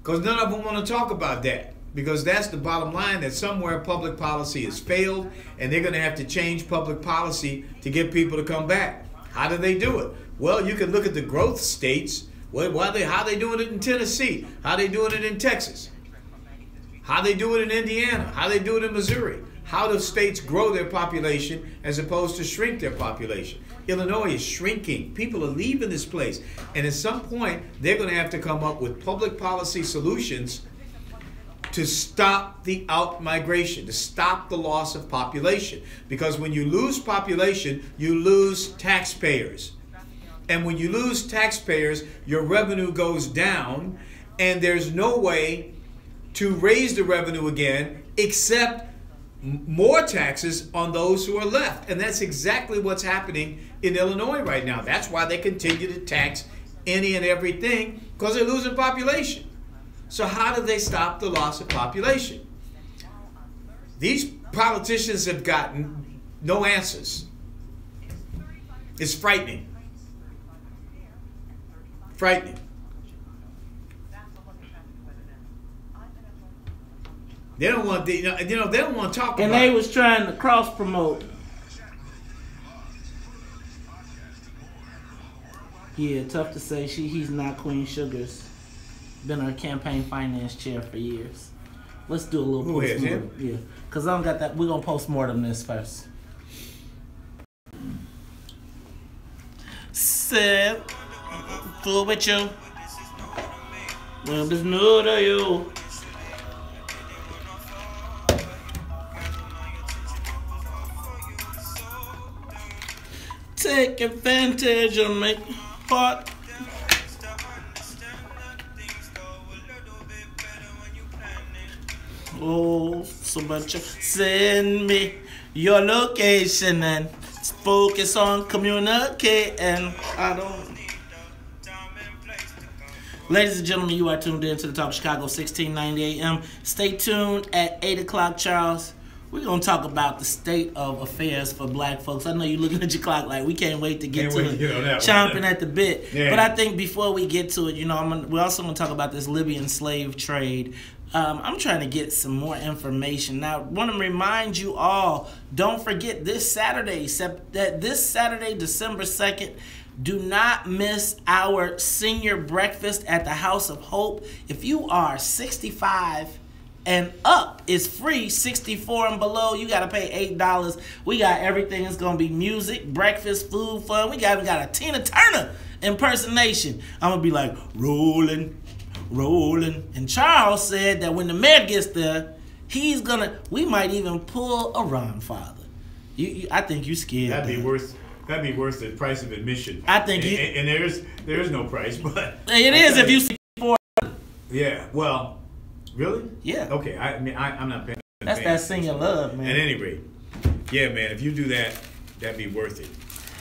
Because none of them want to talk about that. Because that's the bottom line, that somewhere public policy has failed, and they're going to have to change public policy to get people to come back. How do they do it? Well, you can look at the growth states. How they doing it in Tennessee? How they doing it in Texas? How they do it in Indiana? How they do it in Missouri? How do states grow their population as opposed to shrink their population? Illinois is shrinking. People are leaving this place. And at some point, they're going to have to come up with public policy solutions to stop the out-migration, to stop the loss of population. Because when you lose population, you lose taxpayers. And when you lose taxpayers, your revenue goes down, and there's no way to raise the revenue again except more taxes on those who are left. And that's exactly what's happening in Illinois right now. That's why they continue to tax any and everything, because they're losing population. So how do they stop the loss of population? These politicians have gotten no answers. It's frightening. Frightening. They don't want they don't want to talk about it. And they was trying to cross promote. Yeah, tough to say. He's not Queen Sugar's. Been our campaign finance chair for years. Let's do a little postmortem. Yeah, because I don't got that. We're going to postmortem this first. Said, fool with you. When it's new to you. Take advantage of me. Part. Oh, so much. Send me your location and focus on communicating. I don't. Ladies and gentlemen, you are tuned in to the Talk of Chicago, 1690 AM. Stay tuned at 8 o'clock, Charles. We're going to talk about the state of affairs for black folks. I know you're looking at your clock like we can't wait to get to it. Chomping at the bit. Yeah. But I think before we get to it, we're also going to talk about this Libyan slave trade. I'm trying to get some more information. Now, I want to remind you all, don't forget this Saturday, December 2nd, do not miss our senior breakfast at the House of Hope. If you are 65 and up, it's free. 64 and below, you got to pay $8. We got everything. It's going to be music, breakfast, food, fun. We got a Tina Turner impersonation. I'm going to be like, rolling. And Charles said that when the mayor gets there, we might even pull a Ron Father. I think you scared. That'd be worth the price of admission. I think and there's no price, but it is if you see for. Yeah. Well, really? Yeah. Okay. I'm not paying. That's that singing love, man. At any rate, yeah, man. If you do that, that'd be worth it.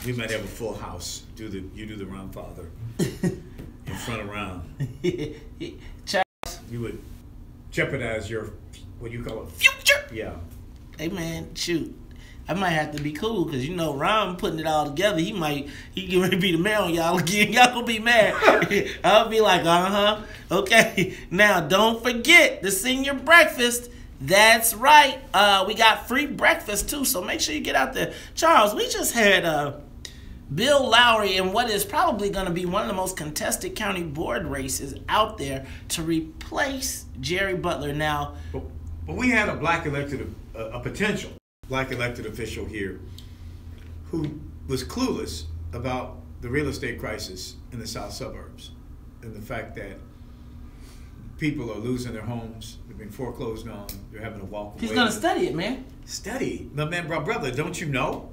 We might have a full house. You do the Ron Father in front of Ron. Charles, you would jeopardize your what you call it future. Yeah. Hey man, shoot. I might have to be cool because Ron putting it all together. He get ready to be the mayor on y'all again. Y'all gonna be mad. I'll be like, okay. Now don't forget the senior breakfast. That's right. We got free breakfast too, so make sure you get out there. Charles, we just had Bill Lowry in what is probably going to be one of the most contested county board races out there to replace Jerry Butler. Now, but we had a potential black elected official here who was clueless about the real estate crisis in the south suburbs and the fact that people are losing their homes, they're being foreclosed on, they're having to walk away. He's going to study it, man. Study? But man, brother, don't you know?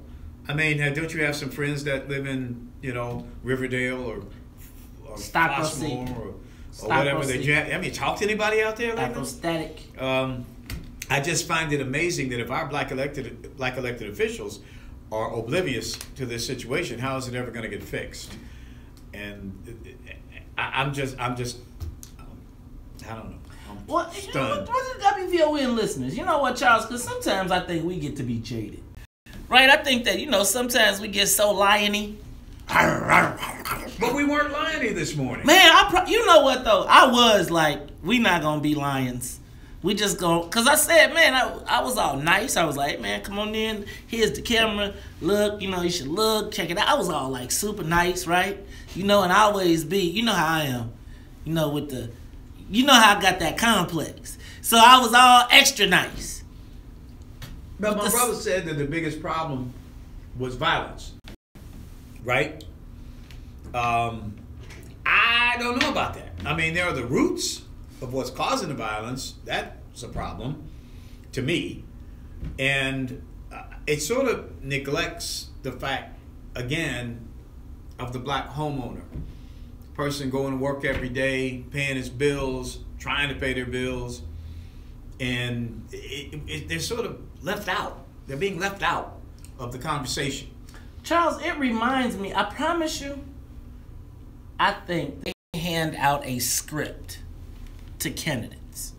I mean, don't you have some friends that live in, Riverdale or Flossmoor or whatever? Talk to anybody out there? Static. I just find it amazing that if our black elected officials are oblivious to this situation, how is it ever going to get fixed? And I'm just I don't know. Well, stunned. What's the WVON listeners? You know what, Charles? Because sometimes I think we get to be jaded. Right? I think that, sometimes we get so liony. But we weren't liony this morning. Man, you know what, though? I was like, we not going to be lions. We just go, because I said, man, I was all nice. I was like, man, come on in. Here's the camera. Look, you should look, check it out. I was all like super nice, right? And I always be, you know how I am. How I got that complex. So I was all extra nice. But my brother said that the biggest problem was violence, right? I don't know about that. I mean, there are the roots of what's causing the violence. That's a problem to me. And it sort of neglects the fact, again, of the black homeowner. Person going to work every day, paying his bills, trying to pay their bills, and they're sort of left out. They're being left out of the conversation. Charles, it reminds me, I promise you, I think they hand out a script to candidates.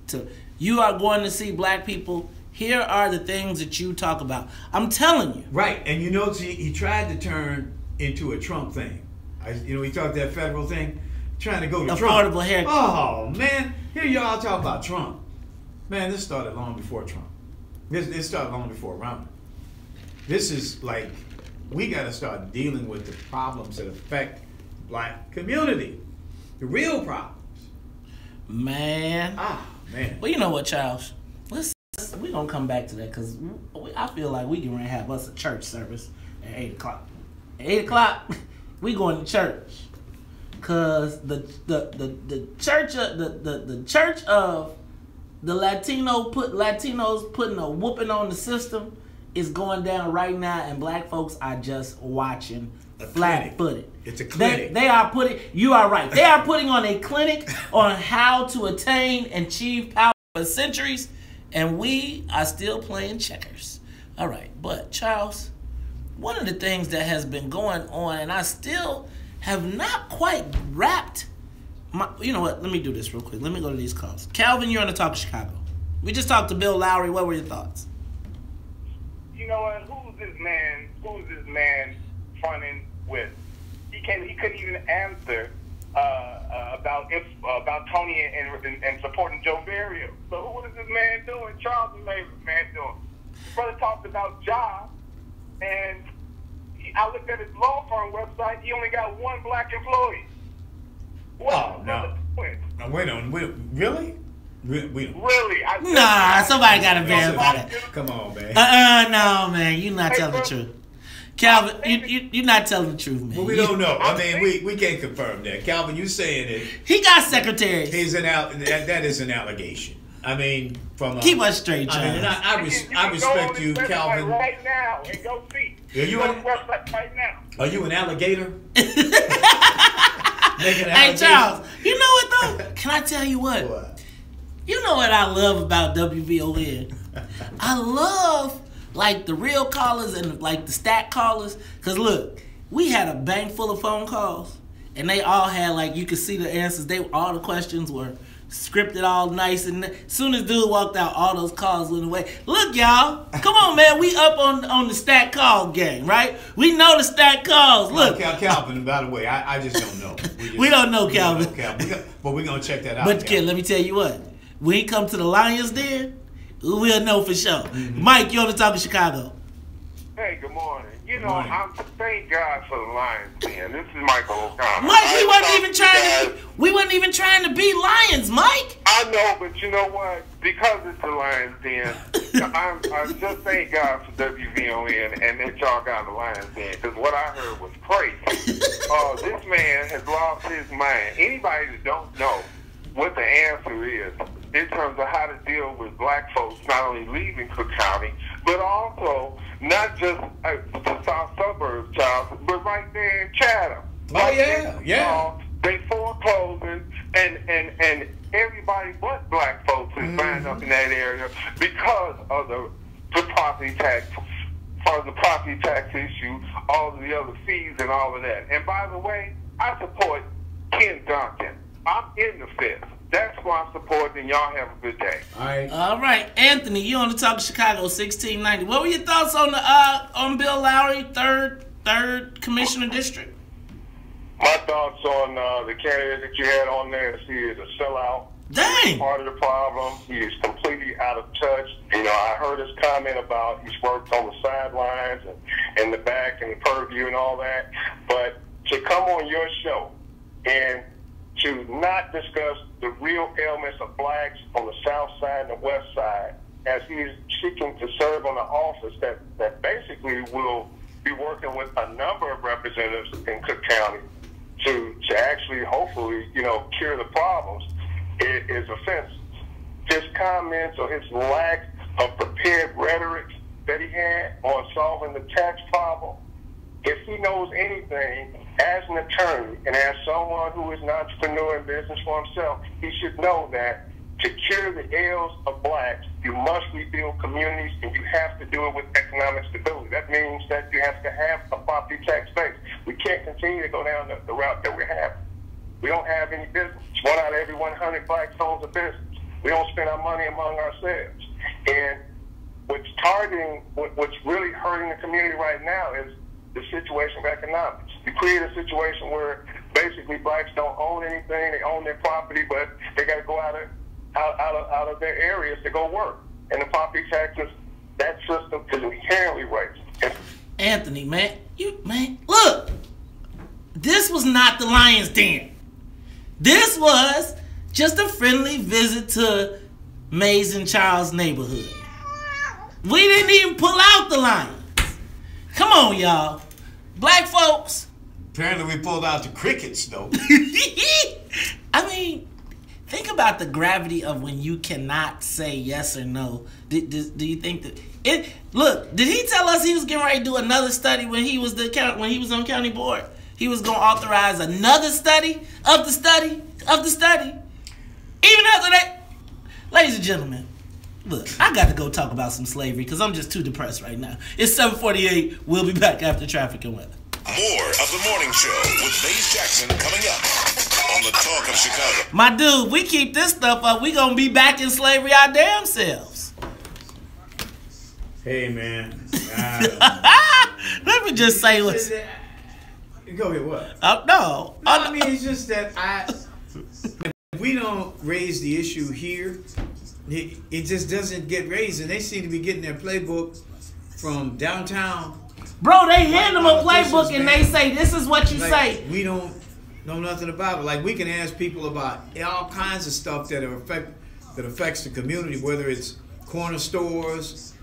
You are going to see black people. Here are the things that you talk about. I'm telling you. Right, and he tried to turn into a Trump thing. He talked that federal thing, trying to go to affordable Trump. hair. Oh man, here y'all talk about Trump. Man, this started long before Trump. This started long before Romney. This is like, we got to start dealing with the problems that affect the black community. The real problems. Man. Man. Well, you know what, Charles? We're going to come back to that because I feel like we can have us a church service at 8 o'clock. At 8 o'clock, we going to church. Because the church of the church of the Latinos putting a whooping on the system is going down right now, and black folks are just watching flat-footed. It's a clinic. They are putting. You are right. They are putting on a clinic on how to attain and achieve power for centuries, and we are still playing checkers. All right, but Charles, one of the things that has been going on, and I still have not quite wrapped my. You know what? Let me do this real quick. Let me go to these calls. Calvin, you're on the Talk of Chicago. We just talked to Bill Lowry. What were your thoughts? You know what? Who's this man fronting with? He couldn't even answer about Tony and supporting Joe Barrio. So what is this man doing? Charles is man doing. His brother talked about jobs, and I looked at his law firm website. He only got one black employee. What? No. Wait on. Really? Really? Nah, somebody got to verify that. Come on, man. No, man. You're not telling the truth. Calvin, you're not telling the truth, man. Well, we don't know. I mean, we can't confirm that. Calvin, you saying it. He got secretaries. That is an allegation. I mean, keep us straight, Charles. I respect you, Calvin. Right now and go see. Right now. Are you an alligator? Hey, Charles, you know what though? Can I tell you what? What? You know what I love about WVON? I love like the real callers and like the stat callers. Cause look, we had a bank full of phone calls, and they all had like you could see the answers. All the questions were scripted all nice, and as soon as dude walked out, all those calls went away. Look, y'all, come on, man, we up on the stat call game, right? We know the stat calls. Look, Calvin. By the way, I just don't know. We don't know, Calvin. But we're gonna check that out. But kid, let me tell you what. When he come to the Lions Den, we'll know for sure. Mm-hmm. Mike, you're on the Talk of Chicago. Hey, good morning. You know, thank God for the Lions Den. This is Michael O'Connor. Mike, we wasn't even trying to beat Lions, Mike. I know, but you know what? Because it's the Lions Den, I just thank God for WVON and that y'all got the Lions Den, because what I heard was crazy. This man has lost his mind. Anybody that don't know what the answer is in terms of how to deal with black folks not only leaving Cook County, but also not just the south suburbs, Charles, but right there in Chatham. Yeah. They foreclosing, and everybody but black folks is buying up in that area because of the property tax, issue, all of the other fees and all of that. And by the way, I support Ken Duncan. I'm in the fifth. That's why I'm supporting. Y'all have a good day. All right, Anthony, you on the Talk of Chicago 1690. What were your thoughts on Bill Lowry, third commissioner district? My thoughts on the candidate that you had on there is he is a sellout. Dang. He's part of the problem. He is completely out of touch. You know, I heard his comment about he's worked on the sidelines and in the back and the purview and all that. But to come on your show and to not discuss the real ailments of blacks on the south side and the west side as he's seeking to serve on an office that basically will be working with a number of representatives in Cook County to actually, hopefully, cure the problems, it is offensive. His comments or his lack of prepared rhetoric that he had on solving the tax problem, if he knows anything, as an attorney and as someone who is an entrepreneur in business for himself, he should know that to cure the ills of blacks, you must rebuild communities, and you have to do it with economic stability. That means that you have to have a property tax base. We can't continue to go down the route that we have. We don't have any business. 1 out of every 100 blacks owns a business. We don't spend our money among ourselves. And what's really hurting the community right now is the situation of economics. You create a situation where basically blacks don't own anything. They own their property, but they got to go out out of their areas to go work. And in property taxes, that system is inherently racist. Anthony, man, look, this was not the Lion's Den. This was just a friendly visit to Mays and Charles' neighborhood. We didn't even pull out the Lions. Come on, y'all. Black folks. Apparently we pulled out the crickets, though. I mean, think about the gravity of when you cannot say yes or no. Do you think that it? Look, did he tell us he was getting ready to do another study when he was on county board? He was going to authorize another study of the study of the study. Even after that, ladies and gentlemen, look, I got to go talk about some slavery because I'm just too depressed right now. It's 7:48. We'll be back after traffic and weather. More of the morning show with Mays Jackson coming up on the Talk of Chicago. My dude, we keep this stuff up, we gonna be back in slavery our damn selves. Hey, man. Let me just say what's... Go ahead, what? No. I mean, it's just that if we don't raise the issue here, it just doesn't get raised. And they seem to be getting their playbook from downtown. Bro, they hand them a playbook and they say, this is what you say. We don't know nothing about it. Like, we can ask people about all kinds of stuff that affects the community, whether it's corner stores,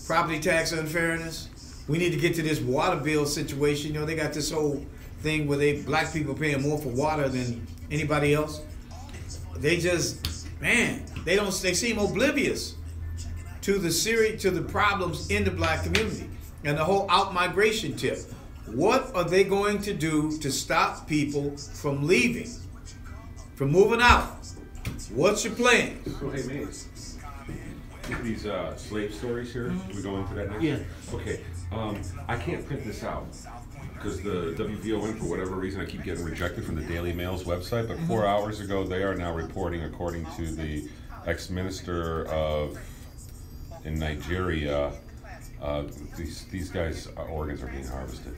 property tax unfairness. We need to get to this water bill situation. You know, they got this whole thing where black people paying more for water than anybody else. They just, man, they seem oblivious to the problems in the black community. And the whole out-migration tip. What are they going to do to stop people from leaving, from moving out? What's your plan? So, hey, Mays, these slave stories here, we go into that next? Yeah. Okay, I can't print this out because the WVON, for whatever reason, I keep getting rejected from the Daily Mail's website, but 4 hours ago, they are now reporting, according to the ex-minister in Nigeria, these guys' organs are being harvested.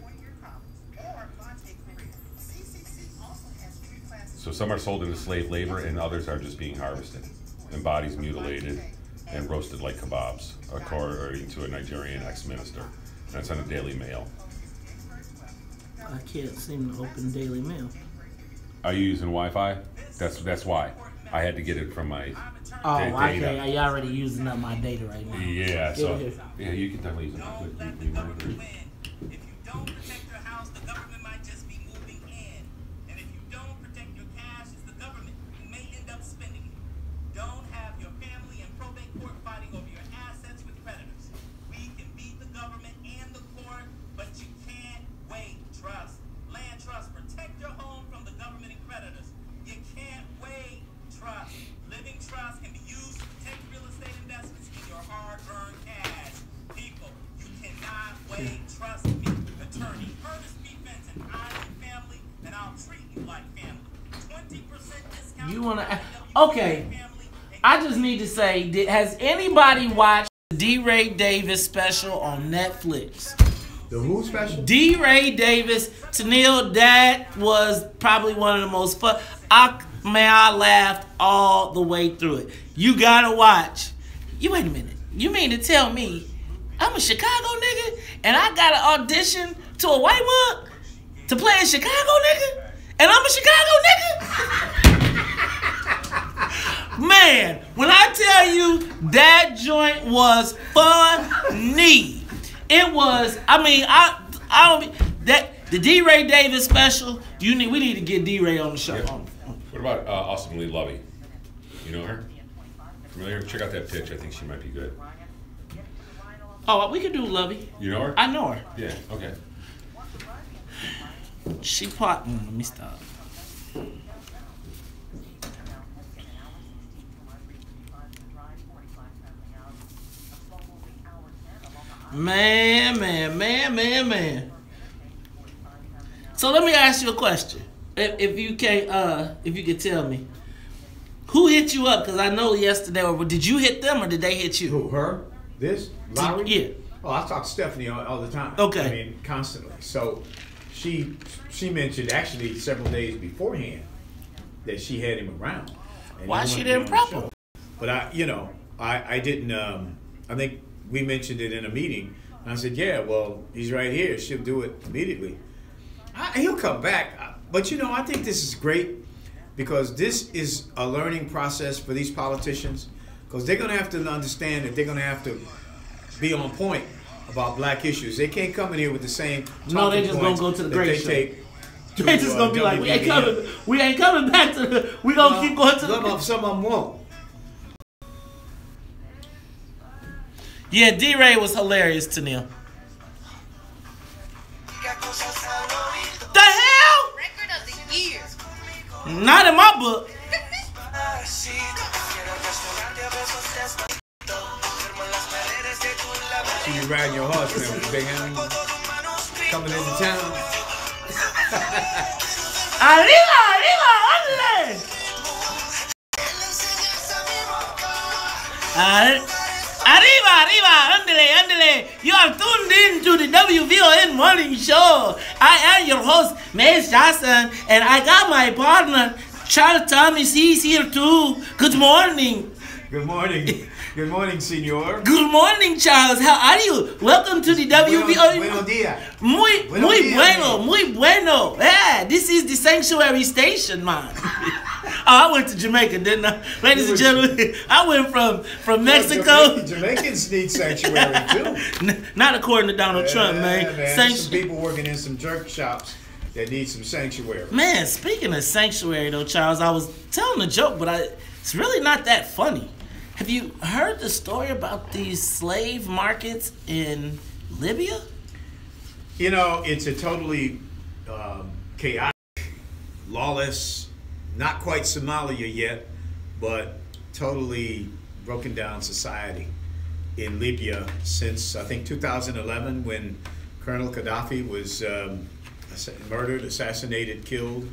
So some are sold into slave labor and others are just being harvested and bodies mutilated and roasted like kebabs, according to a Nigerian ex-minister. That's on the Daily Mail. I can't seem to open Daily Mail. Are you using Wi-Fi? That's why. I had to get it from my data. You're already using up my data right now. Yeah, so yeah, you can definitely use it. If you don't protect your house, the government might just be moving in. And if you don't protect your cash, it's the government who may end up spending it. Don't have your family in probate court fighting over your assets with creditors. We can beat the government and the court, but you can't wait. Trust. Land trust. Protect your home from the government and creditors. You can't wait. Trust. Living trust can be used to protect real estate investments in your hard-earned cash. People, you cannot wait. Trust me. Attorney Curtis B. Fenton, I'm family, and I'll treat you like family. 20% discount. You wanna? Okay. I just need to say, has anybody watched the D. Davis special on Netflix? The who special? D. Davis. Tennille, that was probably one of the most fun. I laughed all the way through it. You gotta watch. Wait a minute. You mean to tell me I'm a Chicago nigga and I gotta audition to a white mug to play a Chicago nigga? And I'm a Chicago nigga? Man, when I tell you that joint was funny. It was, I mean, the D. Ray Davis special, we need to get D. Ray on the show. Yeah. What about Awesomely Lovey? You know her? Familiar? Check out that pitch. I think she might be good. Oh, we could do Lovey. You know her? I know her. Yeah, okay. She let me stop. Man. So let me ask you a question. If you could tell me, who hit you up? Because I know yesterday, or did you hit them or did they hit you? Who, her? This? Lowry? Yeah. Oh, I talk to Stephanie all the time. Okay. I mean, constantly. So she mentioned actually several days beforehand that she had him around. Why she didn't prep him? But I didn't. I think we mentioned it in a meeting, and I said, yeah, well, he's right here. She'll do it immediately. He'll come back, but I think this is great because this is a learning process for these politicians because they're going to have to understand that they're going to have to be on point about black issues. They can't come in here with the same. No, they just gonna go to the great show. They just gonna be like, we ain't coming back to the. We gonna keep going to the. Some of them won't. Yeah, D-Ray was hilarious to Neil. The hell? Record of the year. Not in my book. See you riding your horse, man, with Big Henry coming into town. Arriba, arriba, ándale. Arriba, arriba, ándale, ándale. You are tuned in to the WVON Morning Show. I am your host, Mace Jackson, and I got my partner, Charles Thomas. He's here too. Good morning. Good morning. Good morning, senor. Good morning, Charles. How are you? Welcome to the WVON. Buenos días. Muy bueno. Yeah, this is the sanctuary station, man. I went to Jamaica, didn't I? Ladies and gentlemen, I went from Mexico. Jamaicans need sanctuary, too. Not according to Donald Trump, man. Some people working in some jerk shops that need some sanctuary. Man, speaking of sanctuary, though, Charles, I was telling a joke, but it's really not that funny. Have you heard the story about these slave markets in Libya? It's a totally chaotic, lawless, not quite Somalia yet, but totally broken down society in Libya since, I think, 2011 when Colonel Gaddafi was murdered, assassinated, killed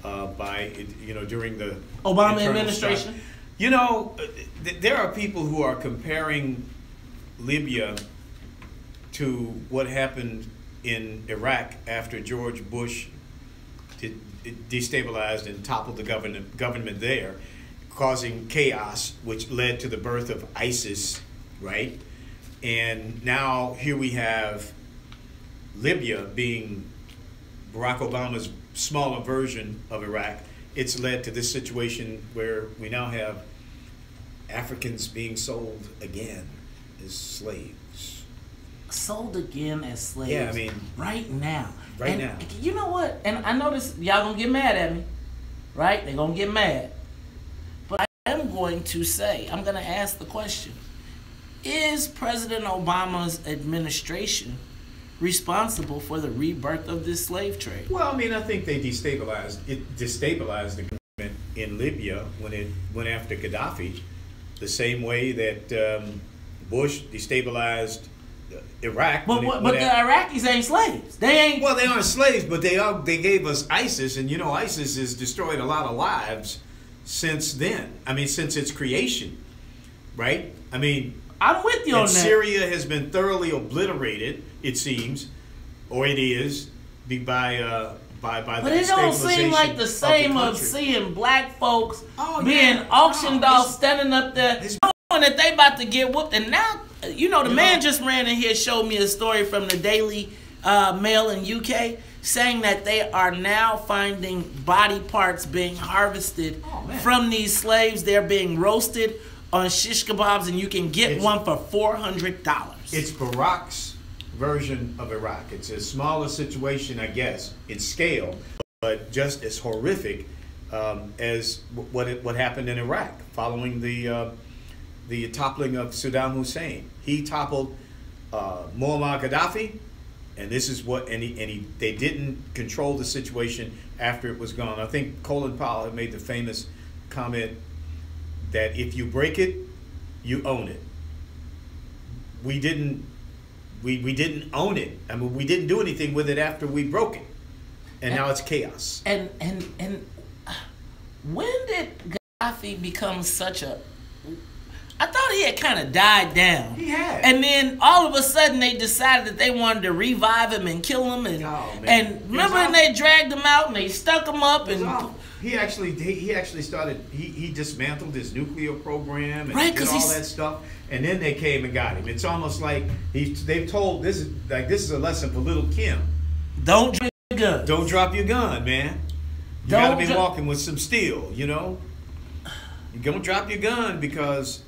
during the Obama administration. There are people who are comparing Libya to what happened in Iraq after George Bush destabilized and toppled the government there, causing chaos, which led to the birth of ISIS, right? And now here we have Libya being Barack Obama's smaller version of Iraq. It's led to this situation where we now have Africans being sold again as slaves. Sold again as slaves? Yeah, I mean... Right now. Right now. You know what? And I know this, y'all gonna get mad at me, right? They're gonna get mad. But I am going to say, I'm gonna ask the question, is President Obama's administration responsible for the rebirth of this slave trade? Well, I mean, I think they destabilized the government in Libya when it went after Gaddafi, the same way that Bush destabilized Iraq. But the Iraqis ain't slaves. They ain't. Well, they aren't slaves, but they gave us ISIS, and ISIS has destroyed a lot of lives since then. I mean, since its creation, right? I mean, I'm with you on that. Syria has been thoroughly obliterated, it seems, or it is, by the but it don't seem like the same of seeing black folks being auctioned off, standing up there, knowing that they about to get whooped. And now, the man just ran in here, showed me a story from the Daily Mail in UK, saying that they are now finding body parts being harvested from these slaves. They're being roasted on shish kebabs, and you can get one for $400. It's Barack's version of Iraq. It's a smaller situation, I guess, in scale, but just as horrific as what happened in Iraq following the toppling of Saddam Hussein. He toppled Muammar Gaddafi, and this is what they didn't control the situation after it was gone. I think Colin Powell had made the famous comment that if you break it, you own it. We didn't own it. I mean, we didn't do anything with it after we broke it, and now it's chaos. And when did Gaddafi become such a? I thought he had kind of died down. He had. And then all of a sudden they decided that they wanted to revive him and kill him. And remember when they dragged him out and they stuck him up and He actually started. He dismantled his nuclear program and right, did all that stuff, and then they came and got him. It's almost like they've told this is a lesson for little Kim. Don't drop your gun. Don't drop your gun, man. You gotta be walking with some steel, you know. You don't drop your gun because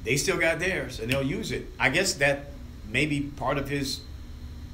they still got theirs and they'll use it. I guess that may be part of his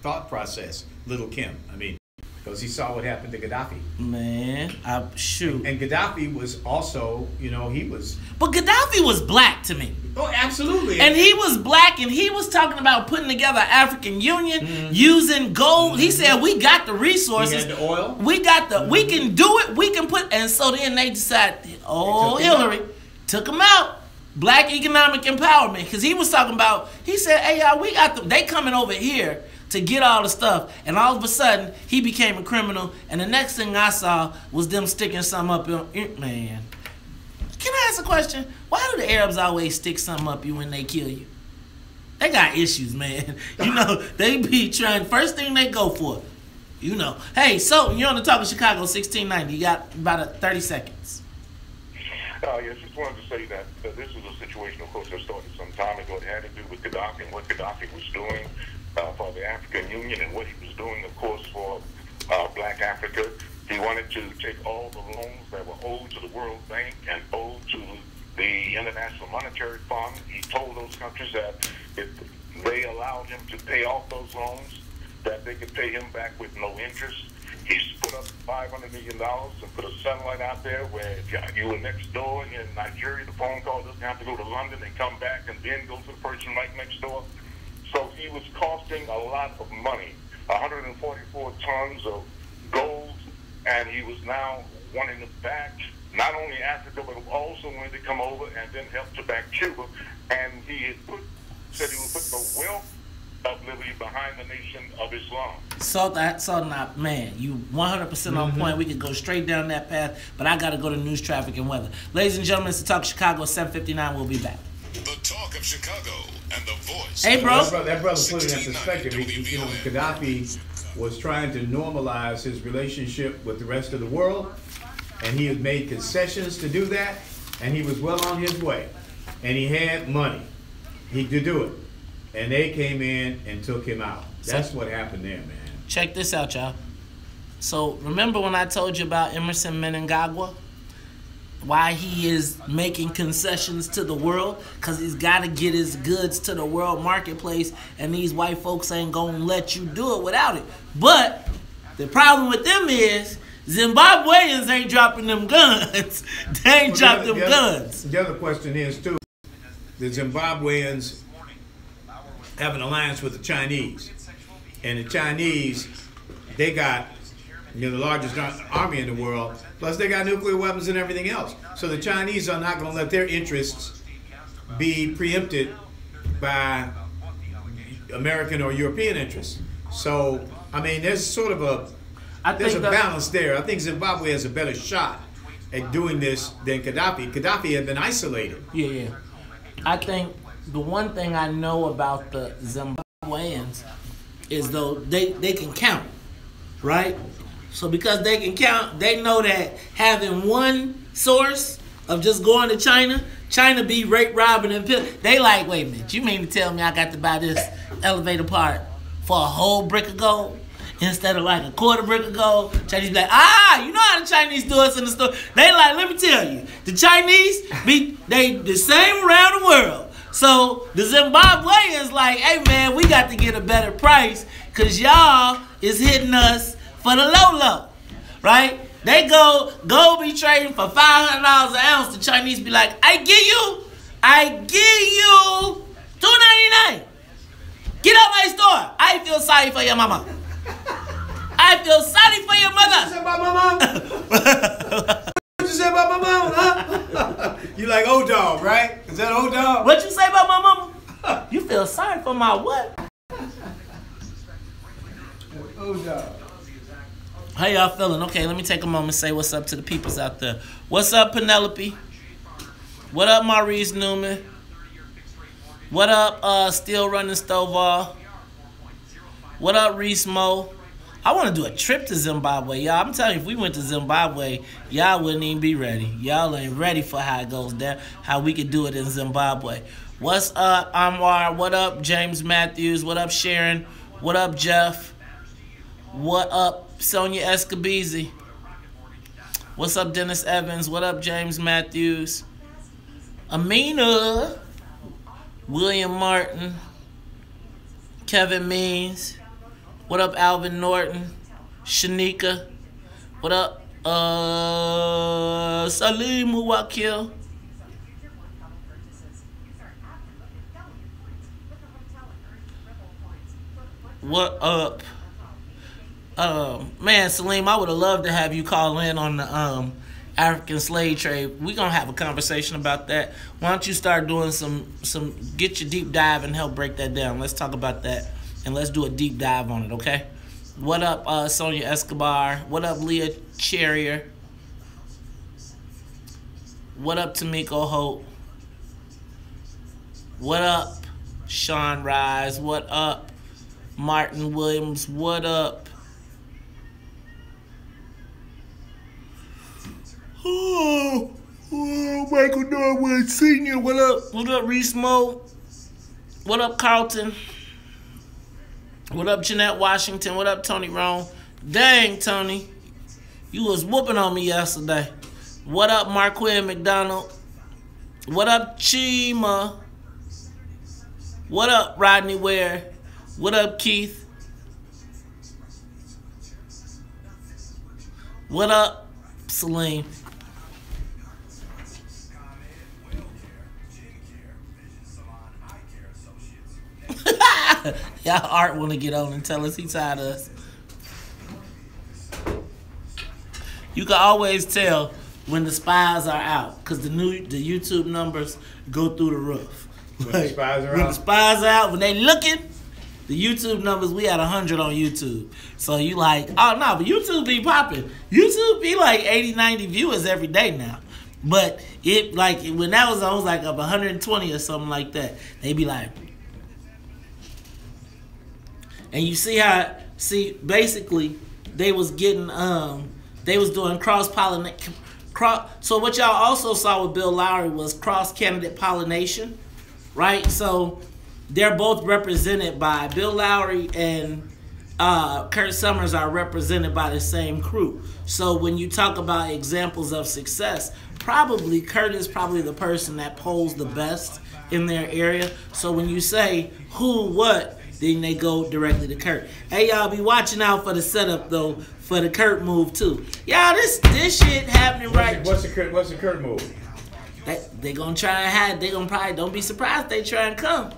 thought process, little Kim. I mean, because he saw what happened to Gaddafi. Man, shoot. And Gaddafi was also, you know, he was. But Gaddafi was black to me. Oh, absolutely. And he was black, and he was talking about putting together African Union, using gold. He said, we got the resources. He had the oil. We got the, we can do it, we can put, and so then they decided, Hillary took him out. Black economic empowerment. Because he was talking about, he said, hey, y'all, we got them, they coming over here to get all the stuff, and all of a sudden he became a criminal, and the next thing I saw was them sticking something up in, man. Can I ask a question? Why do the Arabs always stick something up you when they kill you? They got issues, man. You know, they be trying, first thing they go for, you know. Hey, so you're on the Talk of Chicago 1690. You got about 30 seconds. Yes, just wanted to say that this is a situation, of course, that started some time ago. It had to do with Gaddafi and what Gaddafi was doing for the African Union and what he was doing, of course, for Black Africa. He wanted to take all the loans that were owed to the World Bank and owed to the International Monetary Fund. He told those countries that if they allowed him to pay off those loans, that they could pay him back with no interest. He's put up $500 million and put a satellite out there where if you were next door in Nigeria, the phone call doesn't have to go to London and come back and then go to the person right next door. So he was costing a lot of money, 144 tons of gold, and he was now wanting to back not only Africa, but also wanted to come over and then help to back Cuba. And he had said he would put the wealth of Libya behind the nation of Islam. So now, man, you 100% on point. We could go straight down that path, but I got to go to news, traffic, and weather. Ladies and gentlemen, it's the Talk Chicago 7:59. We'll be back. The Talk of Chicago and the voice. Hey, bro. That brother put it in perspective. You know, Gaddafi was trying to normalize his relationship with the rest of the world, and he had made concessions to do that, and he was well on his way, and he had money. He could do it, and they came in and took him out. That's what happened there, man. Check this out, y'all. So remember when I told you about Emerson Mnangagwa? Why he is making concessions to the world? Because he's got to get his goods to the world marketplace, and these white folks ain't going to let you do it without it. But the problem with them is Zimbabweans ain't dropping them guns. They ain't dropped them guns. The other question is, too, the Zimbabweans have an alliance with the Chinese. And the Chinese, they got the largest army in the world, plus they got nuclear weapons and everything else. So the Chinese are not going to let their interests be preempted by American or European interests. So, I mean, there's sort of a balance there. I think Zimbabwe has a better shot at doing this than Gaddafi. Gaddafi had been isolated. Yeah. I think the one thing I know about the Zimbabweans is though they can count, right? So because they can count, they know that having one source of just going to China be rape, robbing, and pill. They like, wait a minute, you mean to tell me I got to buy this elevator part for a whole brick of gold instead of like a quarter brick of gold? Chinese be like, you know how the Chinese do us in the store. They like, let me tell you, the Chinese they the same around the world. So the Zimbabweans like, hey man, we got to get a better price because y'all is hitting us for the low, right? They go be trading for $500 an ounce. The Chinese be like, I give you $2.99. Get out my store. I feel sorry for your mama. I feel sorry for your mother. What you say about my mama? Huh? You like old dog, right? Is that old dog? What you say about my mama? You feel sorry for my what? Old dog. How y'all feeling? Okay, let me take a moment and say what's up to the peoples out there. What's up, Penelope? What up, Maurice Newman? What up, Still Running Stovall? What up, Reese Mo? I want to do a trip to Zimbabwe, y'all. I'm telling you, if we went to Zimbabwe, y'all wouldn't even be ready. Y'all ain't ready for how it goes down, how we could do it in Zimbabwe. What's up, Anwar? What up, James Matthews? What up, Sharon? What up, Jeff? What up, Sonia Escobeezy? What's up, Dennis Evans? What up, James Matthews? Amina. William Martin. Kevin Means. What up, Alvin Norton? Shanika. What up, Salim Muwakil? What up? Man, Salim, I would have loved to have you call in on the African slave trade. We're going to have a conversation about that. Why don't you start doing get your deep dive and help break that down. Let's talk about that. And let's do a deep dive on it, okay? What up, Sonia Escobar? What up, Leah Cherrier? What up, Tamiko Hope? What up, Sean Rise? What up, Martin Williams? What up? Oh, Michael Norwood Sr. What up? What up, Reese Mo? What up, Carlton? What up, Jeanette Washington? What up, Tony Roan? Dang, Tony. You was whooping on me yesterday. What up, Marquette McDonald? What up, Chima? What up, Rodney Ware? What up, Keith? What up, Salim? Y'all Art want to get on and tell us he tired of us. You can always tell when the spies are out because the YouTube numbers go through the roof. When the spies are when out? the spies are out, when they looking, the YouTube numbers, we had 100 on YouTube. So you like, oh no, but YouTube be popping. YouTube be like 80, 90 viewers every day now. But it like when that was on, it was like up 120 or something like that. They be like, and you see how, basically, they was getting, they was doing cross-pollination. So what y'all also saw with Bill Lowry was cross-candidate pollination, right? So they're both represented by, Bill Lowry and Kurt Summers are represented by the same crew. So when you talk about examples of success, probably Kurt is probably the person that polls the best in their area. So when you say who, what, then they go directly to Kurt. Hey, y'all, be watching out for the setup, though, for the Kurt move, too. Y'all, this shit happening right. What's the Kurt move? They gonna try and hide. They gonna probably, don't be surprised they try and come.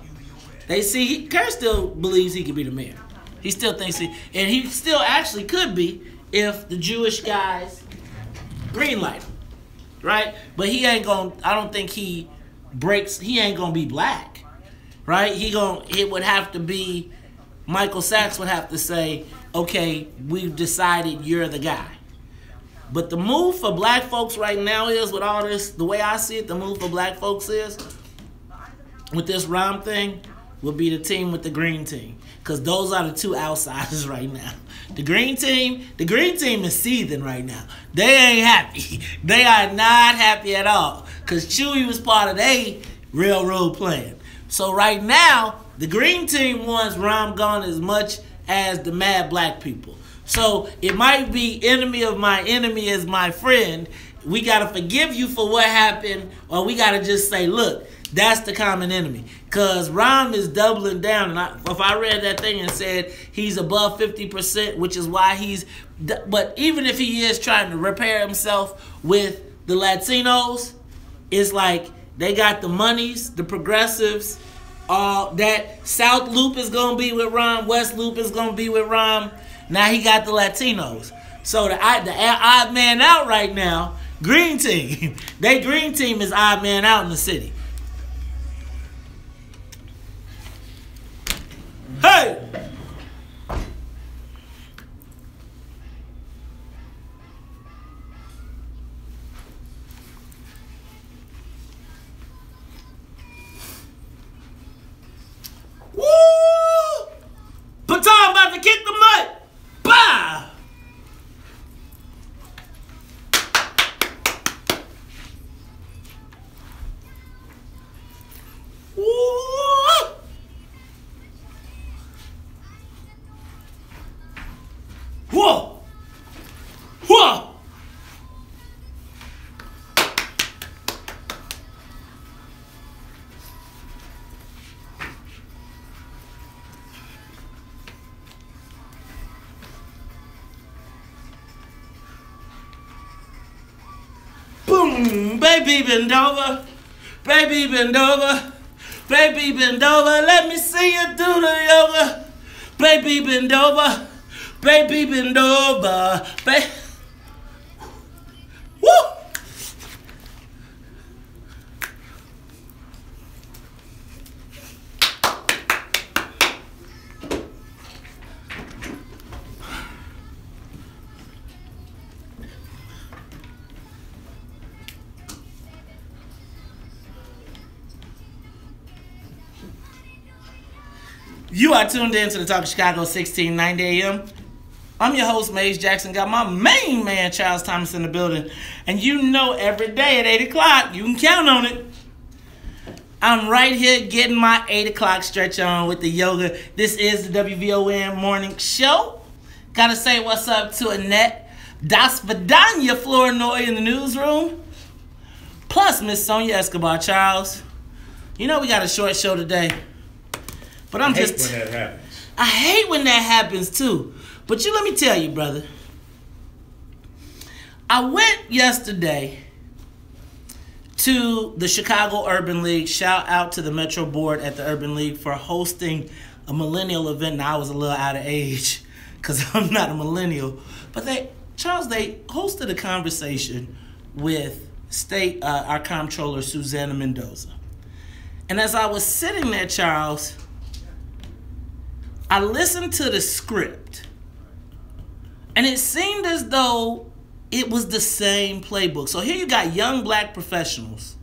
They see, Kurt still believes he could be the mayor. He still thinks and he still actually could be if the Jewish guys greenlight him, right? But he ain't gonna, I don't think he ain't gonna be black. Right? It would have to be, Michael Sachs would have to say, okay, we've decided you're the guy. But the move for black folks right now is, with all this, the way I see it, the move for black folks is, with this Rom thing, would be the team with the green team. Because those are the two outsiders right now. The green team is seething right now. They ain't happy. They are not happy at all. Because Chewy was part of their railroad plan. So right now, the green team wants Rom gone as much as the mad black people. So it might be enemy of my enemy is my friend. We got to forgive you for what happened, or we got to just say, look, that's the common enemy. Because Rom is doubling down. And if I read that thing and said he's above 50%, which is why but even if he is trying to repair himself with the Latinos, it's like, they got the monies, the progressives, that South Loop is going to be with Rom, West Loop is going to be with Rom. Now he got the Latinos. So the odd man out right now, green team. They green team is odd man out in the city. Hey! Woo! Baton about to kick the mud. Bah! Baby bend over, baby bend over, baby bend over. Let me see you do the yoga. Baby bend over, baby bend over, baby. Woo! You are tuned in to the Talk of Chicago 1690 AM. I'm your host, Maze Jackson. Got my main man, Charles Thomas, in the building. And you know every day at 8 o'clock, you can count on it. I'm right here getting my 8 o'clock stretch on with the yoga. This is the WVON morning show. Gotta say what's up to Annette. Das Vidania Flournoy in the newsroom. Plus Miss Sonia Escobar. Charles, you know we got a short show today. But I hate when that happens. I hate when that happens too. But let me tell you, brother. I went yesterday to the Chicago Urban League. Shout out to the Metro Board at the Urban League for hosting a millennial event. Now I was a little out of age because I'm not a millennial. But they hosted a conversation with our comptroller, Susanna Mendoza. And as I was sitting there, Charles, I listened to the script, and it seemed as though it was the same playbook. So here you got young black professionals,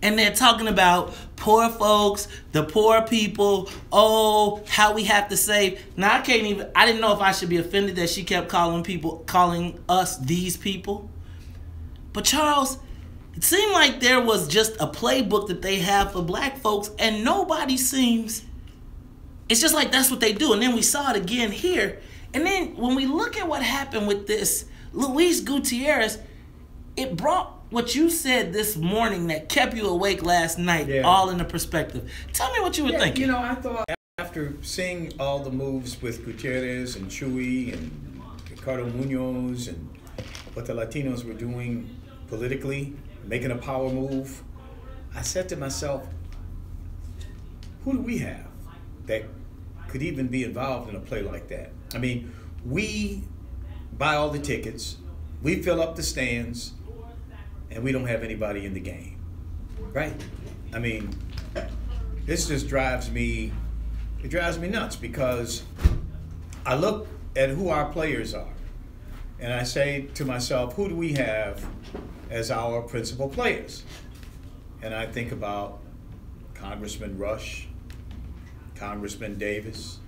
and they're talking about poor folks, the poor people, oh, how we have to save. Now, I didn't know if I should be offended that she kept calling us these people. But Charles, it seemed like there was just a playbook that they have for black folks, and nobody seems... It's just like that's what they do. And then we saw it again here. And then when we look at what happened with this Luis Gutierrez, it brought what you said this morning that kept you awake last night all into perspective. Tell me what you were thinking. You know, I thought after seeing all the moves with Gutierrez and Chuy and Ricardo Munoz and what the Latinos were doing politically, making a power move, I said to myself, who do we have that could even be involved in a play like that? I mean, we buy all the tickets, we fill up the stands, and we don't have anybody in the game, right? I mean, this just drives me nuts, because I look at who our players are, and I say to myself, who do we have as our principal players? And I think about Congressman Rush, Congressman Davis,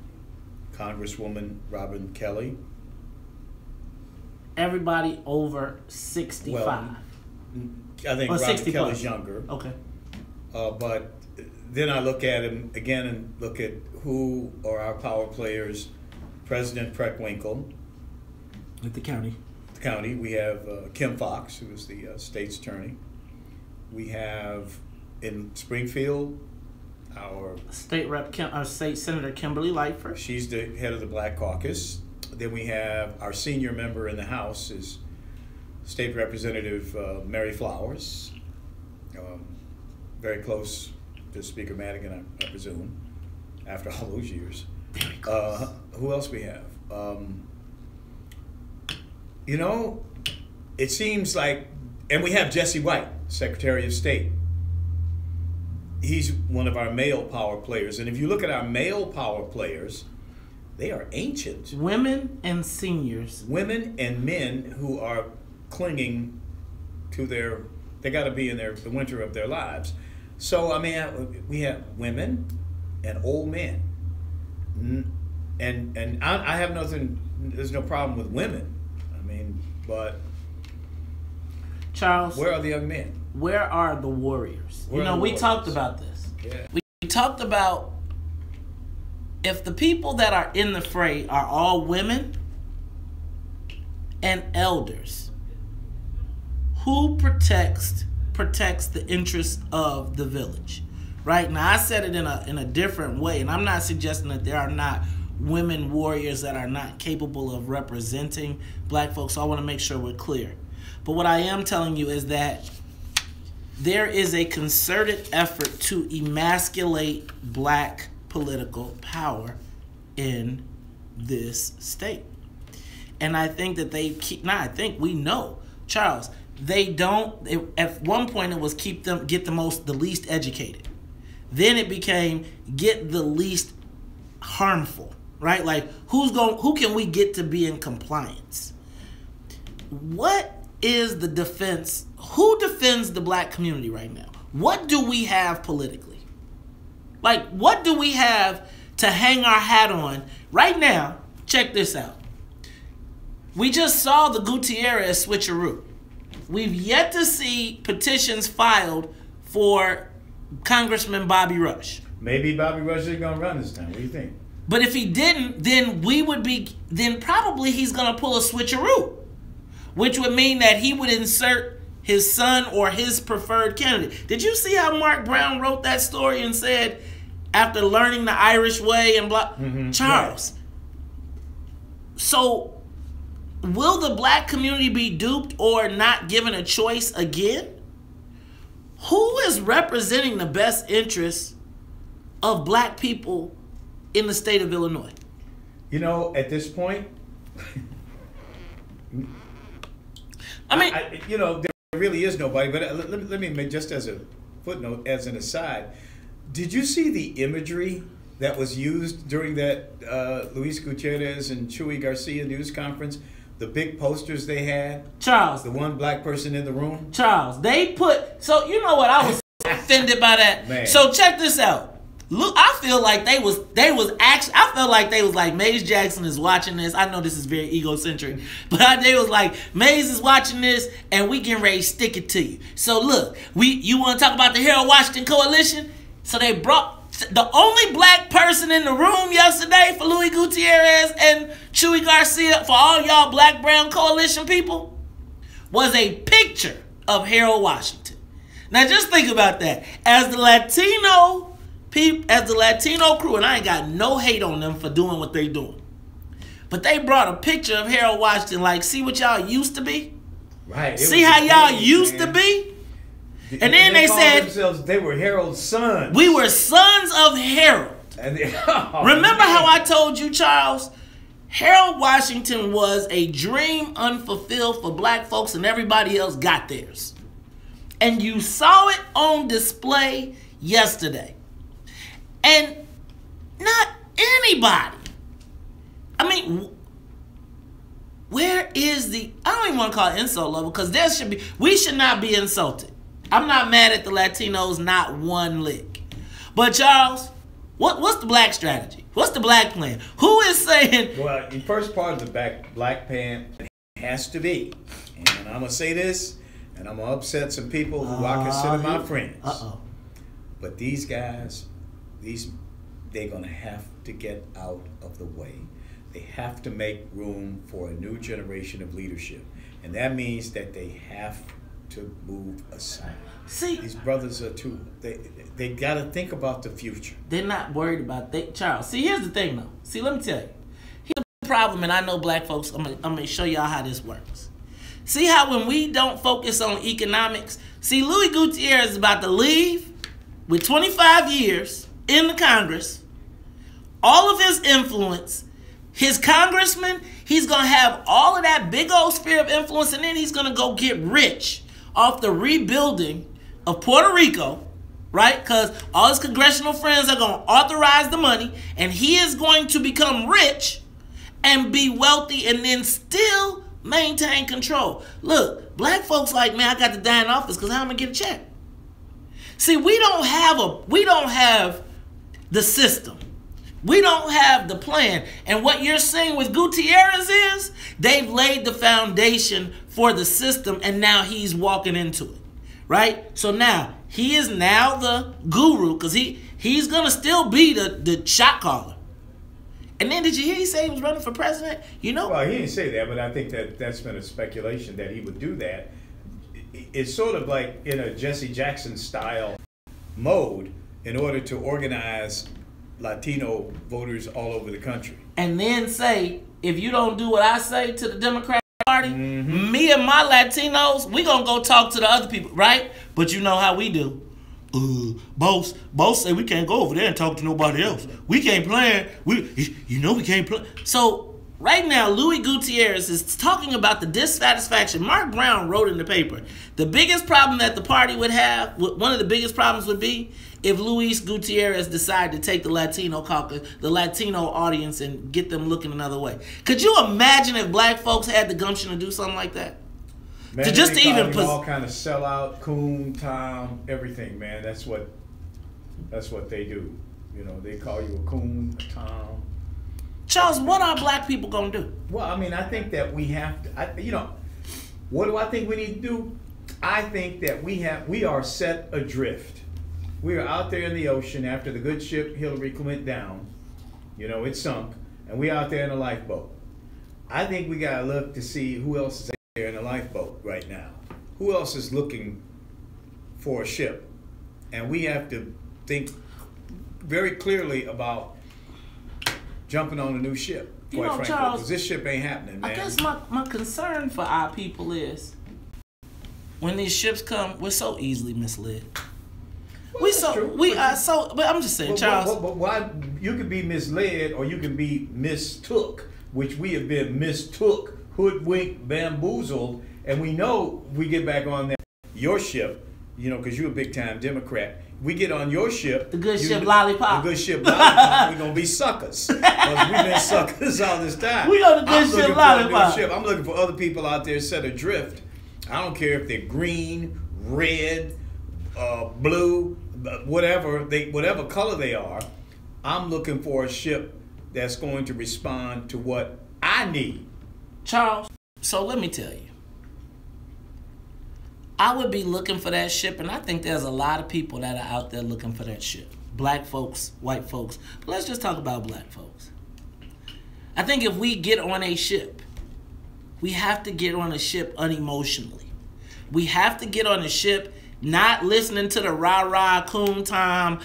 Congresswoman Robin Kelly. Everybody over 65. Well, I think Robin Kelly's younger. Okay. But then I look at him again and look at who are our power players. President Preckwinkle. At the county. The county. We have Kim Fox, who is the state's attorney. We have in Springfield our state rep, our state senator Kimberly Lightford. She's the head of the Black Caucus. Then we have our senior member in the House is State Representative Mary Flowers, very close to Speaker Madigan, I presume, after all those years. Who else we have? You know, it seems like, and we have Jesse White, Secretary of State. He's one of our male power players. And if you look at our male power players, they are ancient. Women and seniors. Women and men who are clinging to they got to be in the winter of their lives. So, I mean, we have women and old men. And I have nothing, there's no problem with women. I mean, but Charles, where are the young men? Where are the warriors? We talked about this. Yeah. We talked about if the people that are in the fray are all women and elders, who protects the interests of the village? Right? Now, I said it in a different way, and I'm not suggesting that there are not women warriors that are not capable of representing black folks, so I want to make sure we're clear. But what I am telling you is that there is a concerted effort to emasculate black political power in this state. And I think that they keep, we know, Charles, at one point it was get the least educated. Then it became get the least harmful, right? Like who can we get to be in compliance? What is the defense? Who defends the black community right now? What do we have politically? Like, what do we have to hang our hat on right now? Check this out. We just saw the Gutierrez switcheroo. We've yet to see petitions filed for Congressman Bobby Rush. Maybe Bobby Rush is going to run this time. What do you think? But if he didn't, then probably he's going to pull a switcheroo, which would mean that he would insert his son or his preferred candidate. Did you see how Mark Brown wrote that story and said, after learning the Irish way and blah, Charles. Right. So, will the black community be duped or not given a choice again? Who is representing the best interests of black people in the state of Illinois? You know, at this point, there really is nobody. But let me make, just as a footnote, as an aside, did you see the imagery that was used during that Luis Gutierrez and Chuy Garcia news conference? The big posters they had. Charles. The one black person in the room. Charles. They put, so you know what, I was offended by that. Man. So check this out. Look, I feel like they was actually, I felt like they was like, Maze Jackson is watching this. I know this is very egocentric, but they was like, Maze is watching this and we getting ready to stick it to you. So look, you want to talk about the Harold Washington Coalition? So they brought the only black person in the room yesterday for Luis Gutierrez and Chuy Garcia, for all y'all black-brown coalition people, was a picture of Harold Washington. Now just think about that. As the Latino crew, and I ain't got no hate on them for doing what they doing, but they brought a picture of Harold Washington, like, see what y'all used to be? Right. See how y'all used to be? And then they said themselves, they were Harold's sons. We were sons of Harold. Remember how I told you, Charles? Harold Washington was a dream unfulfilled for black folks and everybody else got theirs. And you saw it on display yesterday. And not anybody. I mean, where is the, I don't even want to call it insult level, because we should not be insulted. I'm not mad at the Latinos, not one lick. But Charles, what's the black strategy? What's the black plan? Who is saying? Well, the first part of the black plan has to be, and I'm gonna say this, and I'm gonna upset some people who I consider my friends. But these guys, they're gonna have to get out of the way. They have to make room for a new generation of leadership, and that means that they have to move aside. See, these brothers are too. They got to think about the future. They're not worried about Charles. See, here's the thing, though. See, let me tell you. Here's the problem, and I know black folks. I'm gonna show y'all how this works. See how when we don't focus on economics. See, Luis Gutierrez is about to leave with 25 years in the Congress, all of his influence. His congressman, he's going to have all of that big old sphere of influence, and then he's going to go get rich off the rebuilding of Puerto Rico, right? Because all his congressional friends are going to authorize the money, and he is going to become rich and be wealthy and then still maintain control. Look, black folks like, man, I got to die in office because how am I going to get a check? See, we don't have the system. We don't have the plan. And what you're seeing with Gutierrez is they've laid the foundation for the system, and now he's walking into it, right? So now he is now the guru, because he's going to still be the shot caller. And then did you hear he say he was running for president? You know? Well, he didn't say that, but I think that's been a speculation that he would do that. It's sort of like in a Jesse Jackson style mode in order to organize Latino voters all over the country. And then say, if you don't do what I say to the Democratic party, me and my Latinos, we gonna go talk to the other people, right? But you know how we do. Boss say we can't go over there and talk to nobody else. We can't plan. We can't plan. So right now, Louis Gutierrez is talking about the dissatisfaction. Mark Brown wrote in the paper, the biggest problem that the party would have, one of the biggest problems would be if Luis Gutierrez decided to take the Latino caucus, the Latino audience, and get them looking another way. Could you imagine if black folks had the gumption to do something like that? Man, to just they even all kind of sell out, coon, Tom, everything, man. That's what they do. You know, they call you a coon, a Tom. Charles, what are black people gonna do? Well, I mean, I think that we have to. What do I think we need to do? I think that we are set adrift. We are out there in the ocean after the good ship Hillary went down. You know, it sunk, and we out there in a lifeboat. I think we gotta look to see who else is out there in a lifeboat right now. Who else is looking for a ship? And we have to think very clearly about jumping on a new ship. You know, frankly, Charles, because this ship ain't happening, man. I guess my concern for our people is when these ships come, we're so easily misled. Well, but I'm just saying, Charles. But why you could be misled or you can be mistook, which we have been mistook, hoodwinked, bamboozled, and we know we get back on your ship, you know, because you're a big time Democrat. We get on your ship, the good ship lollipop. The good ship lollipop. We're gonna be suckers because we've been suckers all this time. We on the good ship lollipop. I'm looking for other people out there set adrift. I don't care if they're green, red, blue, whatever color they are. I'm looking for a ship that's going to respond to what I need. Charles, so let me tell you. I would be looking for that ship, and I think there's a lot of people that are out there looking for that ship. Black folks, white folks. But let's just talk about black folks. I think if we get on a ship, we have to get on a ship unemotionally. We have to get on a ship not listening to the rah-rah, coon time,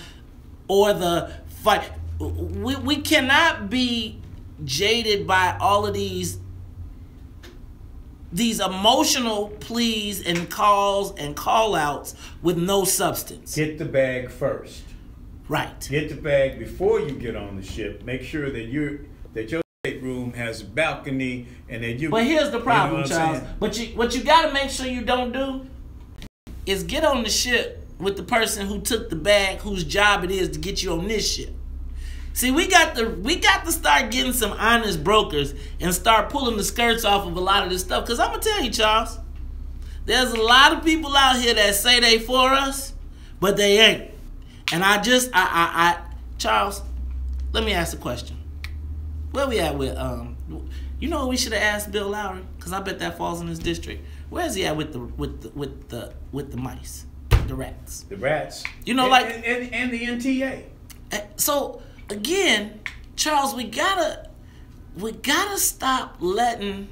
or the fight. We cannot be jaded by all of these emotional pleas and calls and call-outs with no substance. Get the bag first. Right. Get the bag before you get on the ship. Make sure that your stateroom has a balcony and that you. But here's the problem, Charles. Saying? What you got to make sure you don't do is get on the ship with the person who took the bag, whose job it is to get you on this ship. See, we got to start getting some honest brokers and start pulling the skirts off of a lot of this stuff. Because I'm going to tell you, Charles, there's a lot of people out here that say they for us, but they ain't. And Charles, let me ask a question. Where we at with, you know, we should have asked Bill Lowry, because I bet that falls in his district. Where is he at with the mice, the rats? The rats. You know, and the NTA. So again, Charles, we gotta stop letting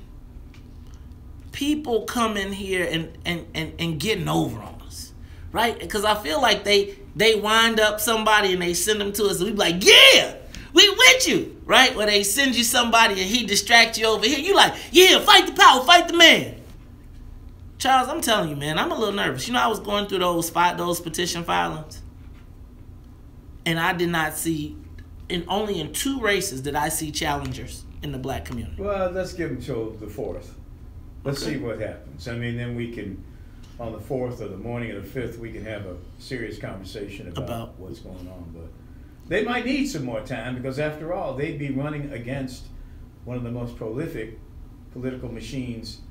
people come in here and getting over on us, right? Because I feel like they wind up somebody and they send them to us, and we be like, yeah, we with you, right? Or they send you somebody and he distracts you over here. You like, yeah, fight the power, fight the man. Charles, I'm telling you, man, I'm a little nervous. You know, I was going through those petition filings, and I did not see, only in 2 races did I see challengers in the black community. Well, let's give them till the 4th. Let's see what happens. I mean, then we can, on the 4th or the morning of the 5th, we can have a serious conversation about what's going on. But they might need some more time because, after all, they'd be running against one of the most prolific political machines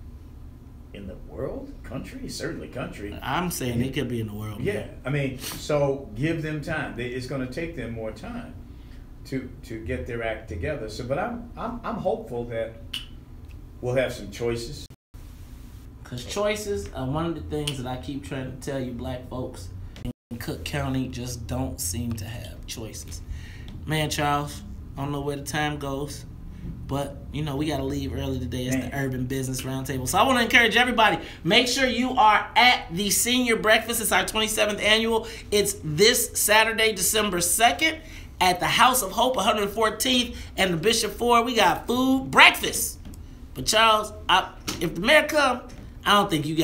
in the world, country, certainly country. I'm saying it could be in the world. Yeah, man. I mean, so give them time. It's going to take them more time to get their act together. So, but I'm hopeful that we'll have some choices. Because choices are one of the things that I keep trying to tell you, black folks in Cook County just don't seem to have choices. Man, Charles, I don't know where the time goes. But, you know, we got to leave early today. It's the Urban Business Roundtable. So I want to encourage everybody, make sure you are at the Senior Breakfast. It's our 27th annual. It's this Saturday, December 2nd at the House of Hope, 114th and the Bishop Ford. We got food, breakfast. But But Charles, if the mayor come, I don't think you're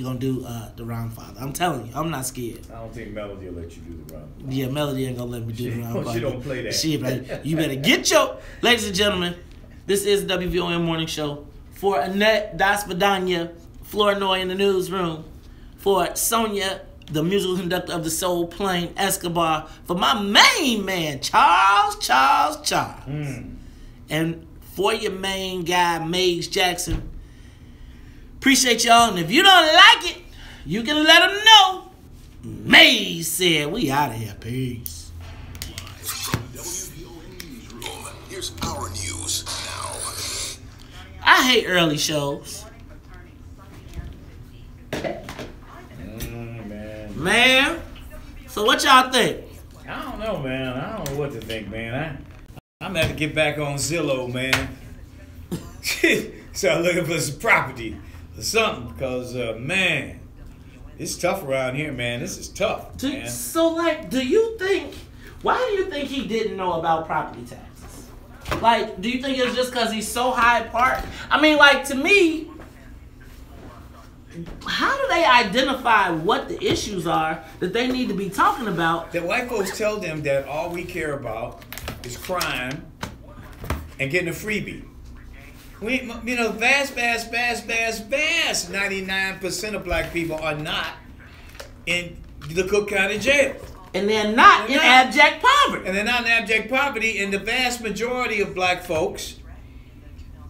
gonna do the wrong father. I'm telling you, I'm not scared. I don't think Melody will let you do the wrong father. Yeah, Melody ain't gonna let me do the wrong father. She don't play that. You better get your... Ladies and gentlemen, this is the WVON Morning Show. For Annette Daspadanya, Flournoy in the newsroom. For Sonia, the musical conductor of the Soul Plane, Escobar. For my main man, Charles. And for your main guy, Maze Jackson. Appreciate y'all. And if you don't like it, you can let them know. Maze said, we out of here. Peace. Here's our news now. I hate early shows. Man. So what y'all think? I don't know, man. I don't know what to think, man. I'm gonna have to get back on Zillow, man. Start looking for some property or something, because, man, it's tough around here, man. This is tough, man. So, like, why do you think he didn't know about property taxes? Like, do you think it's just because he's so high part? I mean, like, to me, how do they identify what the issues are that they need to be talking about? The white folks tell them that all we care about is crime and getting a freebie. Vast 99% of black people are not in the Cook County Jail. And they're not in abject poverty. And they're not in abject poverty, and the vast majority of black folks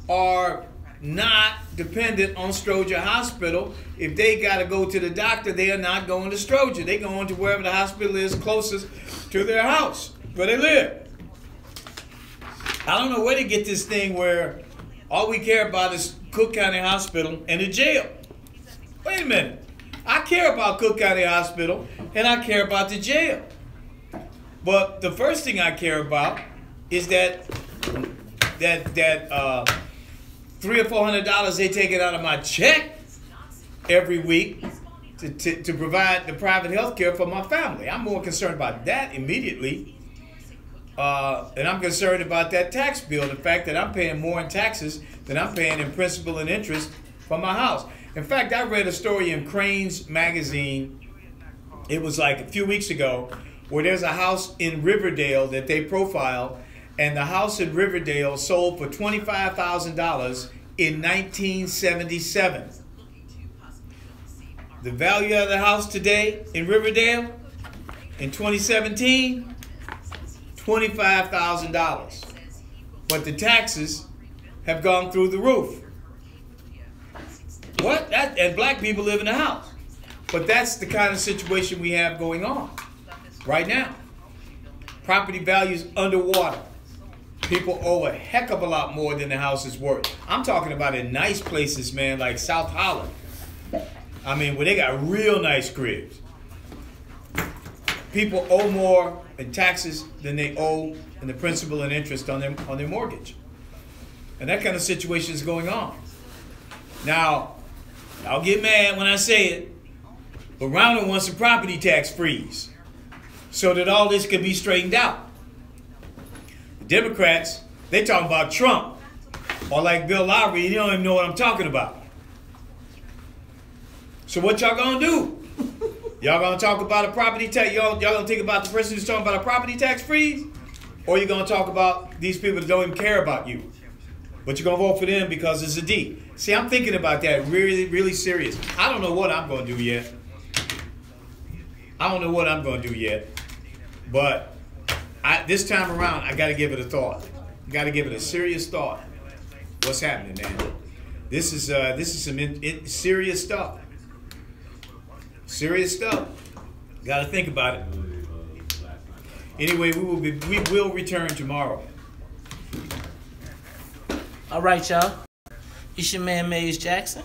are not dependent on Stroger Hospital. If they got to go to the doctor, they are not going to Stroger. They're going to wherever the hospital is closest to their house, where they live. I don't know where they get this thing where all we care about is Cook County Hospital and the jail. Wait a minute. I care about Cook County Hospital and I care about the jail. But the first thing I care about is that $300 or $400 they take it out of my check every week to provide the private health care for my family. I'm more concerned about that immediately. And I'm concerned about that tax bill, the fact that I'm paying more in taxes than I'm paying in principal and interest for my house. In fact, I read a story in Crane's magazine, it was like a few weeks ago, where there's a house in Riverdale that they profiled, and the house in Riverdale sold for $25,000 in 1977. The value of the house today in Riverdale in 2017, $25,000. But the taxes have gone through the roof. What? And black people live in the house. But that's the kind of situation we have going on right now. Property values underwater. People owe a heck of a lot more than the house is worth. I'm talking about in nice places, man, like South Holland. I mean, where they got real nice cribs. People owe more in taxes than they owe in the principal and interest on their mortgage. And that kind of situation is going on. Now, I'll get mad when I say it, but Ronald wants a property tax freeze so that all this can be straightened out. The Democrats, they talking about Trump, or like Bill Lowry, you don't even know what I'm talking about. So what y'all gonna do? Y'all gonna talk about a property tax? Y'all gonna think about the person who's talking about a property tax freeze? Or you gonna talk about these people that don't even care about you? But you're gonna vote for them because it's a D. See, I'm thinking about that really, really serious. I don't know what I'm gonna do yet. But this time around, I gotta give it a thought. I gotta give it a serious thought. What's happening, man? This is some serious stuff. Serious stuff. Got to think about it. Anyway, we will return tomorrow. All right, y'all. It's your man, Maze Jackson.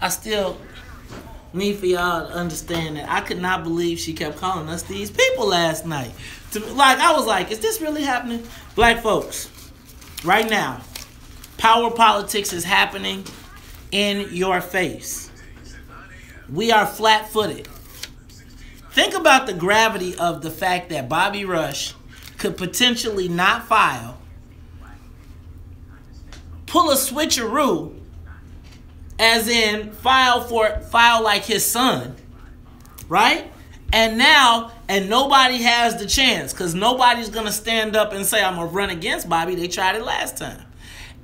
I still need for y'all to understand that I could not believe she kept calling us these people last night. I was like, is this really happening? Black folks, right now, power politics is happening in your face. We are flat-footed. Think about the gravity of the fact that Bobby Rush could potentially not file pull a switcheroo, as in file like his son, right? And nobody has the chance because nobody's going to stand up and say, I'm going to run against Bobby. They tried it last time.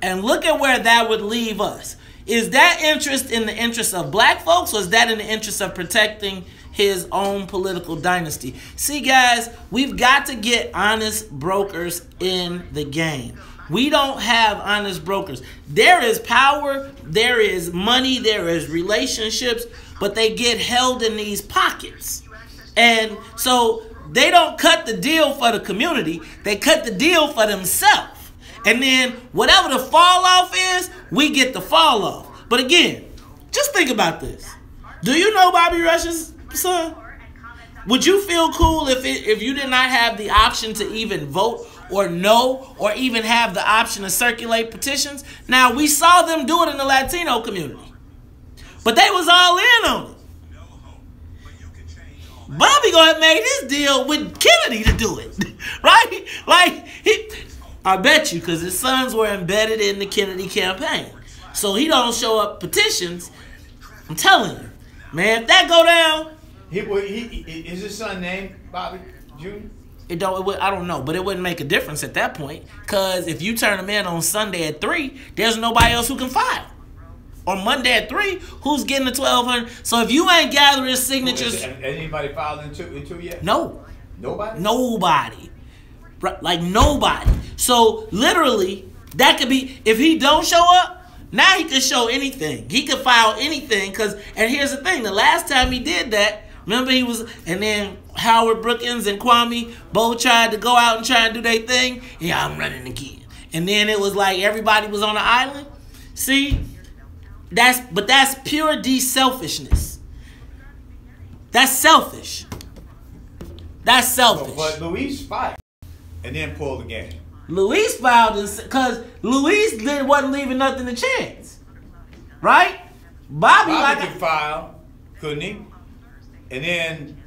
And look at where that would leave us. Is that interest in the interest of black folks, or is that in the interest of protecting his own political dynasty? See, guys, we've got to get honest brokers in the game. We don't have honest brokers. There is power, there is money, there is relationships, but they get held in these pockets. And so they don't cut the deal for the community, they cut the deal for themselves. And then whatever the fall off is, we get the fall off. But again, just think about this. Do you know Bobby Rush's son? Would you feel cool if you did not have the option to even vote or know or even have the option to circulate petitions? Now, we saw them do it in the Latino community, but they was all in on it. Bobby gonna have made his deal with Kennedy to do it, right? Like, I bet you, because his sons were embedded in the Kennedy campaign. So he don't show up petitions. I'm telling you, man, if that go down... Is his son named Bobby Jr.? I don't know, but it wouldn't make a difference at that point, because if you turn him in on Sunday at 3, there's nobody else who can file. On Monday at 3, who's getting the 1,200? So if you ain't gathering signatures... Has anybody filed in two yet? No. Nobody? Nobody. Like, nobody. So literally, that could be... If he don't show up, now he could show anything. He could file anything. And here's the thing. The last time he did that, remember he was... And then Howard Brookins and Kwame both tried to go out and try and do their thing. Yeah, I'm running again. And then it was like everybody was on the island. See? That's pure selfishness. That's selfish. That's selfish. But Luis filed and then pulled the game. Luis filed because Luis wasn't leaving nothing to chance, right? Bobby could file, couldn't he? And then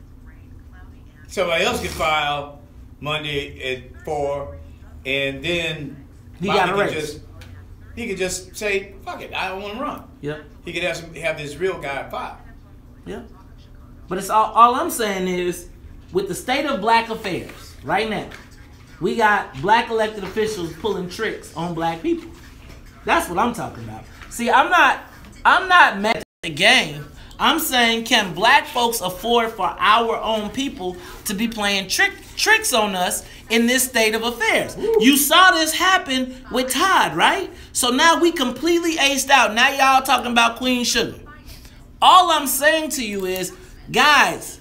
somebody else could file Monday at 4, and then he got a race. He could just say, fuck it, I don't want to run. Yep. He could have this real guy file. Yeah. But it's all I'm saying is, with the state of black affairs right now, we got black elected officials pulling tricks on black people. That's what I'm talking about. See, I'm not mad at the game. I'm saying, can black folks afford for our own people to be playing tricks on us in this state of affairs? Ooh. You saw this happen with Todd, right? So now we completely aced out. Now y'all talking about Queen Sugar. All I'm saying to you is, guys,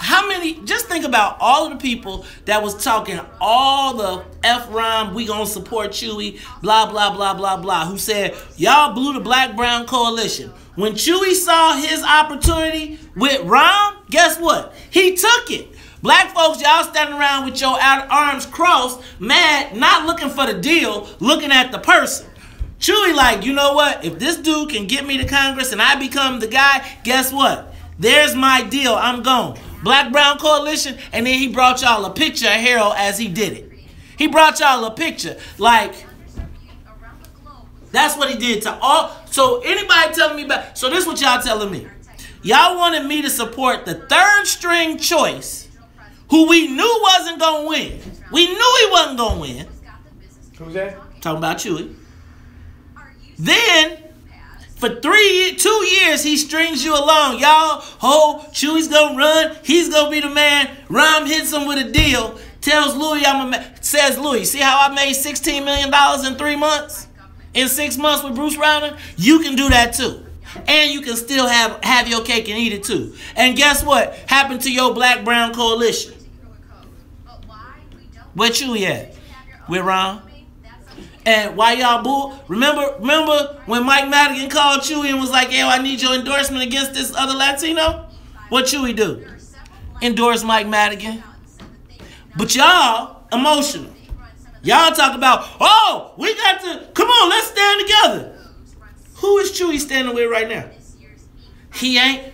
how many, just think about all of the people that was talking all the F-rhyme, we gonna support Chewy, blah, blah, blah, blah, blah, who said, y'all blew the black-brown coalition. When Chewy saw his opportunity with Rom, guess what? He took it. Black folks, y'all standing around with your arms crossed, mad, not looking for the deal, looking at the person. Chewy like, you know what? If this dude can get me to Congress and I become the guy, guess what? There's my deal. I'm gone. Black-brown coalition, and then he brought y'all a picture of Harold as he did it. He brought y'all a picture. Like, that's what he did to all. So anybody telling me about, so this is what y'all telling me. Y'all wanted me to support the third string choice, who we knew wasn't going to win. We knew he wasn't going to win. Who's that? Talking about Chewy. Then, for 2 years, he strings you along. Y'all, Chewy's going to run. He's going to be the man. Rom hits him with a deal. Tells Louis, says Louis, see how I made $16 million in 3 months? In 6 months with Bruce Rauner? You can do that too. And you can still have your cake and eat it too. And guess what happened to your black-brown coalition? Where Chewy at? With Ron? And why y'all bull? Remember when Mike Madigan called Chewy and was like, yo, I need your endorsement against this other Latino? What Chewy do? Endorse Mike Madigan. But y'all emotional. Y'all talk about, oh, we got to, come on, let's stand together. Who is Chewy standing with right now? He ain't.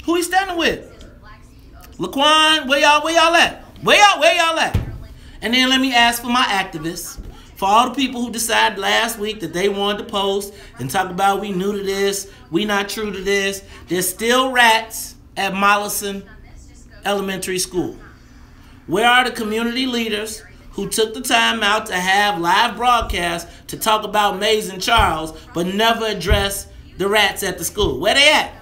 Who he standing with? Laquan, where y'all at? Where y'all at? And then let me ask for my activists, for all the people who decided last week that they wanted to post and talk about we new to this, we not true to this. There's still rats at Mollison Elementary School. Where are the community leaders who took the time out to have live broadcasts to talk about Mays and Charles, but never address the rats at the school? Where they at?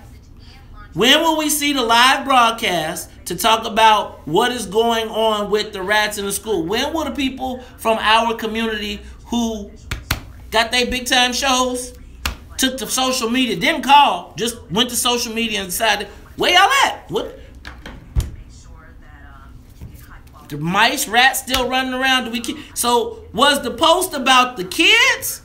When will we see the live broadcast to talk about what is going on with the rats in the school? When will the people from our community who got their big time shows, took to social media, didn't call, just went to social media and decided, where y'all at? What? The mice, rats still running around? So was the post about the kids?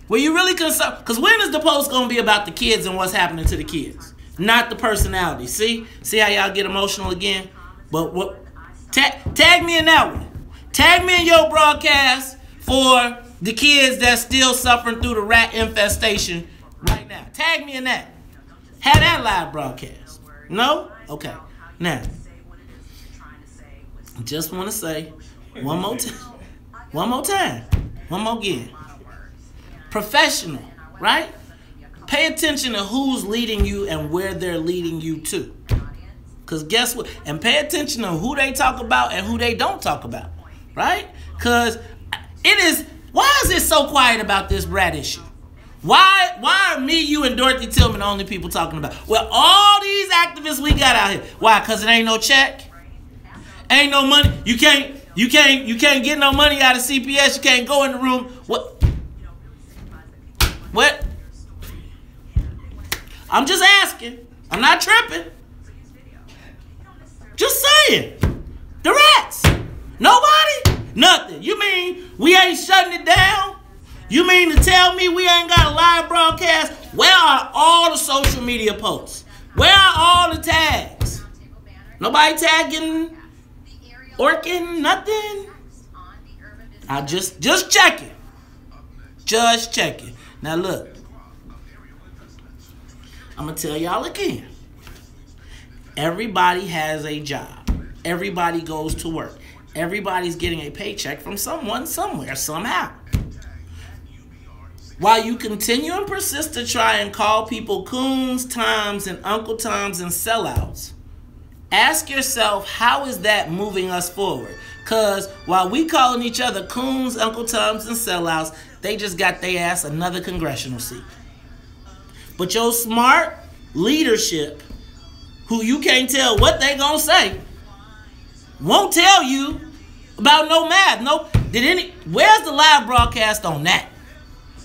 Were you really concerned? Because when is the post going to be about the kids and what's happening to the kids? Not the personality. See how y'all get emotional again? But what? Tag me in that one. Tag me in your broadcast for the kids that's still suffering through the rat infestation right now. Tag me in that. Have that live broadcast. No? Okay. Now, just want to say one more time, one more again. Professional, right? Pay attention to who's leading you and where they're leading you to. Because guess what? And pay attention to who they talk about and who they don't talk about, right? Because why is it so quiet about this rat issue? Why are me, you, and Dorothy Tillman the only people talking about? Well, all these activists we got out here. Why? Because it ain't no check. Ain't no money. You can't get no money out of CPS. You can't go in the room. What? I'm just asking. I'm not tripping. Just saying. The rats. Nobody? Nothing. You mean we ain't shutting it down? You mean to tell me we ain't got a live broadcast? Where are all the social media posts? Where are all the tags? Nobody tagging, orking, nothing? I just check it. Just check it. Now look. I'm going to tell y'all again. Everybody has a job. Everybody goes to work. Everybody's getting a paycheck from someone, somewhere, somehow. While you continue and persist to try and call people coons, Toms, and Uncle Toms and sellouts, ask yourself, how is that moving us forward? Because while we calling each other coons, Uncle Toms, and sellouts, they just got their ass another congressional seat. But your smart leadership, who you can't tell what they gonna say, won't tell you about no math. Where's the live broadcast on that?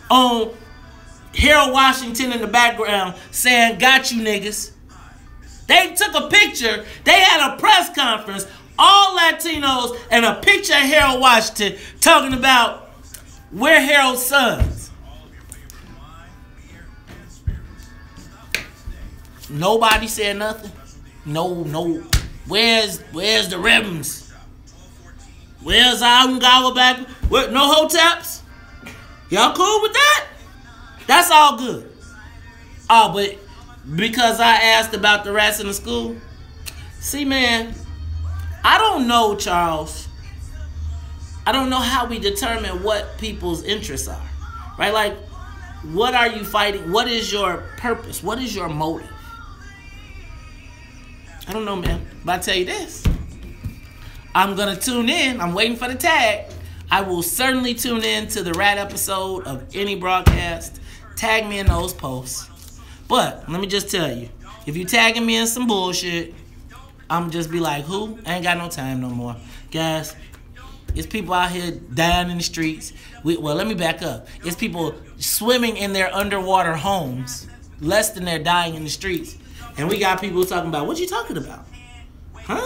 On Harold Washington in the background saying, got you niggas. They took a picture. They had a press conference, all Latinos, and a picture of Harold Washington talking about we're Harold's sons. Nobody said nothing. No. Where's the ribbons? Where's Algawa back? What? No hoteps? Y'all cool with that? That's all good. Oh, but because I asked about the rats in the school. See, man, I don't know, Charles. I don't know how we determine what people's interests are. Right? Like, what are you fighting? What is your purpose? What is your motive? I don't know, man. But I tell you this. I'm going to tune in. I'm waiting for the tag. I will certainly tune in to the rat episode of any broadcast. Tag me in those posts. But let me just tell you, if you tagging me in some bullshit, I'm just be like, who? I ain't got no time no more. Guys, it's people out here dying in the streets. Well, let me back up. It's people swimming in their underwater homes, less than they're dying in the streets. And we got people talking about, what you talking about? Huh?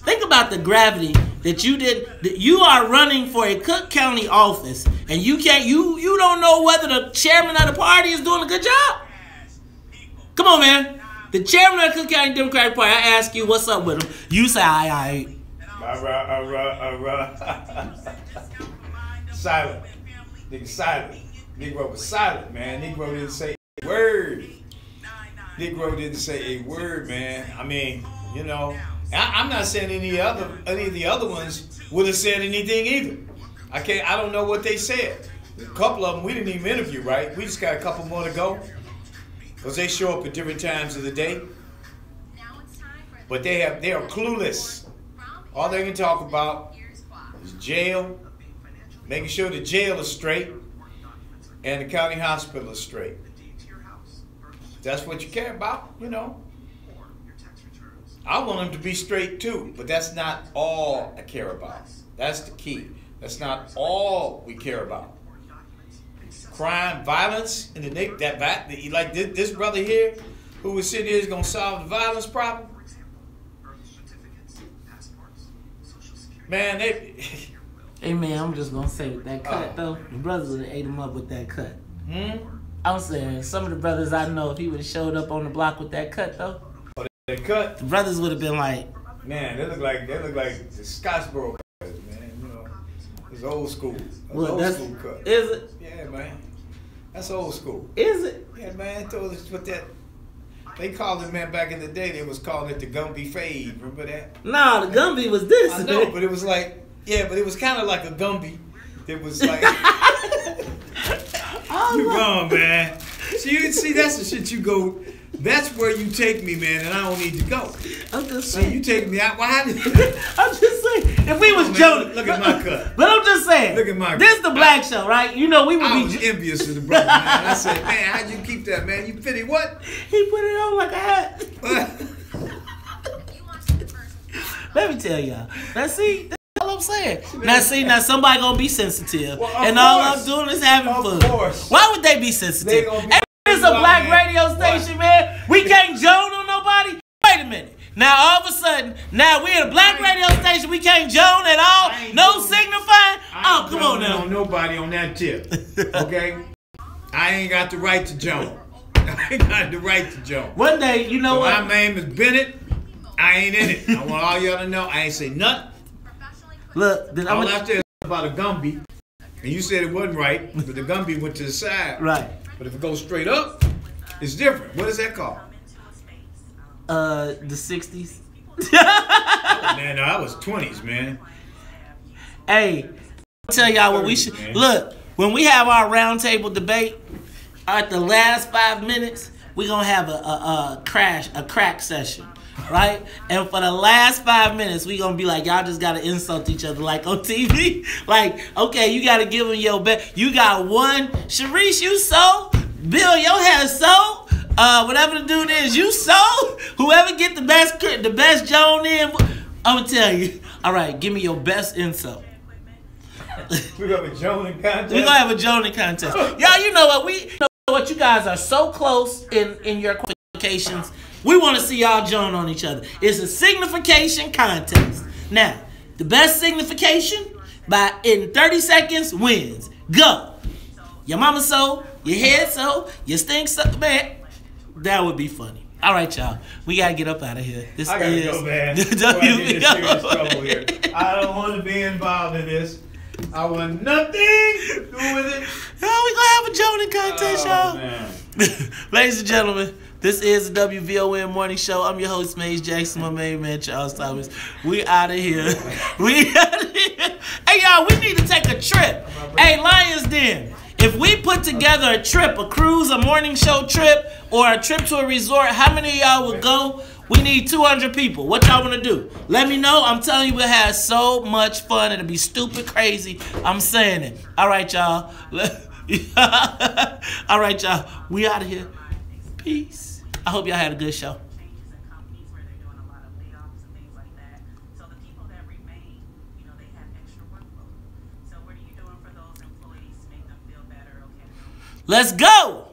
Think about the gravity that you did. That you are running for a Cook County office, and you don't know whether the chairman of the party is doing a good job. Come on, man. The chairman of the Cook County Democratic Party, I ask you, what's up with him? You say, all right. Silent. Nigga silent. Negro was silent, man. Negro didn't say a word. Negro didn't say a word, man. I mean, you know, I'm not saying any of the other ones would have said anything either. I don't know what they said. A couple of them we didn't even interview, right? We just got a couple more to go. Because they show up at different times of the day. But they are clueless. All they can talk about is jail, making sure the jail is straight, and the county hospital is straight. That's what you care about, you know. I want them to be straight too, but that's not all I care about. That's the key. That's not all we care about. Crime, violence, and like this brother here, who was sitting here is gonna solve the violence problem. Man, hey man, I'm just gonna say with that cut though, the brothers would have ate him up with that cut. I'm saying some of the brothers I know, if he would have showed up on the block with that cut though, that cut, the brothers would have been like, man, they look like the Scottsboro cutters, man. You know, it's old school. That's old school cut. Is it? Yeah, man. That's old school. Is it? Yeah, man. Told us what that. They called it, man, back in the day. They was calling it the Gumby fade. Remember that? Nah, the Gumby was this. I know, but it was like, yeah, but it was kind of like a Gumby. It was like, you wrong, man. See, that's the shit you go. That's where you take me, man, and I don't need to go. I'm just saying. You take me out. Why? I'm just saying. If we was Joe, look at my cut. But I'm just saying. Look at my. This is the black show, right? You know we would I be. was envious of the brother, man. I said, man, how'd you keep that, man? You fitted what? He put it on like a hat. Let me tell y'all. Now see, that's all I'm saying. Now somebody gonna be sensitive, and all I'm doing is having fun. Why would they be sensitive? It's a black radio station, man. We can't joan on nobody. Wait a minute. Now all of a sudden, now we're a black radio station. We can't joan at all. No signifying. Oh, come on now. Nobody on that tip. Okay. I ain't got the right to joan. I ain't got the right to joan. One day, you know what? My name is Bennett. I ain't in it. I want all y'all to know I ain't say nothing. Look, all I said about a Gumby, and you said it wasn't right, but the Gumby went to the side. Right. But if it goes straight up, it's different. What is that called? The 60s. Man, no, I was 20s, man. Hey, I'll tell y'all what we should look. When we have our roundtable debate, at the last 5 minutes, we're gonna have a crack session. Right? And for the last 5 minutes, we gonna be like, y'all just gotta insult each other like on TV. Like, okay, you gotta give them your best. You got one. Sharice, you sold. Bill, your hair sold. Whatever the dude is, you sold. Whoever get the best Joan in, I'm gonna tell you. All right, give me your best insult. We're gonna have a Joning contest. We're gonna have a Joning contest. Y'all, you know what? You guys are so close in your qualifications. We want to see y'all join on each other. It's a signification contest. Now, the best signification in 30 seconds wins. Go. Your mama so, your head so, your stink so. Man, that would be funny. All right, y'all. We got to get up out of here. I got to go, man. Trouble here. I don't want to be involved in this. I want nothing to do with it. Oh, we going to have a joining contest, y'all. Man. Ladies and gentlemen, this is the WVON Morning Show. I'm your host, Maze Jackson, my main man, Charles Thomas. We out of here. Hey, y'all, we need to take a trip. Hey, Lions Den, if we put together a trip, a cruise, a morning show trip, or a trip to a resort, how many of y'all would go? We need 200 people. What y'all want to do? Let me know. I'm telling you, we'll have so much fun. It'll be stupid crazy. I'm saying it. All right, y'all. All right, y'all. We out of here. Peace. I hope y'all had a good show. Let's go.